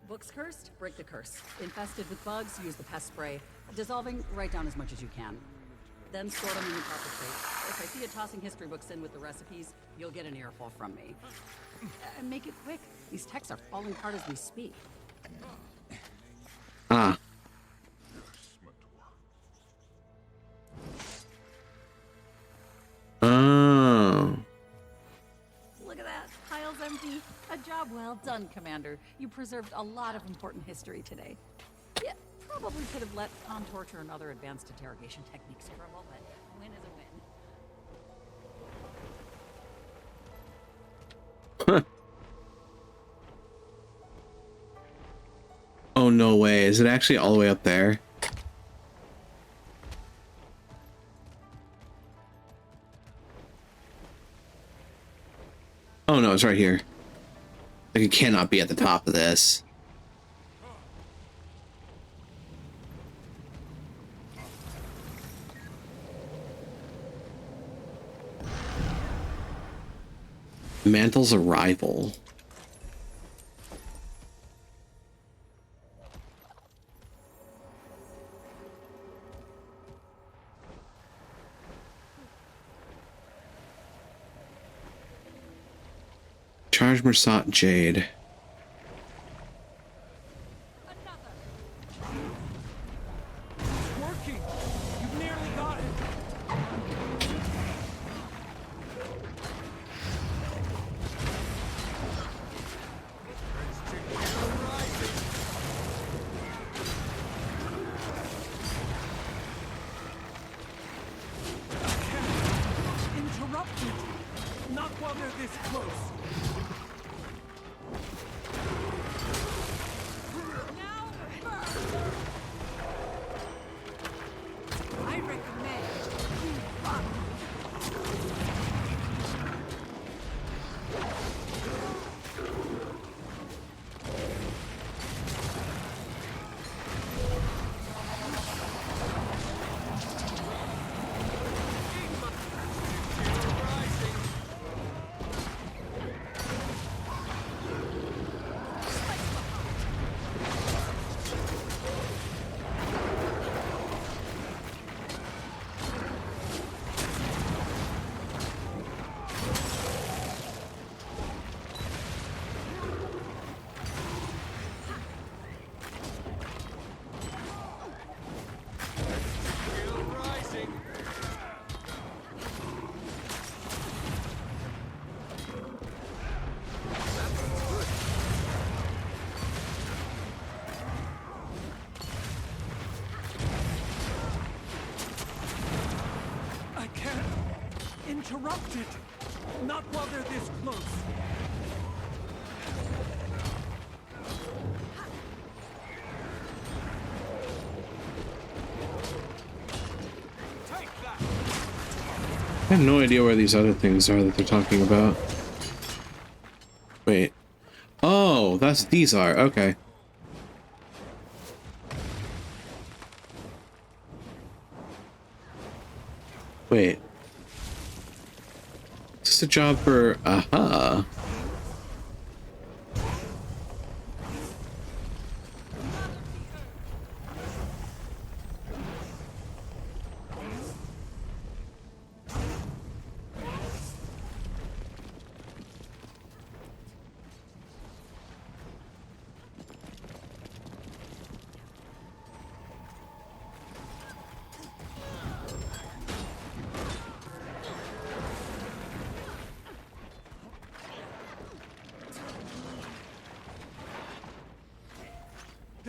Books cursed? Break the curse. Infested with bugs? Use the pest spray. Dissolving? Write down as much as you can. Then store them in the proper crate. If I see you tossing history books in with the recipes, you'll get an earful from me. And make it quick. These texts are falling apart as we speak. Ah. Oh. Look at that. Pile's empty. A job well done, Commander. You preserved a lot of important history today. Yeah, probably could have let on torture and other advanced interrogation techniques for a moment. A win is a win. Oh, no way. Is it actually all the way up there? Oh, no, it's right here. Like, it cannot be at the top of this. Mantle's arrival. Charge Mersat Jade. Working! You've nearly got it! Interrupted! Not while they're this close! I recommend you Interrupted! Not while they're this close! I have no idea where these other things are that they're talking about. Wait. Oh, these are. Okay. Wait. Is this a job for... Aha.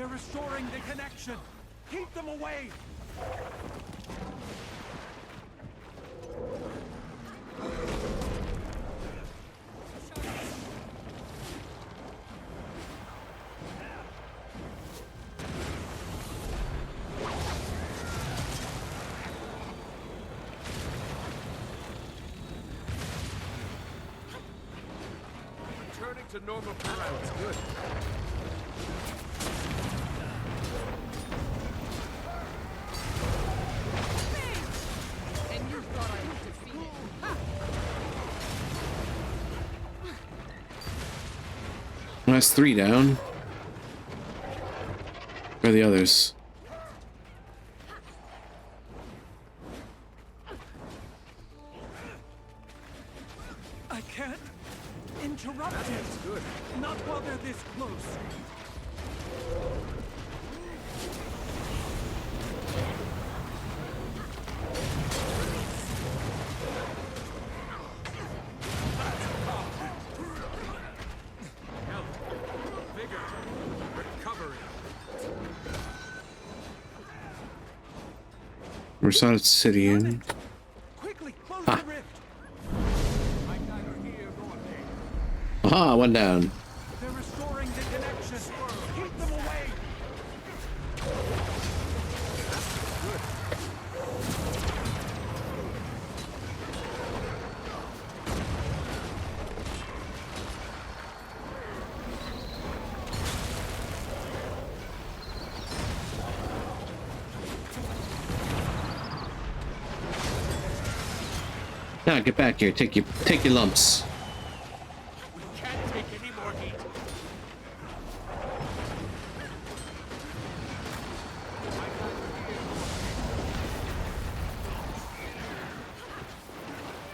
They're restoring the connection. Keep them away. Returning to normal parameters. Good. And you thought I was defeated. That's 3 down. Where are the others? I can't interrupt it. That's good. Not while they're this close. Vigor. Recovery. Mersat City in. Quickly, close the rift. Aha, 1 down. They're restoring the connection. Keep them away. Now get back here. Take your lumps. Can't take any more heat.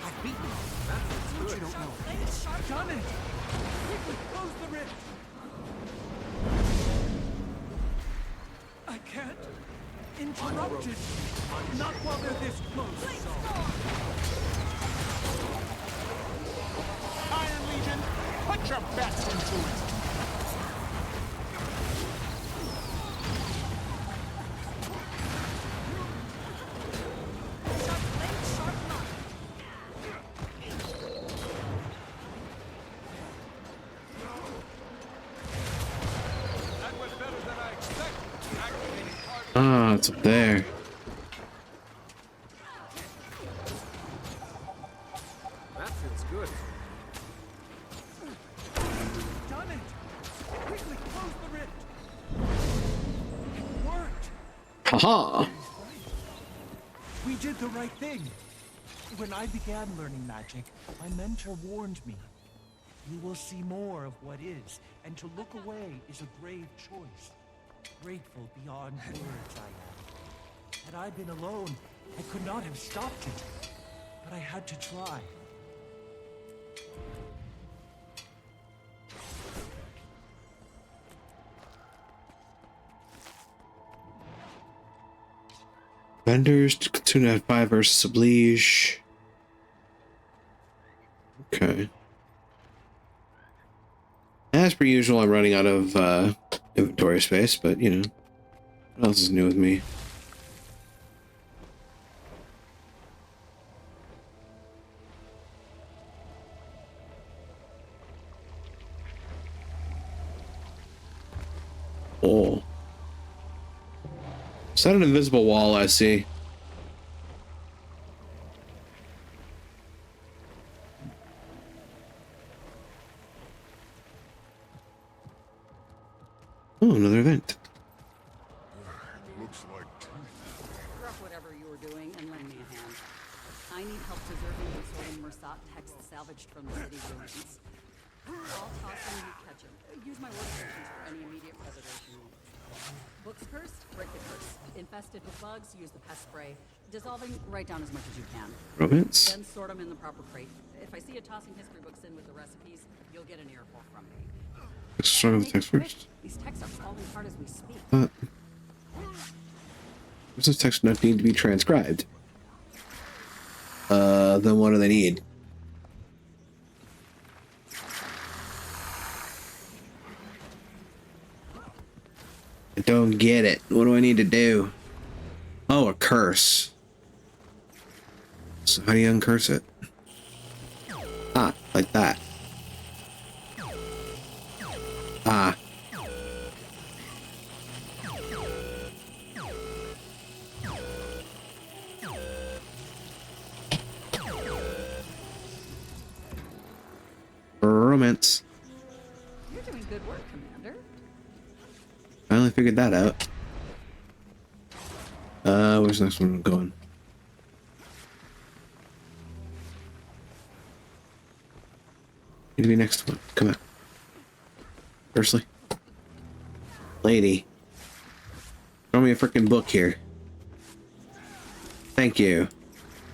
I've beaten them. That's what you don't know. Done it. Quickly, close the rift. I can't interrupt it. Not while they're this close. Iron Legion, put your best into it. That went better than I expected. Activating target. Ah, it's up there. That feels good. Done it. Quickly, close the rift. It worked. Haha. We did the right thing. When I began learning magic, my mentor warned me. You will see more of what is, and to look away is a brave choice. Grateful beyond words I am. Had I been alone, I could not have stopped it. But I had to try. Vendors, 2.5 versus Oblige. Okay. As per usual, I'm running out of inventory space, but you know, what else is new with me? Oh. Is that an invisible wall I see? Oh, another event. Looks like Drop whatever you were doing and lend me a hand. I need help preserving and sorting Mersat texts salvaged from the city ruins. I'll toss in you catch 'em. Use my workstations for any immediate preservation needs. Books cursed, break the curse. Infested with bugs, use the pest spray. Dissolving, write down as much as you can. Romance? Then sort them in the proper crate. If I see you tossing history books in with the recipes, you'll get an earful from me. Let's start with text first. These texts are falling apart as we speak. Does this text not need to be transcribed? Then what do they need? get it. What do I need to do? Oh, a curse. So how do you uncurse it? Ah, like that. Ah. Romance. You're doing good work, Commander. Finally figured that out. Where's the next one going? Need to be next one. Come on. Firstly. Lady. Throw me a freaking book here. Thank you.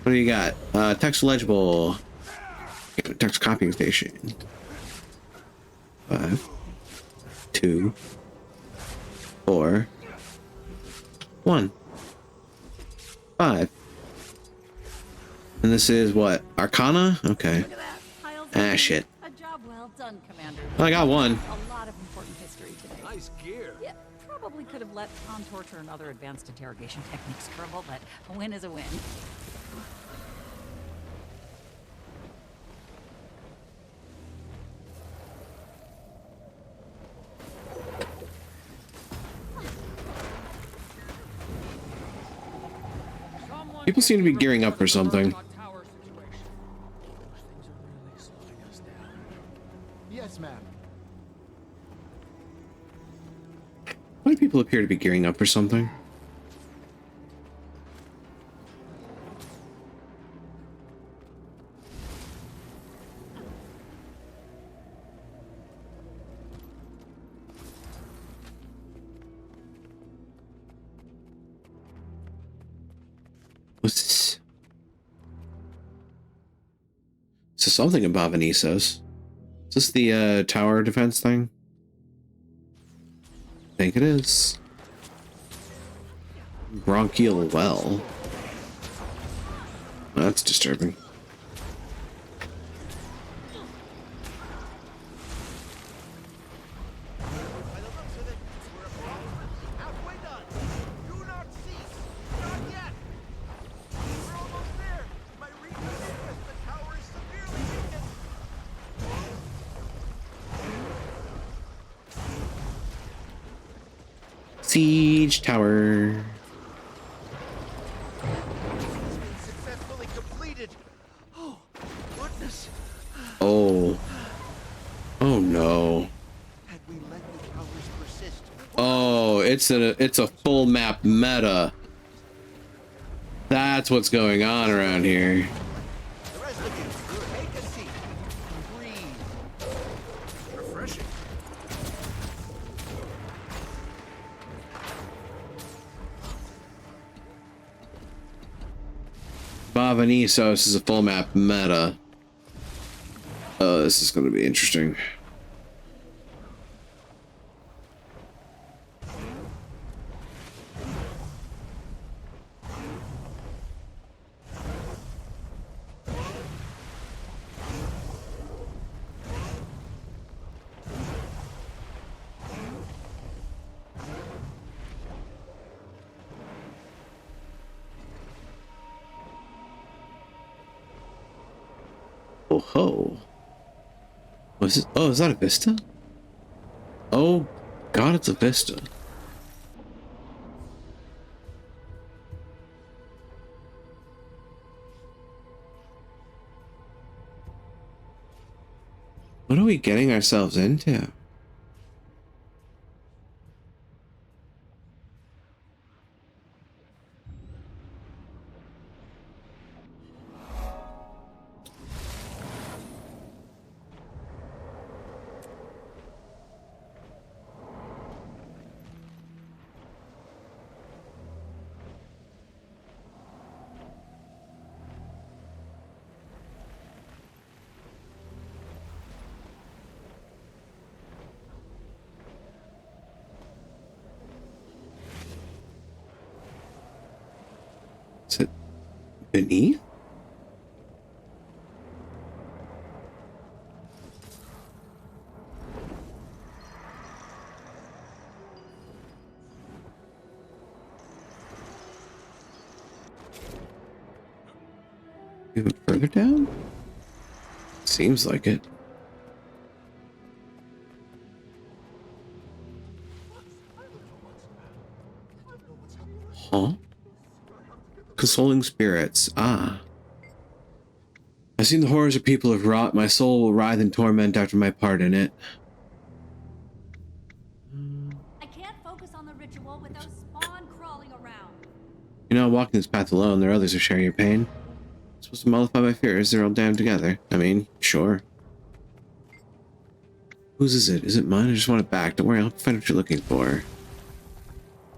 What do you got? Text legible. Text copying station. 5, 2, 4, 1, 5. And this is what? Arcana? Okay. Ah, shit. A job well done, Commander. I got one. A lot of important history today. Nice gear. Yeah, probably could have let Tom torture and other advanced interrogation techniques crumble, but a win is a win. People seem to be gearing up for something. Yes, ma'am. Why do people appear to be gearing up for something? What's this? So something about Venisos. Is this the tower defense thing? I think it is. Bronchial well. That's disturbing. Siege tower. Successfully completed. Oh, goodness. Oh. Oh no. Had we let the towers persist? Oh, it's a full map meta. That's what's going on around here. The rest of you, take a seat. Breathe. Refreshing. Venisos is a full map meta. Oh, this is going to be interesting. Oh ho. Was it? Oh, is that a Vista? Oh god, it's a Vista. What are we getting ourselves into? Is it beneath? further down? Seems like it. Huh? Consoling spirits. Ah. I've seen the horrors of people have wrought. My soul will writhe in torment after my part in it. I can't focus on the ritual with those spawn crawling around. You're not walking this path alone. There are others who share your pain. I'm supposed to mollify my fears. They're all damned together. I mean, sure. Whose is it? Is it mine? I just want it back. Don't worry, I'll find what you're looking for.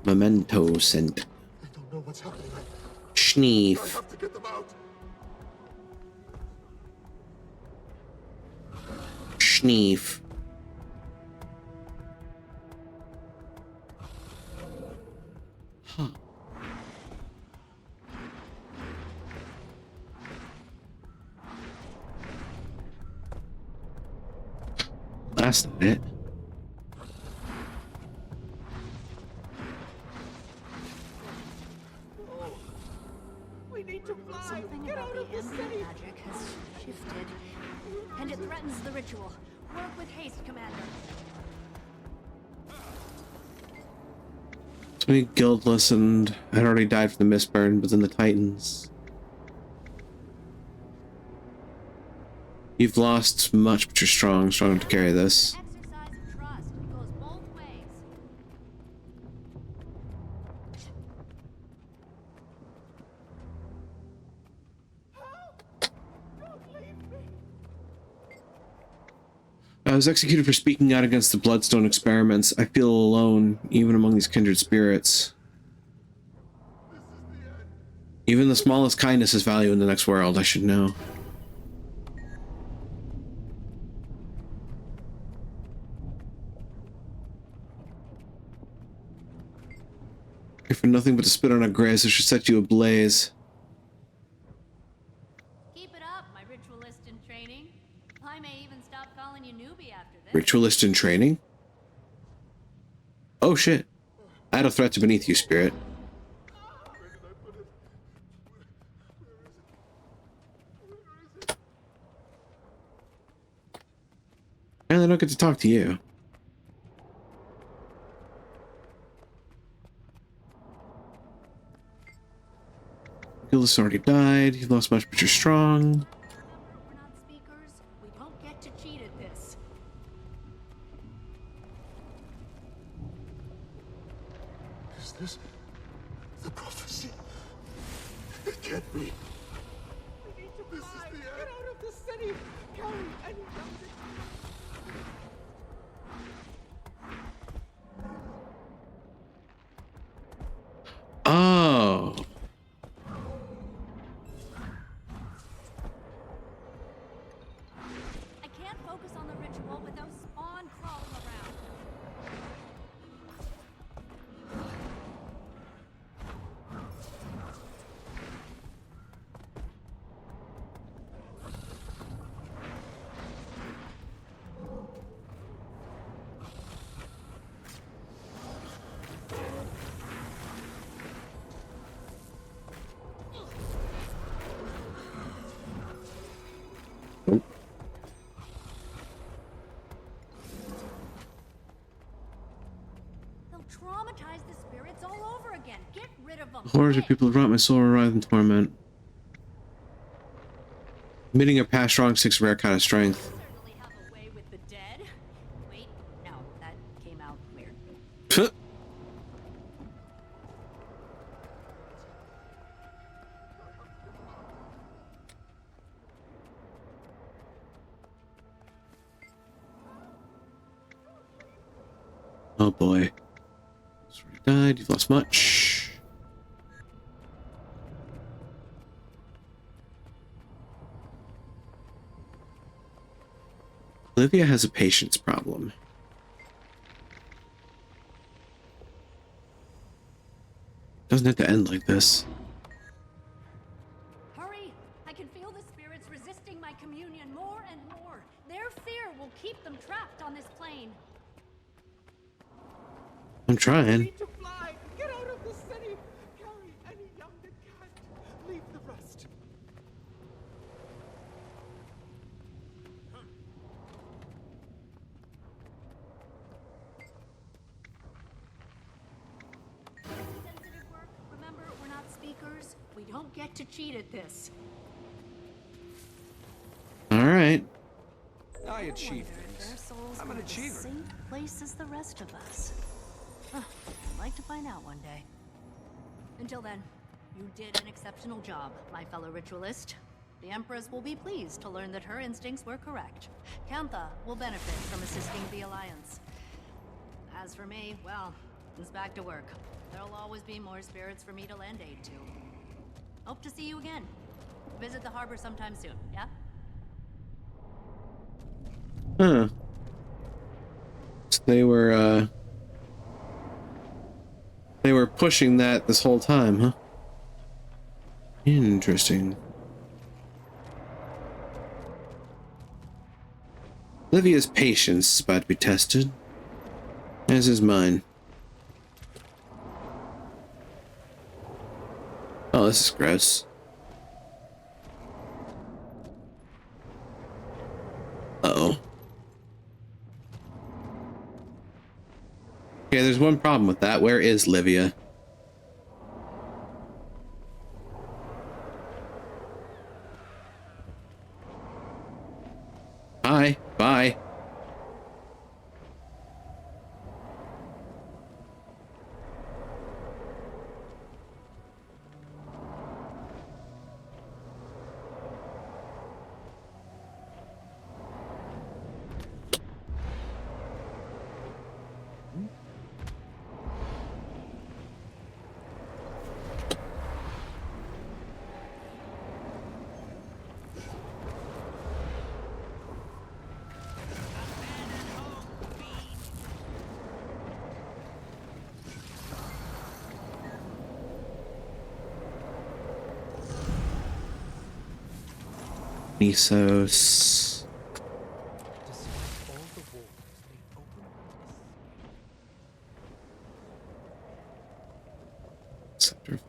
Memento scent. I don't know what's happening. Schneef. I have to get them out. Schneef. Huh. That's not it. We need to fly. Something Get about out the of the ambient city. magic has shifted, and it threatens the ritual. Work with haste, Commander. So many guildless and had already died from the Mistburn, but then the Titans. You've lost much, but you're strong enough to carry this. Exercise of trust. It goes both ways. I was executed for speaking out against the Bloodstone experiments. I feel alone, even among these kindred spirits. Even the smallest kindness has value in the next world, I should know. Here for nothing but to spit on a graze, I should set you ablaze. Keep it up, my ritualist in training. I may even stop calling you newbie after this. Ritualist in training? Oh shit. Add a threat to beneath you, spirit. And I don't get to talk to you. Gildas already died. You've lost much, but you're strong. We're not speakers. We don't get to cheat at this. Is this the prophecy? It can't be. We need to fly. Get out of the city. Carry any younger. Oh. I can't focus on the ritual with those spawn crawling around. They'll traumatize the spirits all over again. Get rid of them. Horrors of people have wrought my soul writhe in torment. Admitting a past wrong takes a rare kind of strength. Certainly have a way with the dead. Wait, no, that came out weird. Oh boy. He's already died. You've lost much. Olivia has a patience problem. Doesn't have to end like this. Hurry! I can feel the spirits resisting my communion more and more. Their fear will keep them trapped on this plane. I'm trying. Need to fly. Get out of the city. Carry any young that can't. Leave the rest. don't get to cheat at this. All right. I achieve Their things. souls I'm go an to the achiever. same place as the rest of us. Huh, I'd like to find out one day. Until then, you did an exceptional job, my fellow ritualist. The Empress will be pleased to learn that her instincts were correct. Kantha will benefit from assisting the Alliance. As for me, well, it's back to work. There'll always be more spirits for me to lend aid to. Hope to see you again. Visit the harbor sometime soon, yeah? Huh. So they were pushing that this whole time, huh? Interesting. Livia's patience is about to be tested, as is mine. Oh, this is gross. Uh-oh. Okay, there's one problem with that. Where is Livia? Hi. Bye. Nisos. Scepter.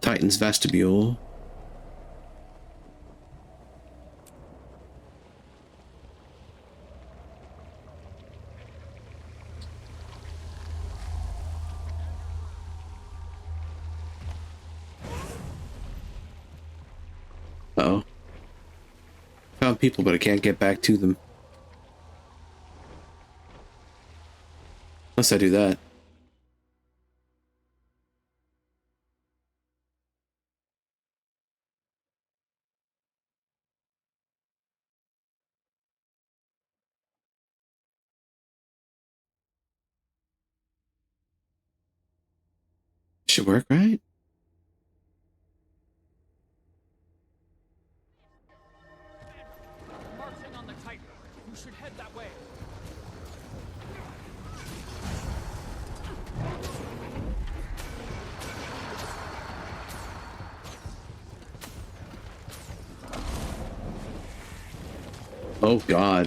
Titan's vestibule. Uh-oh. Found people, but I can't get back to them. Unless I do that. Should work, right? Marching on the Titan. You should head that way. Oh god.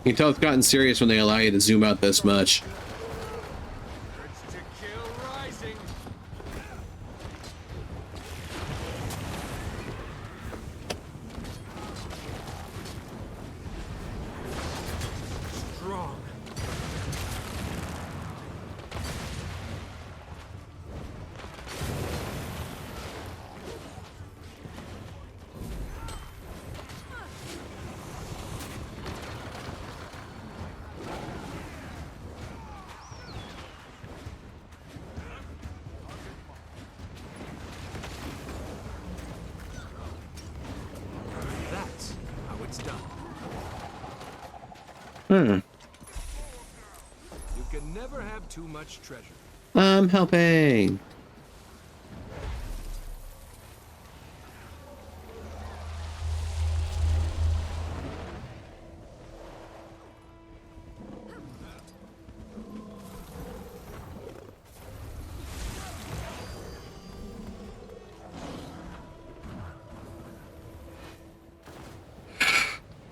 You can tell it's gotten serious when they allow you to zoom out this much. To kill rising. Strong. That's how it's done. Hmm. You can never have too much treasure. I'm helping.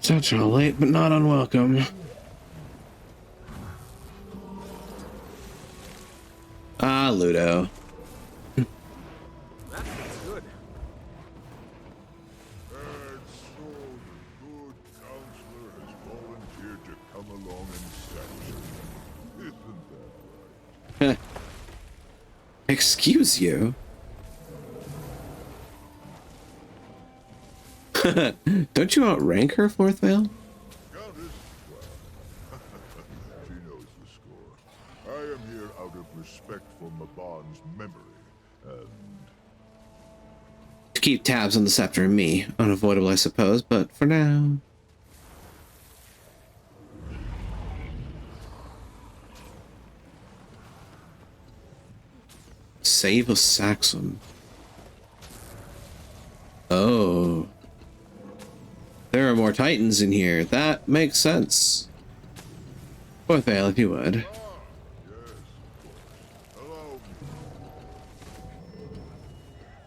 Such a late, but not unwelcome. Ah, Ludo. That feels good. And so the good counselor has volunteered to come along and sanction. Isn't that right? Excuse you? Don't you outrank her, Fourth Veil? Countess? Well, she knows the score. I am here out of respect for Mabon's memory, and... To keep tabs on the scepter and me. Unavoidable, I suppose, but for now... Save of Saxum. Oh. There are more Titans in here. That makes sense. Fourth Veil, if you would.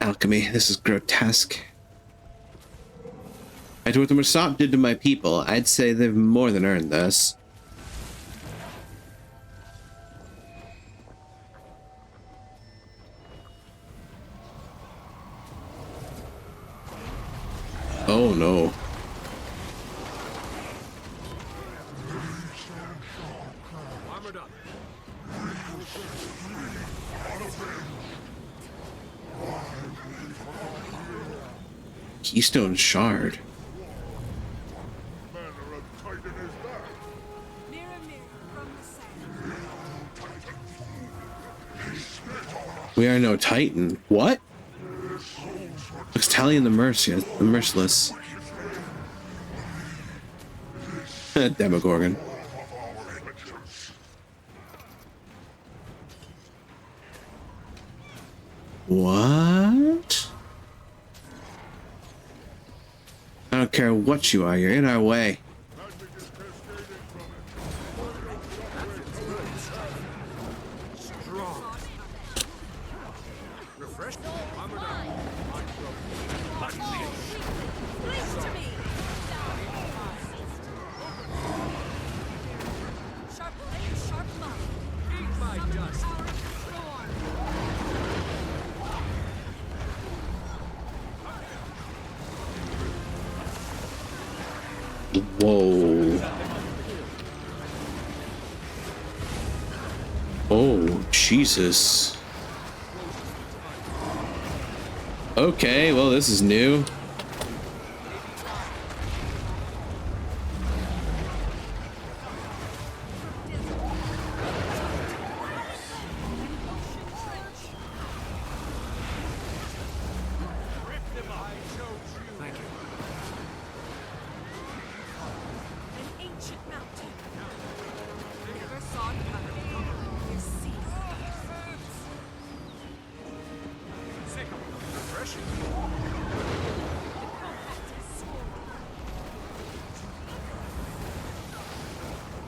Alchemy, this is grotesque. After what the Mursaat did to my people, I'd say they've more than earned this. Oh no. Armored up. Keystone Shard. We are no Titan. What? Looks Talion the Merciless. Demogorgon. What? I don't care what you are, you're in our way. Whoa. Oh, Jesus. Okay, well, this is new.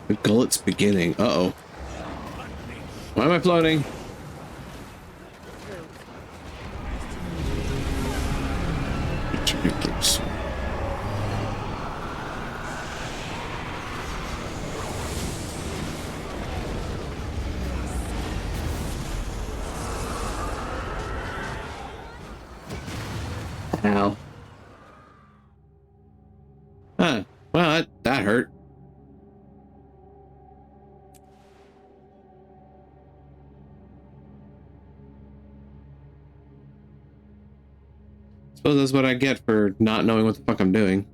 The gullet's beginning. Uh-oh. Why am I floating? Ow. Huh. Well, that hurt. Suppose that's what I get for not knowing what the fuck I'm doing.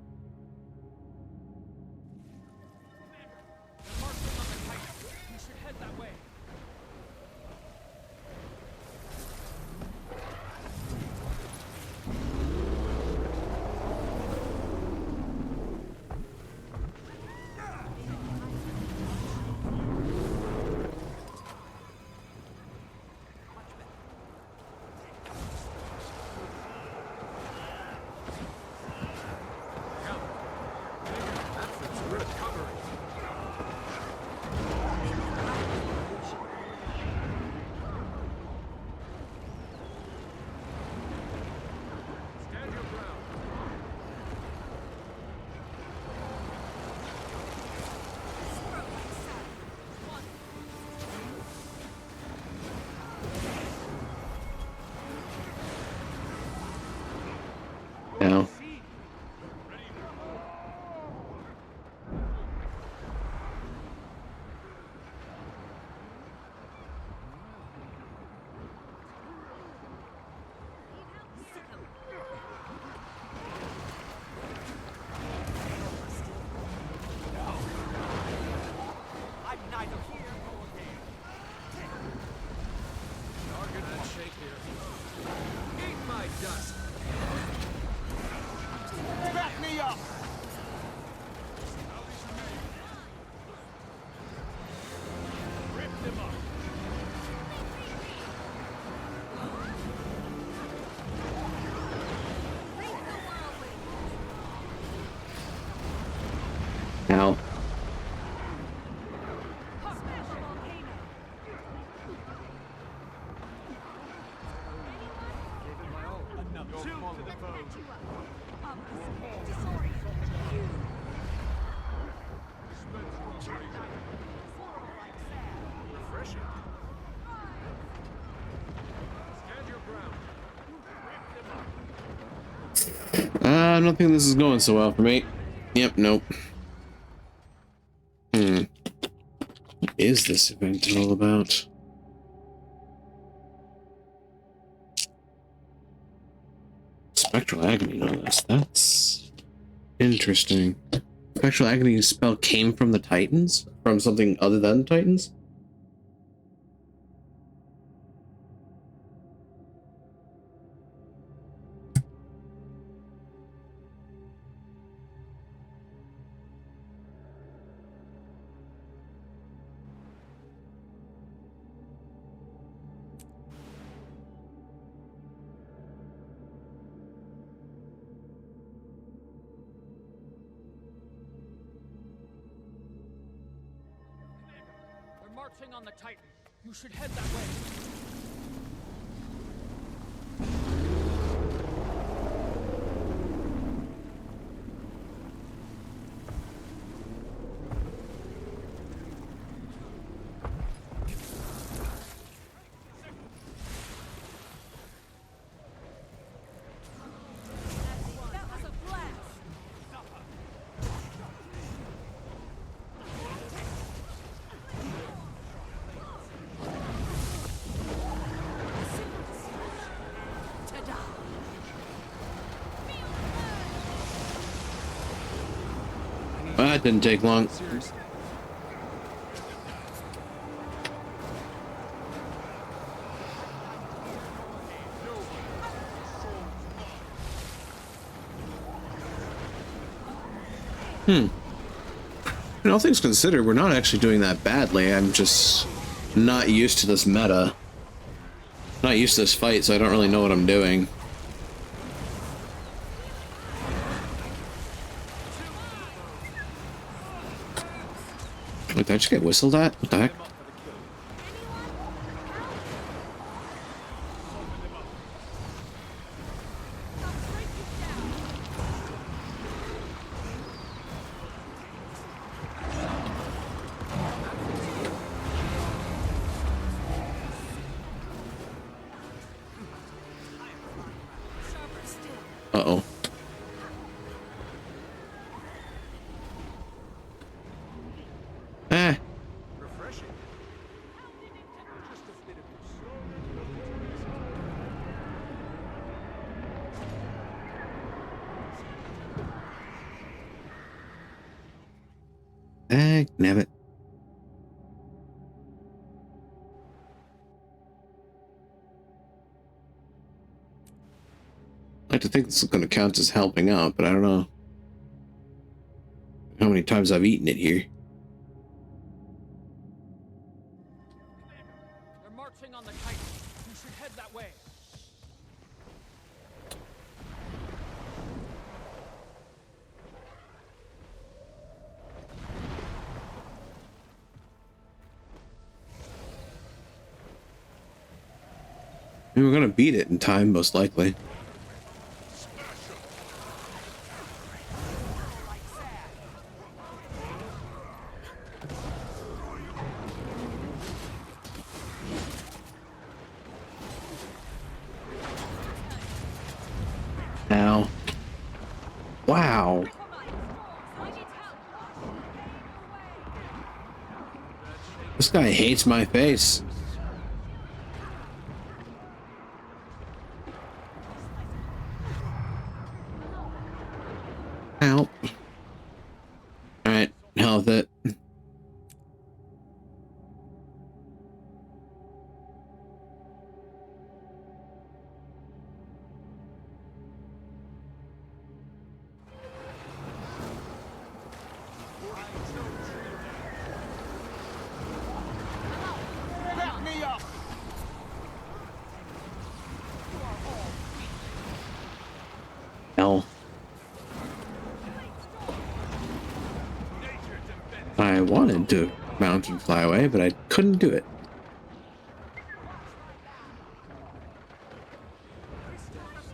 I don't think this is going so well for me. Yep, nope. What is this event all about? Spectral Agony, no, that's interesting. Spectral Agony spell came from the Titans? From something other than Titans? Marching on the Titan. You should head that way. That didn't take long. All things considered, we're not actually doing that badly. I'm just not used to this meta. Not used to this fight, so I don't really know what I'm doing. Wait, did I just get whistled at? What the heck? Uh-oh. Eh. Nabbit. I like to think this is going to count as helping out, but I don't know how many times I've eaten it here. They're marching on the Titan. You should head that way. I mean, we're going to beat it in time, most likely. Ow. Wow. This guy hates my face. Ow. Alright, hell with it. Back me up! Hell. I wanted to mount and fly away, but I couldn't do it.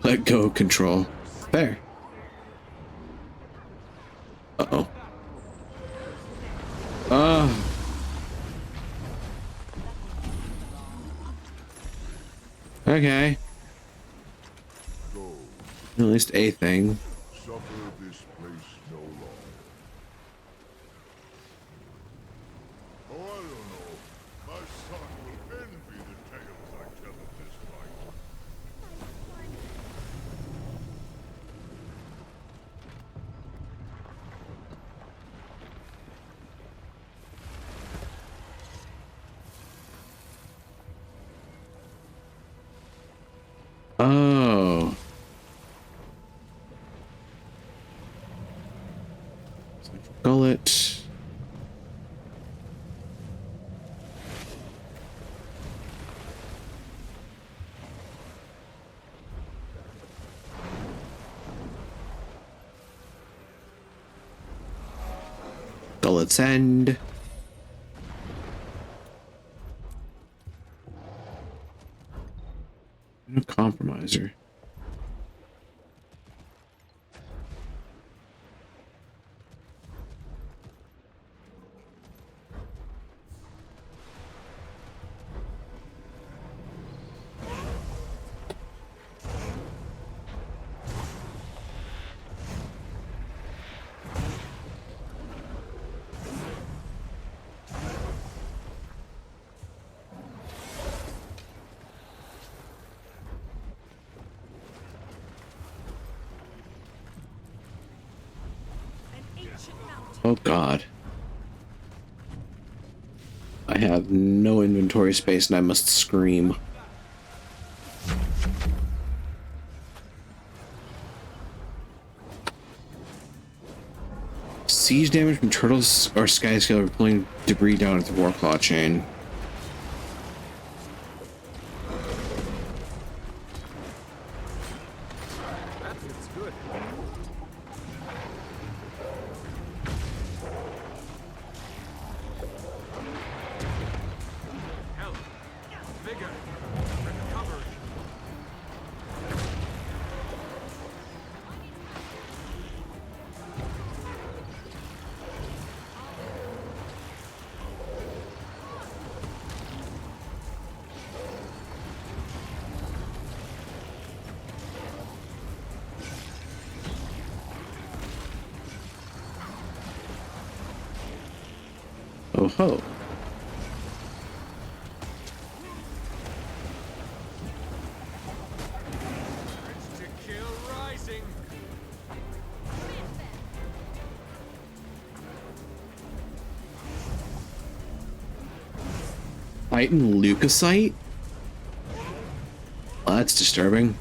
Let go control. Fair. Uh-oh. Okay. At least a thing. Suffer this place no longer. Oh, I don't know. My son will envy the tales I tell of this fight. Oh. Gullet. Gullet's End. No compromiser. Oh God. I have no inventory space and I must scream. Siege damage from turtles or skyscale pulling debris down at the Warclaw chain. That feels good. Health, vigor, recovery. Oh ho. To kill rising. Titan leukocyte? Well, that's disturbing.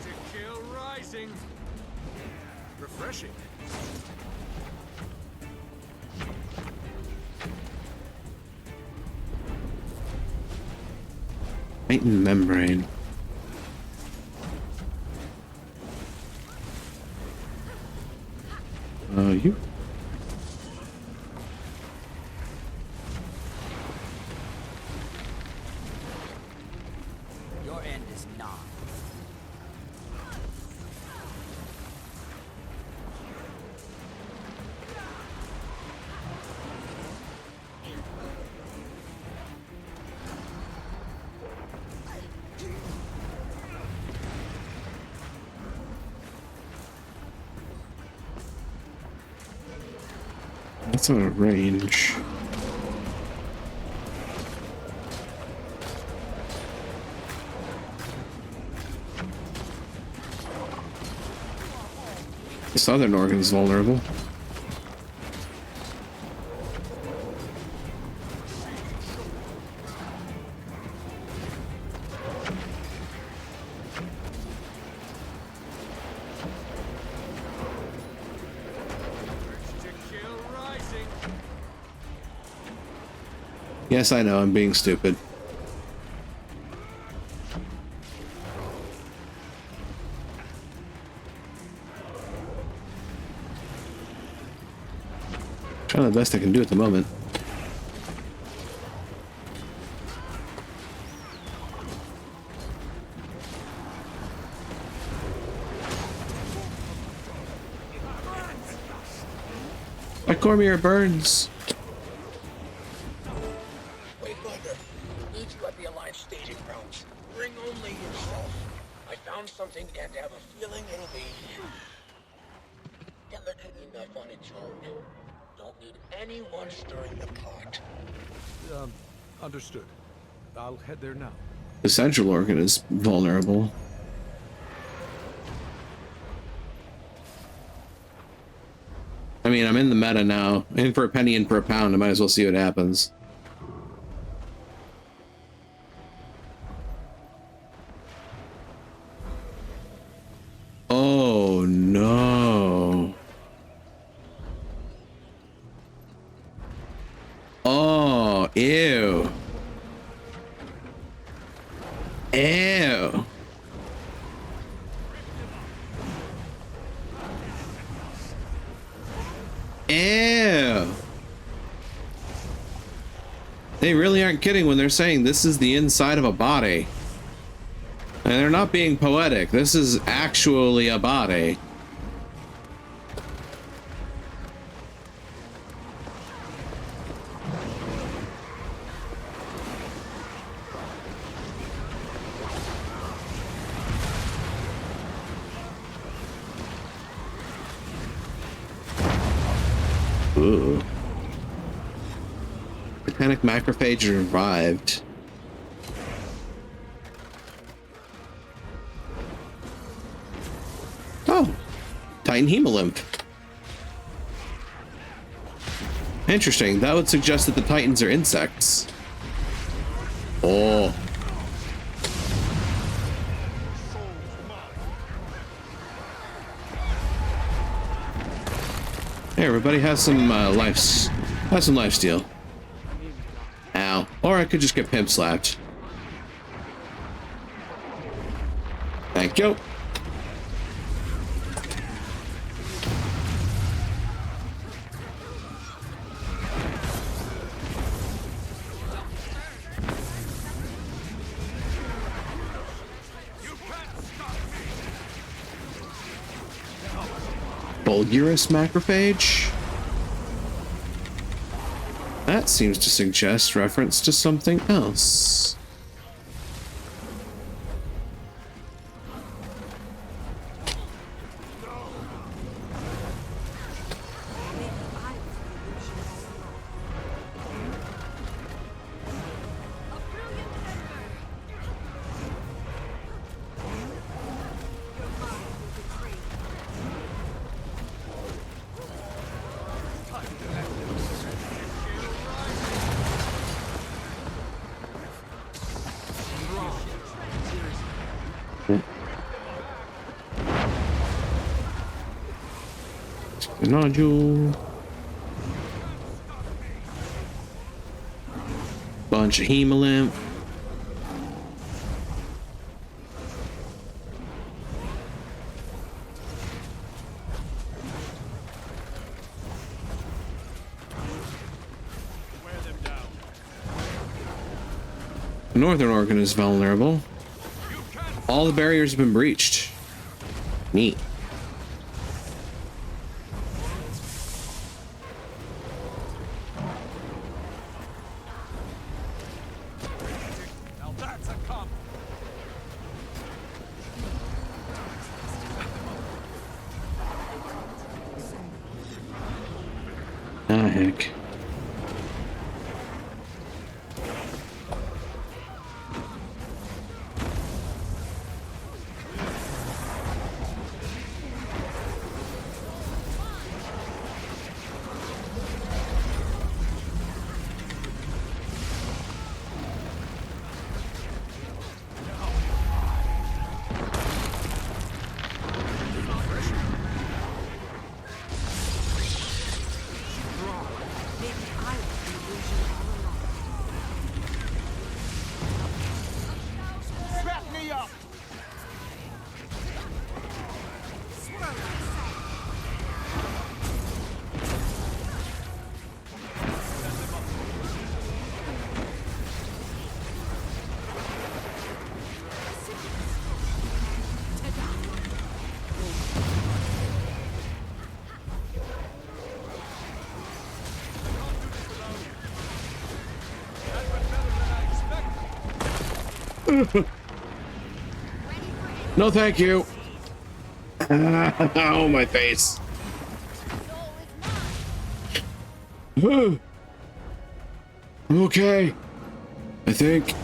To kill rising. Refreshing. Titan membrane. You. Your end is not. That's out of range. The southern organ's vulnerable. Yes, I know, I'm being stupid. Trying the best I can do at the moment. My Cormier burns. Wayfinder, need you at the Alliance staging grounds. Bring only yourself. I found something and have a feeling it'll be delicate enough on its own. Don't need anyone stirring the pot. Understood. I'll head there now. The central organ is vulnerable. I mean, I'm in the meta now. In for a penny, in for a pound. I might as well see what happens. Oh, no. Oh, ew. Ew. Ew. They really aren't kidding when they're saying this is the inside of a body. And they're not being poetic. This is actually a body. Ooh. Titanic macrophage revived. Oh, Titan Hemolymph. Interesting. That would suggest that the Titans are insects. Oh. Hey, everybody has some life steal. Ow. Or I could just get pimp slapped. Thank you. Bulgurus macrophage? That seems to suggest reference to something else. Nodule. Bunch of Hemolymph. The northern organ is vulnerable. All the barriers have been breached. Neat. Ah, heck. No, thank you. Oh, my face. Okay. I think.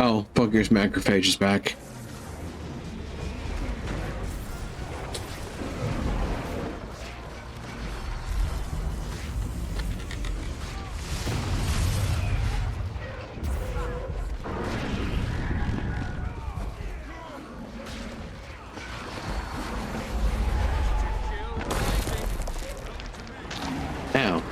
Oh, Booger's macrophage is back. Ow.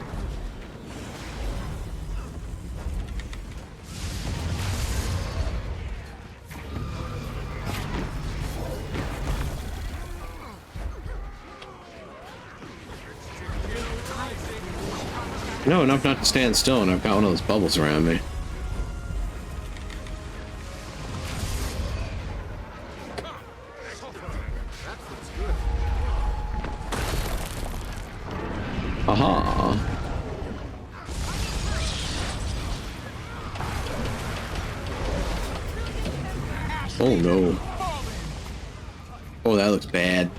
I know enough not to stand still, and I've got one of those bubbles around me. Aha! Oh no. Oh, that looks bad.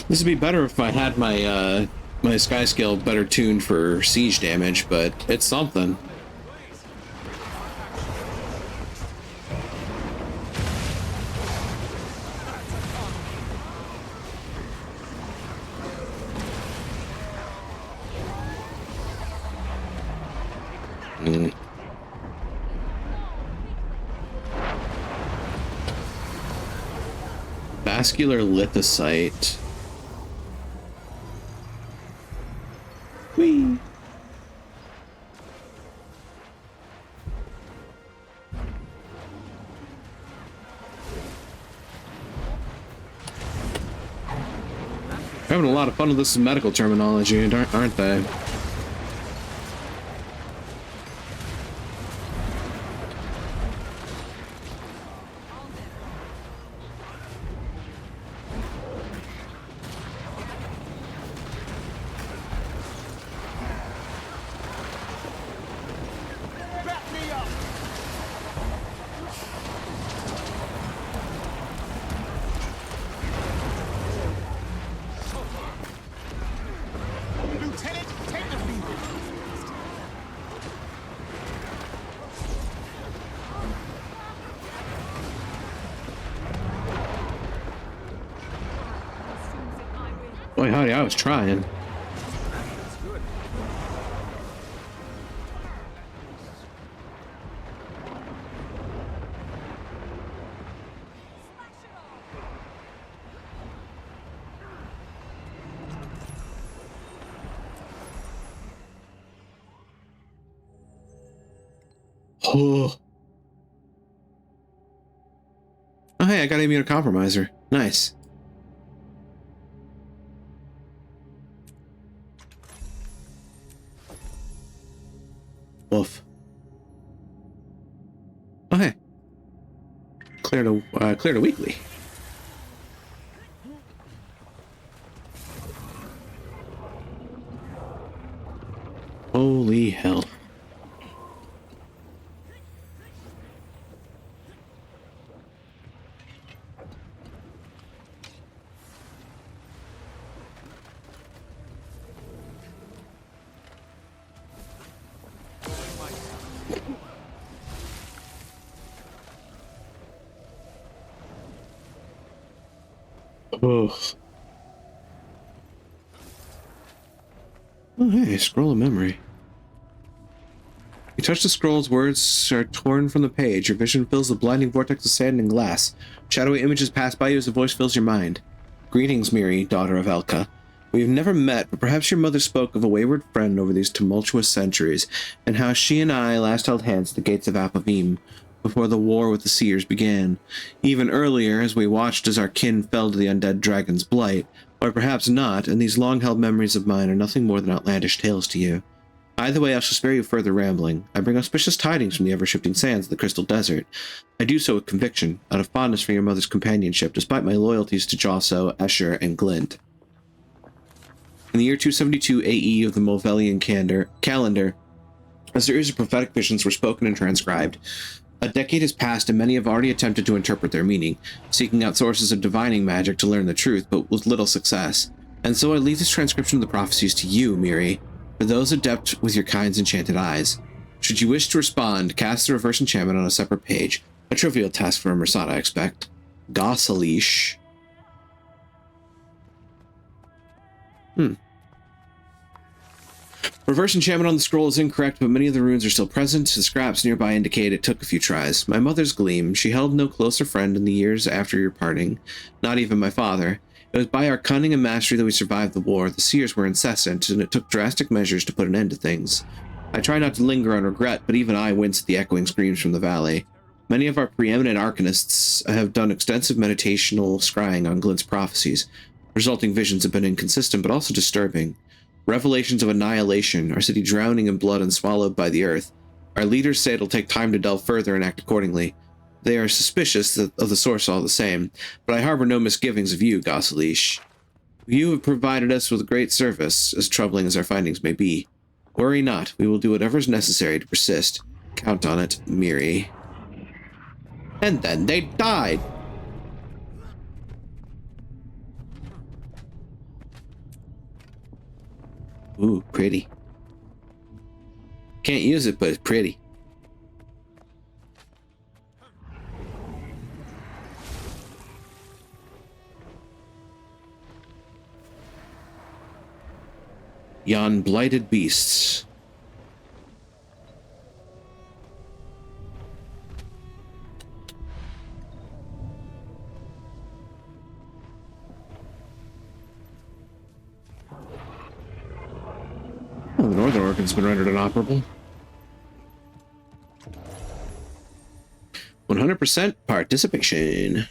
This would be better if I had my my sky skill better tuned for siege damage, but it's something. Vascular lithosite. Whee! Having a lot of fun with this medical terminology, aren't they? Boy, howdy, I was trying. That's good. Oh. Oh, hey, I got immunocompromiser. Nice. Woof. Oh, hey. Cleared a weekly. Holy hell. Oh. Oh, hey, scroll of memory. You touch the scroll's words are torn from the page. Your vision fills the blinding vortex of sand and glass. Shadowy images pass by you as a voice fills your mind. Greetings, Miri, daughter of Elka. We have never met, but perhaps your mother spoke of a wayward friend over these tumultuous centuries, and how she and I last held hands at the gates of Apavim, before the war with the Seers began. Even earlier, as we watched as our kin fell to the undead dragon's blight, or perhaps not, and these long-held memories of mine are nothing more than outlandish tales to you. Either way, I shall spare you further rambling. I bring auspicious tidings from the ever-shifting sands of the Crystal Desert. I do so with conviction, out of fondness for your mother's companionship, despite my loyalties to Josso, Escher, and Glint. In the year 272 AE of the Movelian calendar, a series of prophetic visions were spoken and transcribed. A decade has passed and many have already attempted to interpret their meaning, seeking out sources of divining magic to learn the truth, but with little success. And so I leave this transcription of the prophecies to you, Miri, for those adept with your kind's enchanted eyes. Should you wish to respond, cast the reverse enchantment on a separate page. A trivial task for a Mersat, I expect. Gosselish. Reverse enchantment on the scroll is incorrect, but many of the runes are still present. The scraps nearby indicate it took a few tries. My mother's gleam. She held no closer friend in the years after your parting. Not even my father. It was by our cunning and mastery that we survived the war. The Seers were incessant, and it took drastic measures to put an end to things. I try not to linger on regret, but even I wince at the echoing screams from the valley. Many of our preeminent arcanists have done extensive meditational scrying on Glint's prophecies. Resulting visions have been inconsistent, but also disturbing. Revelations of annihilation, our city drowning in blood and swallowed by the earth. Our leaders say it'll take time to delve further and act accordingly. They are suspicious of the source all the same, but I harbor no misgivings of you, Gosselish. You have provided us with great service, as troubling as our findings may be. Worry not, we will do whatever is necessary to persist. Count on it, Miri. And then they died! Ooh, pretty. Can't use it, but it's pretty. Yon blighted beasts. Oh, the northern organ's been rendered inoperable. 100% participation.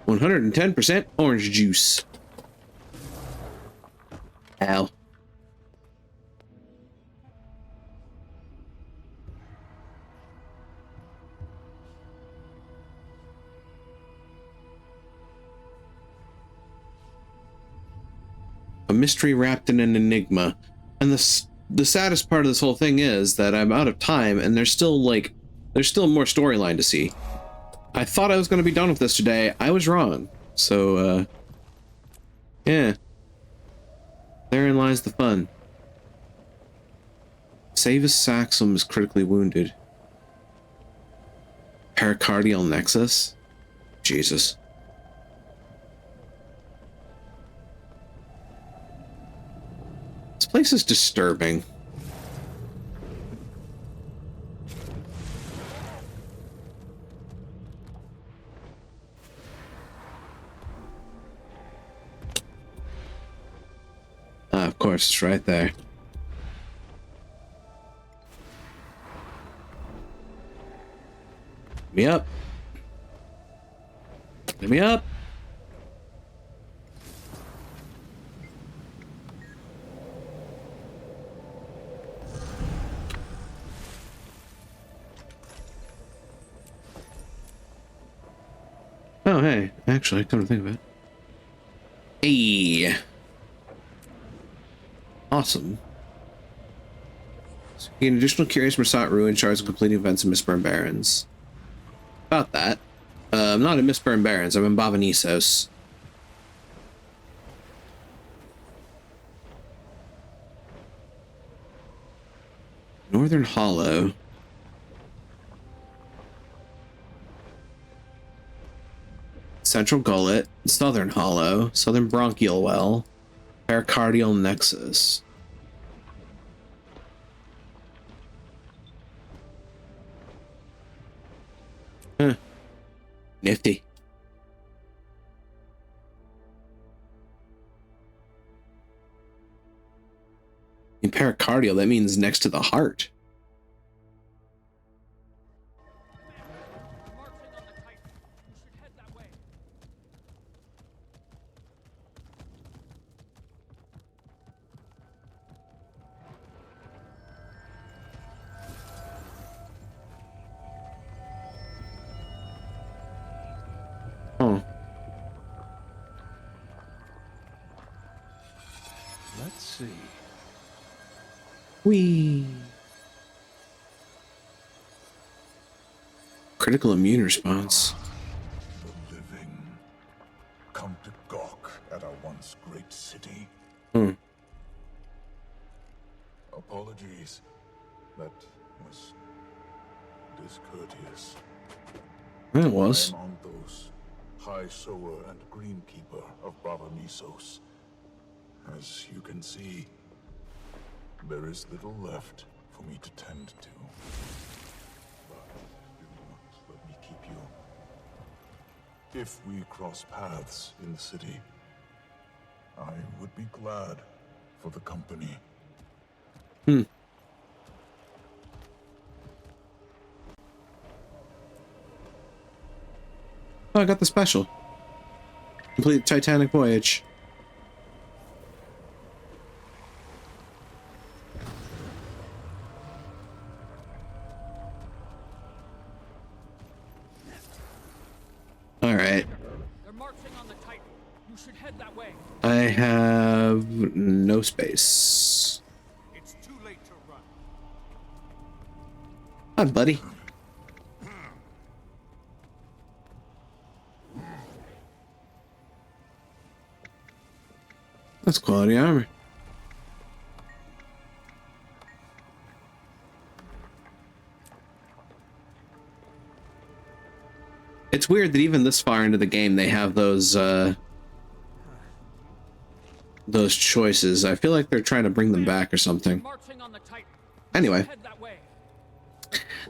110% orange juice. Ow. A mystery wrapped in an enigma. And the saddest part of this whole thing is that I'm out of time and there's still more storyline to see. I thought I was going to be done with this today. I was wrong. So, yeah. Therein lies the fun. Savus Saxum is critically wounded. Pericardial nexus? Jesus. place is disturbing. Of course, it's right there. Let me up. Let me up. Oh, hey. Actually, come to think of it. Hey. Awesome. So you gain additional curious Mersat ruin shards and completing events in Mistburn Barrens. About that. I'm not in Mistburn Barrens, I'm in Bavanisos. Northern Hollow. Central Gullet, Southern Hollow, Southern Bronchial Well, Pericardial Nexus. Huh. Nifty. In pericardial, that means next to the heart. Oh. Let's see. Whee! Critical immune response. The living come to gawk at our once great city. Apologies. That was discourteous. That was. I am on those High Sower and Greenkeeper of Bavanisos. As you can see, there is little left for me to tend to. But do not let me keep you. If we cross paths in the city, I would be glad for the company. Oh, I got the special. Complete Titanic voyage. All right. They're marching on the Titan. You should head that way. I have no space. It's too late to run. Hi, buddy. That's quality armor. It's weird that even this far into the game they have those choices. I feel like they're trying to bring them back or something. Anyway.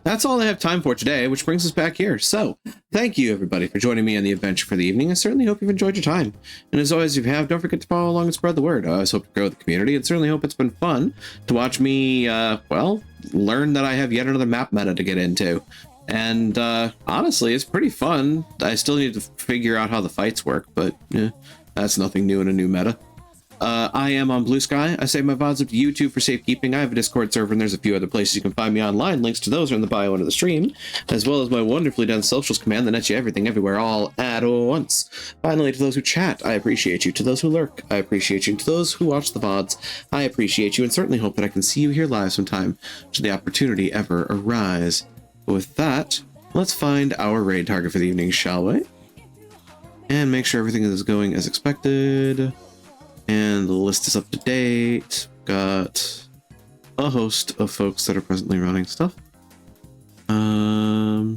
That's all I have time for today, which brings us back here. So, thank you everybody for joining me on the adventure for the evening. I certainly hope you've enjoyed your time. And as always, if you have, don't forget to follow along and spread the word. I always hope to grow the community, and certainly hope it's been fun to watch me, well, learn that I have yet another map meta to get into. And honestly, it's pretty fun. I still need to figure out how the fights work, but that's nothing new in a new meta. I am on Blue Sky. I save my VODs up to YouTube for safekeeping. I have a Discord server, and there's a few other places you can find me online. Links to those are in the bio under the stream, as well as my wonderfully done socials command that nets you everything, everywhere, all at once. Finally, to those who chat, I appreciate you. To those who lurk, I appreciate you. To those who watch the VODs, I appreciate you, and certainly hope that I can see you here live sometime, should the opportunity ever arise. But with that, let's find our raid target for the evening, shall we? And make sure everything is going as expected. And the list is up to date. Got a host of folks that are presently running stuff. Oh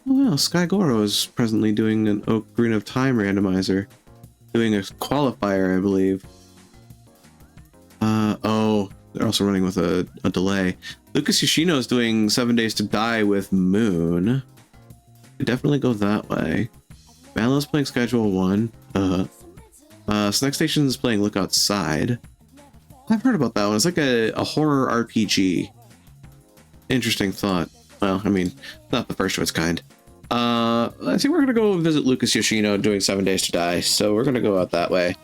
well, Sky Goro is presently doing an Oak Green of Time randomizer. Doing a qualifier, I believe. Oh, they're also running with a delay. Lucas Yoshino is doing 7 Days to Die with Moon. Could definitely go that way. Val's playing Schedule 1. Snack Station is playing Look Outside. I've heard about that one. It's like a horror RPG. Interesting thought. Well, I mean, not the first of its kind. I think we're gonna go visit Lucas Yoshino doing 7 Days to Die, so we're gonna go out that way.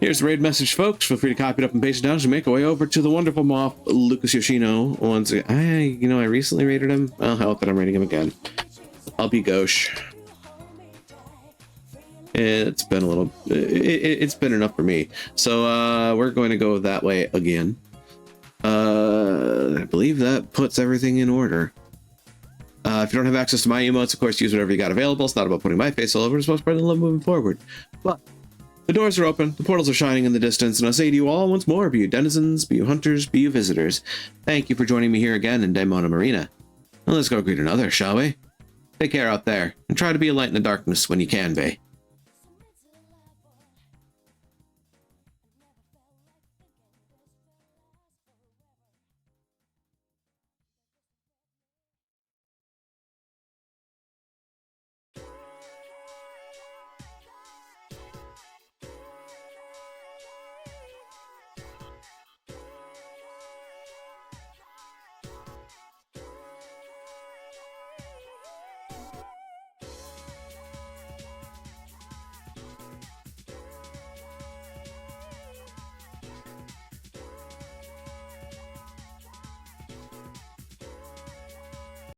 Here's the raid message, folks. Feel free to copy it up and paste it down as we make our way over to the wonderful moth Lucas Yoshino. Once again, I recently rated him. Well, hell, that I'm rating him again. I'll be gauche. It's been a little. It's been enough for me. So we're going to go that way again. I believe that puts everything in order. If you don't have access to my emotes, of course, use whatever you got available. It's not about putting my face all over. It's about spreading love moving forward. But the doors are open, the portals are shining in the distance, and I say to you all once more, be you denizens, be you hunters, be you visitors, thank you for joining me here again in Daemona Marina. Now let's go greet another, shall we? Take care out there, and try to be a light in the darkness when you can be.